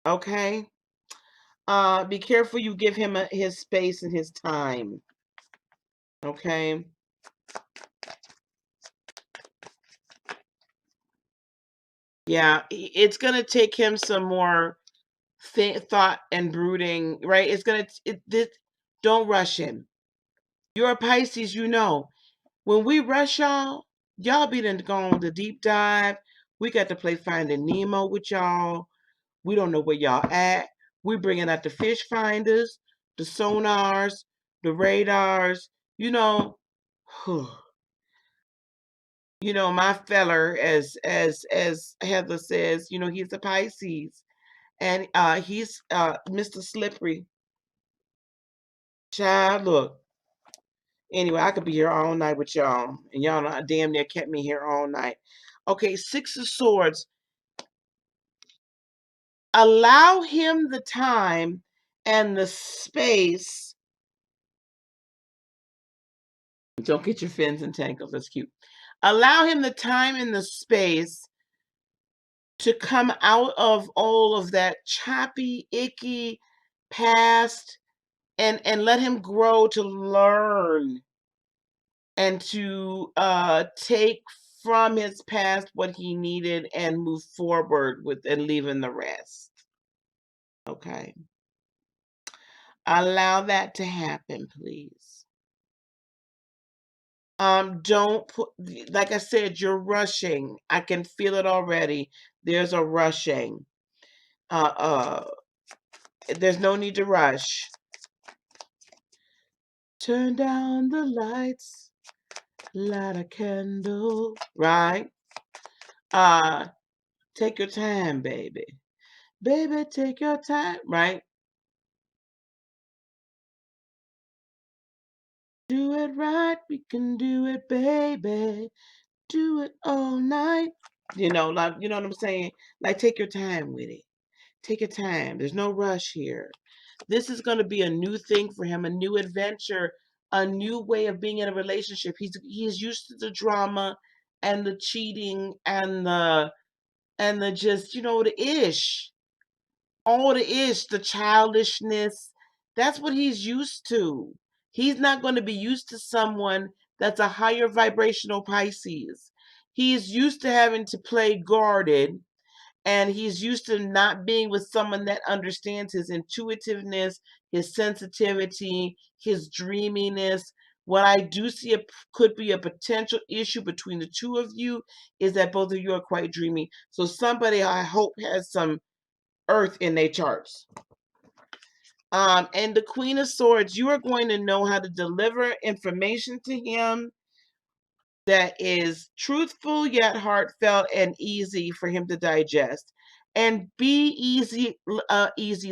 Okay? Be careful you give him his space and his time. Okay? Yeah, it's going to take him some more thought and brooding, right? It's going to, don't rush him. You're a Pisces, you know. When we rush y'all be done gone the deep dive. We got to play Finding Nemo with y'all. We don't know where y'all at. We bringing out the fish finders, the sonars, the radars. You know, you know my feller, as Heather says. You know he's a Pisces, and he's Mr. Slippery. Child, look. Anyway, I could be here all night with y'all, and y'all damn near kept me here all night. Okay, Six of Swords. Allow him the time and the space. Don't get your fins entangled. That's cute. Allow him the time and the space to come out of all of that choppy, icky past, and let him grow to learn and to take from his past what he needed and move forward with and leaving the rest. Okay. Allow that to happen, please. Don't put, like I said, you're rushing. I can feel it already. There's a rushing. Uh, uh, there's no need to rush. Turn down the lights, light a candle, right? Uh, take your time, baby. Baby, take your time, right? Do it right, we can do it, baby. Do it all night. Like, you know what I'm saying? Like, take your time with it. Take your time. There's no rush here. This is going to be a new thing for him, a new adventure, a new way of being in a relationship. He's used to the drama and the cheating and the just, the ish. All the ish, the childishness. That's what he's used to. He's not going to be used to someone that's a higher vibrational Pisces. He's used to having to play guarded, and he's used to not being with someone that understands his intuitiveness, his sensitivity, his dreaminess. What I do see could be a potential issue between the two of you is that both of you are quite dreamy. So somebody, I hope, has some earth in their charts. And the Queen of Swords, you are going to know how to deliver information to him that is truthful yet heartfelt and easy for him to digest. And be easy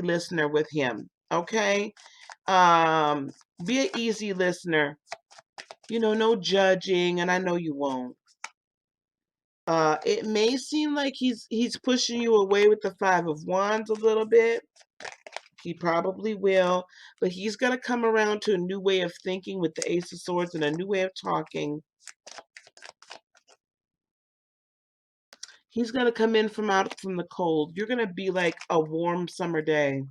listener with him. Okay? Be an easy listener. No judging, and I know you won't. It may seem like he's pushing you away with the Five of Wands a little bit. He probably will, but he's going to come around to a new way of thinking with the Ace of Swords and a new way of talking. He's going to come in from out from the cold. You're going to be like a warm summer day.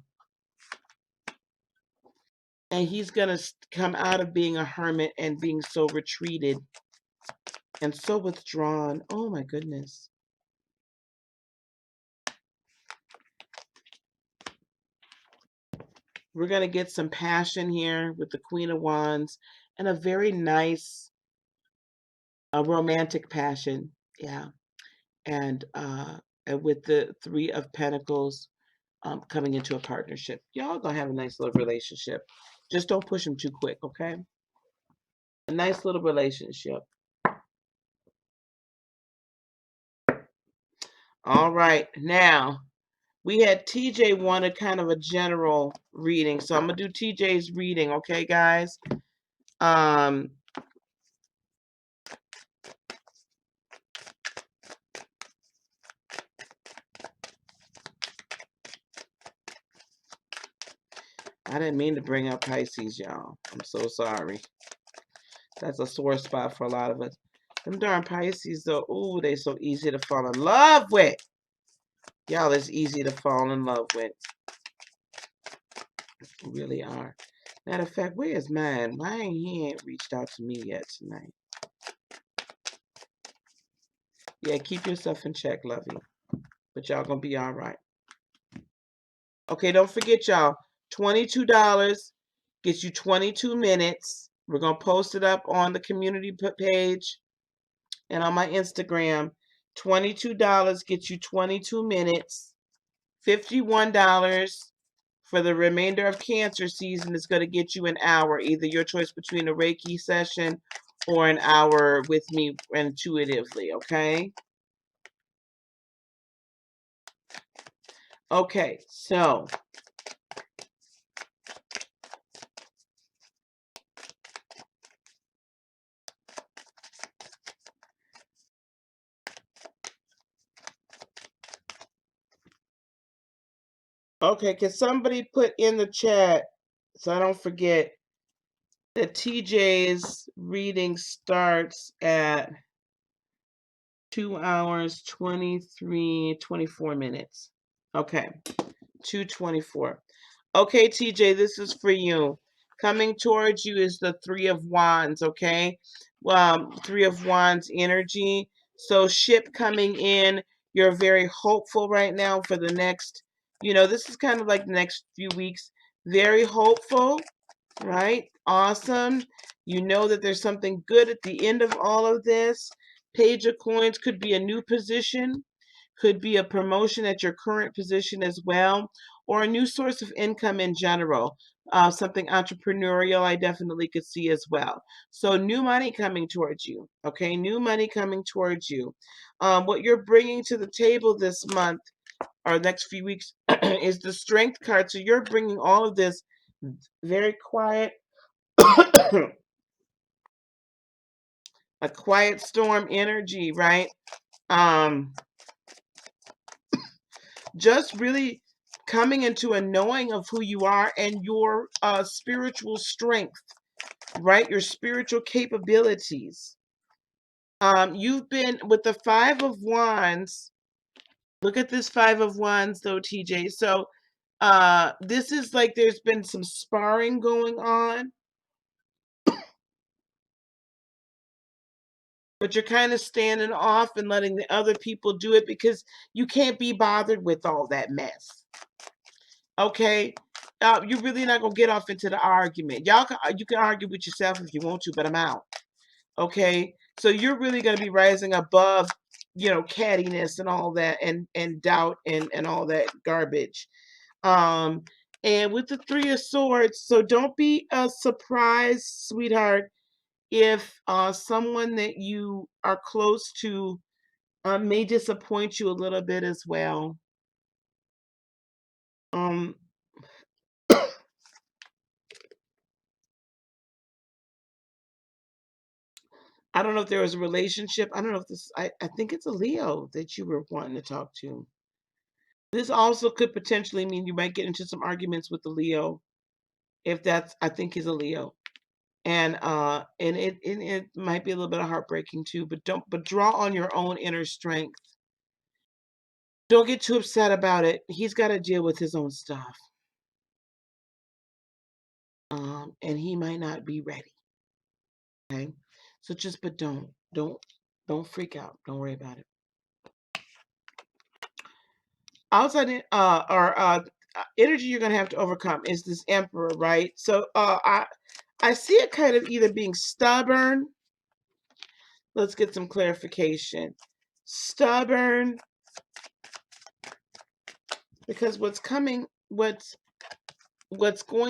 And he's going to come out of being a hermit and being so retreated and so withdrawn. Oh my goodness. We're going to get some passion here with the Queen of Wands and a very nice romantic passion. Yeah. And with the Three of Pentacles coming into a partnership. Y'all gonna have a nice little relationship. Just don't push them too quick, okay? A nice little relationship. All right, now we had TJ wanted kind of a general reading, so I'm gonna do TJ's reading, okay, guys? I didn't mean to bring up Pisces, y'all. I'm so sorry. That's a sore spot for a lot of us. Them darn Pisces, though, ooh, they so easy to fall in love with. Y'all, it's easy to fall in love with. Really are. Matter of fact, where's mine? Why ain't he reached out to me yet tonight? Yeah, keep yourself in check, lovey. But y'all gonna be all right. Okay, don't forget, y'all. $22 gets you 22 minutes. We're gonna post it up on the community page and on my Instagram. $22 gets you 22 minutes. $51 for the remainder of Cancer season is going to get you an hour. Either your choice between a Reiki session or an hour with me intuitively, okay? Okay, so okay, can somebody put in the chat so I don't forget that TJ's reading starts at 2 hours 24 minutes. Okay, 2:24. Okay, TJ, this is for you. Coming towards you is the Three of Wands, okay? Three of Wands energy. So ship coming in. You're very hopeful right now for the next, this is kind of like the next few weeks. Very hopeful, right? Awesome. You know that there's something good at the end of all of this. Page of Coins could be a new position, could be a promotion at your current position as well, or a new source of income in general. Something entrepreneurial I definitely could see as well. So new money coming towards you, okay? New money coming towards you. What you're bringing to the table this month or next few weeks is the Strength card. So you're bringing all of this very quiet, a quiet storm energy, right? Um, just really coming into a knowing of who you are and your spiritual strength, right? Your spiritual capabilities. You've been with the Five of Wands. Look at this Five of Wands though, TJ. So this is like there's been some sparring going on, but you're kind of standing off and letting the other people do it because you can't be bothered with all that mess. Okay? You're really not gonna get off into the argument. You can argue with yourself if you want to, but I'm out. Okay? So you're really gonna be rising above, cattiness and all that and doubt and all that garbage. Um, and with the Three of Swords, so don't be surprised, sweetheart, if someone that you are close to may disappoint you a little bit as well. Um, I don't know if there was a relationship. I don't know if I think it's a Leo that you were wanting to talk to. This also could potentially mean you might get into some arguments with the Leo. If that's, I think he's a Leo. And it might be a little bit of heartbreaking too, but draw on your own inner strength. Don't get too upset about it. He's got to deal with his own stuff. And he might not be ready. Okay. So but don't freak out. Don't worry about it. Outside or energy you're gonna have to overcome is this Emperor, right? So I see it kind of either being stubborn. Let's get some clarification. Stubborn, because what's going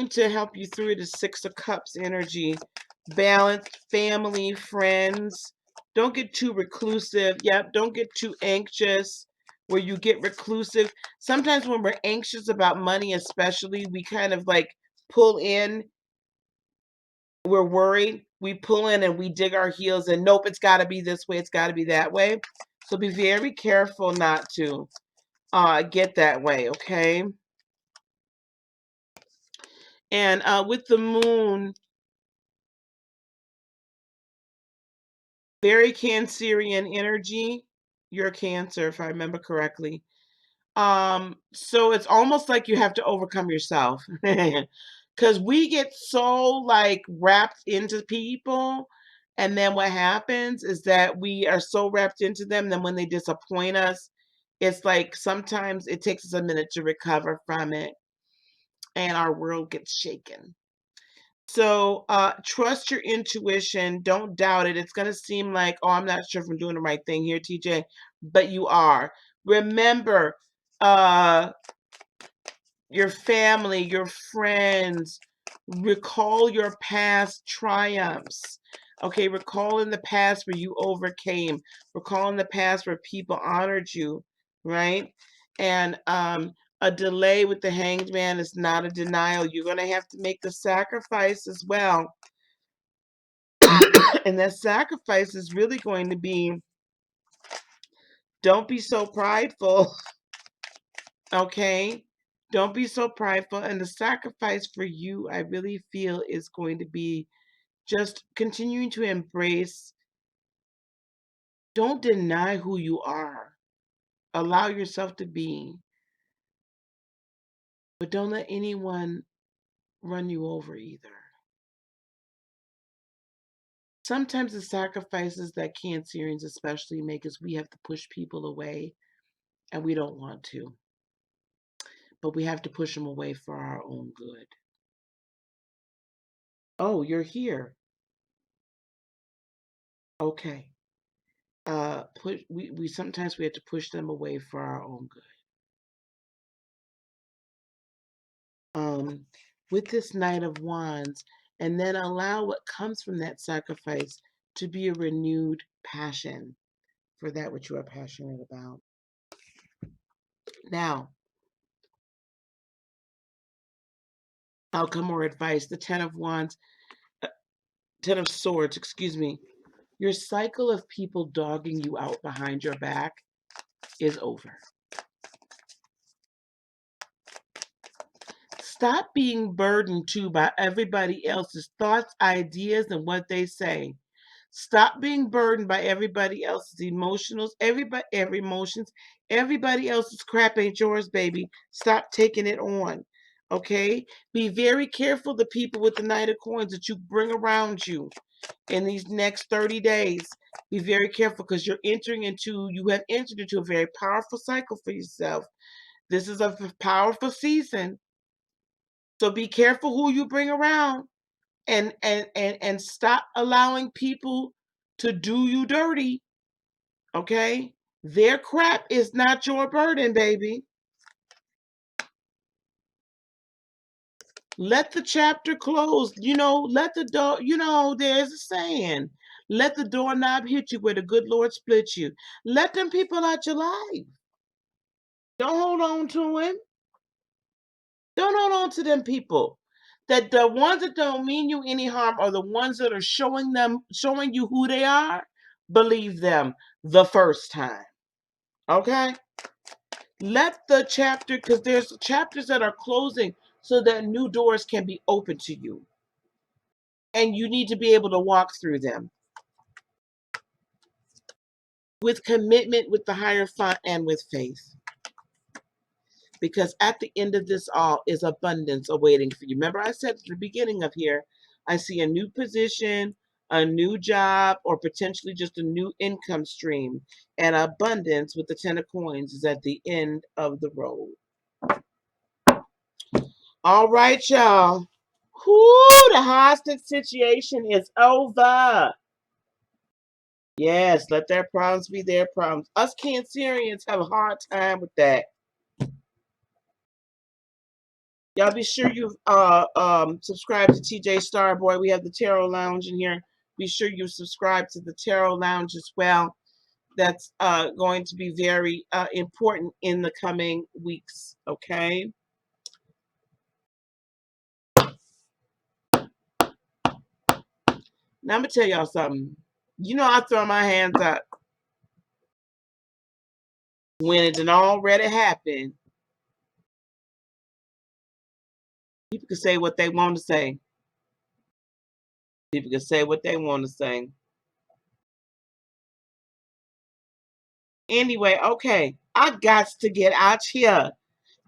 to help you through it is Six of Cups energy. Balance, family, friends. Don't get too reclusive. Yep, don't get too anxious where you get reclusive. Sometimes when we're anxious about money, especially, we kind of like pull in. We're worried. We pull in and we dig our heels and nope, it's got to be this way. It's got to be that way. So be very careful not to get that way, okay? And with the moon, very Cancerian energy. You're a Cancer, if I remember correctly. So it's almost like you have to overcome yourself. Because we get so like wrapped into people, and then what happens is that we are so wrapped into them, then when they disappoint us, it's like sometimes it takes us a minute to recover from it, and our world gets shaken. So trust your intuition. Don't doubt it. It's going to seem like, oh, I'm not sure if I'm doing the right thing here, TJ, but you are. Remember, uh, your family, your friends, recall your past triumphs. Okay, recall in the past where you overcame, recall in the past where people honored you, right? And a delay with the Hanged Man is not a denial. You're going to have to make the sacrifice as well. And that sacrifice is really going to be, don't be so prideful. Okay, don't be so prideful. And the sacrifice for you, I really feel, is going to be just continuing to embrace. Don't deny who you are. Allow yourself to be, but don't let anyone run you over either. Sometimes the sacrifices that Cancerians especially make is we have to push people away, and we don't want to, but we have to push them away for our own good. Oh, you're here. Okay. We sometimes we have to push them away for our own good. Um, with this Knight of Wands, and then allow what comes from that sacrifice to be a renewed passion for that which you are passionate about. Now, outcome or advice, the Ten of Wands, Ten of Swords, excuse me. Your cycle of people dogging you out behind your back is over. Stop being burdened too by everybody else's thoughts, ideas, and what they say. Stop being burdened by everybody else's every emotions. Everybody else's crap ain't yours, baby. Stop taking it on. Okay? Be very careful the people with the Knight of Coins that you bring around you in these next 30 days. Be very careful because you have entered into a very powerful cycle for yourself. This is a powerful season. So be careful who you bring around and stop allowing people to do you dirty. Okay? Their crap is not your burden, baby. Let the chapter close. Let the door, there's a saying. Let the doorknob hit you where the good Lord split you. Let them people out your life. Don't hold on to him. Don't hold on to them people. That the ones that don't mean you any harm are the ones that are showing you who they are. Believe them the first time. Okay? Let the chapter, because there's chapters that are closing so that new doors can be open to you. And you need to be able to walk through them with commitment, with the higher thought, and with faith. Because at the end of this all is abundance awaiting for you. Remember, I said at the beginning of here, I see a new position, a new job, or potentially just a new income stream. And abundance with the Ten of Coins is at the end of the road. All right, y'all. Whoo, the hostage situation is over. Yes, let their problems be their problems. Us Cancerians have a hard time with that. Y'all be sure you subscribe to TJ Starboy. We have the Tarot Lounge in here. Be sure you subscribe to the Tarot Lounge as well. That's going to be very important in the coming weeks. Okay. Now I'm gonna tell y'all something. I throw my hands up when it done already happened. People can say what they want to say. People can say what they want to say. Anyway, okay. I got to get out here.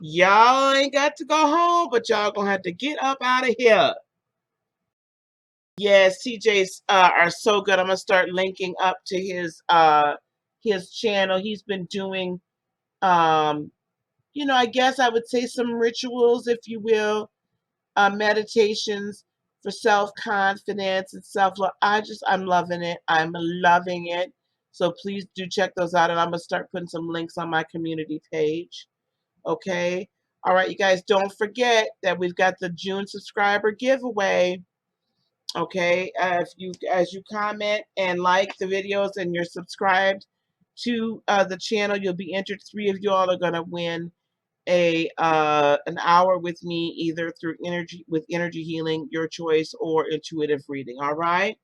Y'all ain't got to go home, but y'all gonna have to get up out of here. Yes, TJ's are so good. I'm gonna start linking up to his channel. He's been doing I guess I would say some rituals, if you will, meditations for self-confidence and self-love. I'm loving it. I'm loving it. So please do check those out. And I'm going to start putting some links on my community page. Okay. All right, you guys, don't forget that we've got the June subscriber giveaway. Okay. As you comment and like the videos and you're subscribed to the channel, you'll be entered. 3 of you all are going to win an hour with me, either through energy healing, your choice, or intuitive reading. All right.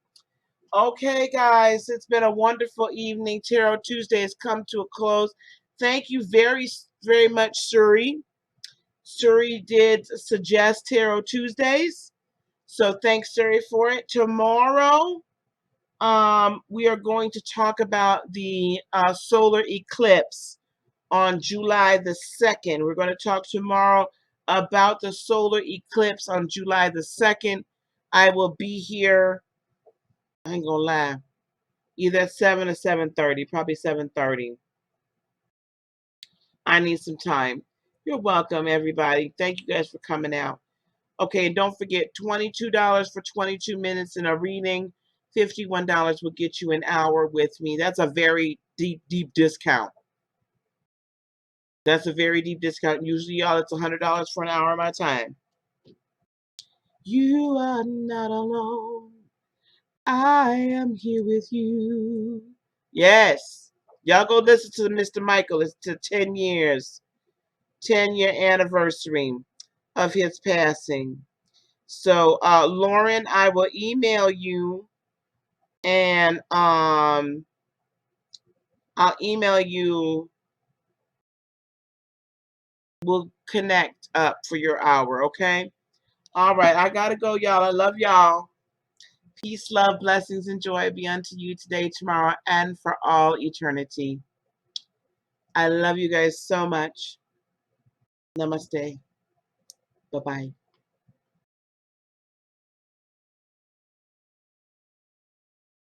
Okay, guys, it's been a wonderful evening. Tarot Tuesday has come to a close. Thank you very, very much, Suri. Suri did suggest Tarot Tuesdays, so thanks, Suri, for it. Tomorrow, we are going to talk about the solar eclipse on July the 2nd. We're going to talk tomorrow about the solar eclipse on July the 2nd. I will be here, I ain't gonna lie, either at 7 or 7:30, probably 7:30. I need some time. You're welcome, everybody. Thank you guys for coming out. Okay, and don't forget, $22 for 22 minutes in a reading. $51 will get you an hour with me. That's a very deep, deep discount. That's a very deep discount. Usually, y'all, it's $100 for an hour of my time. You are not alone. I am here with you. Yes. Y'all go listen to Mr. Michael. It's to 10 years. 10-year anniversary of his passing. So, Lauren, I will email you and I'll email you. We'll connect up for your hour, okay? All right, I gotta go, y'all. I love y'all. Peace, love, blessings, and joy be unto you today, tomorrow, and for all eternity. I love you guys so much. Namaste. Bye bye.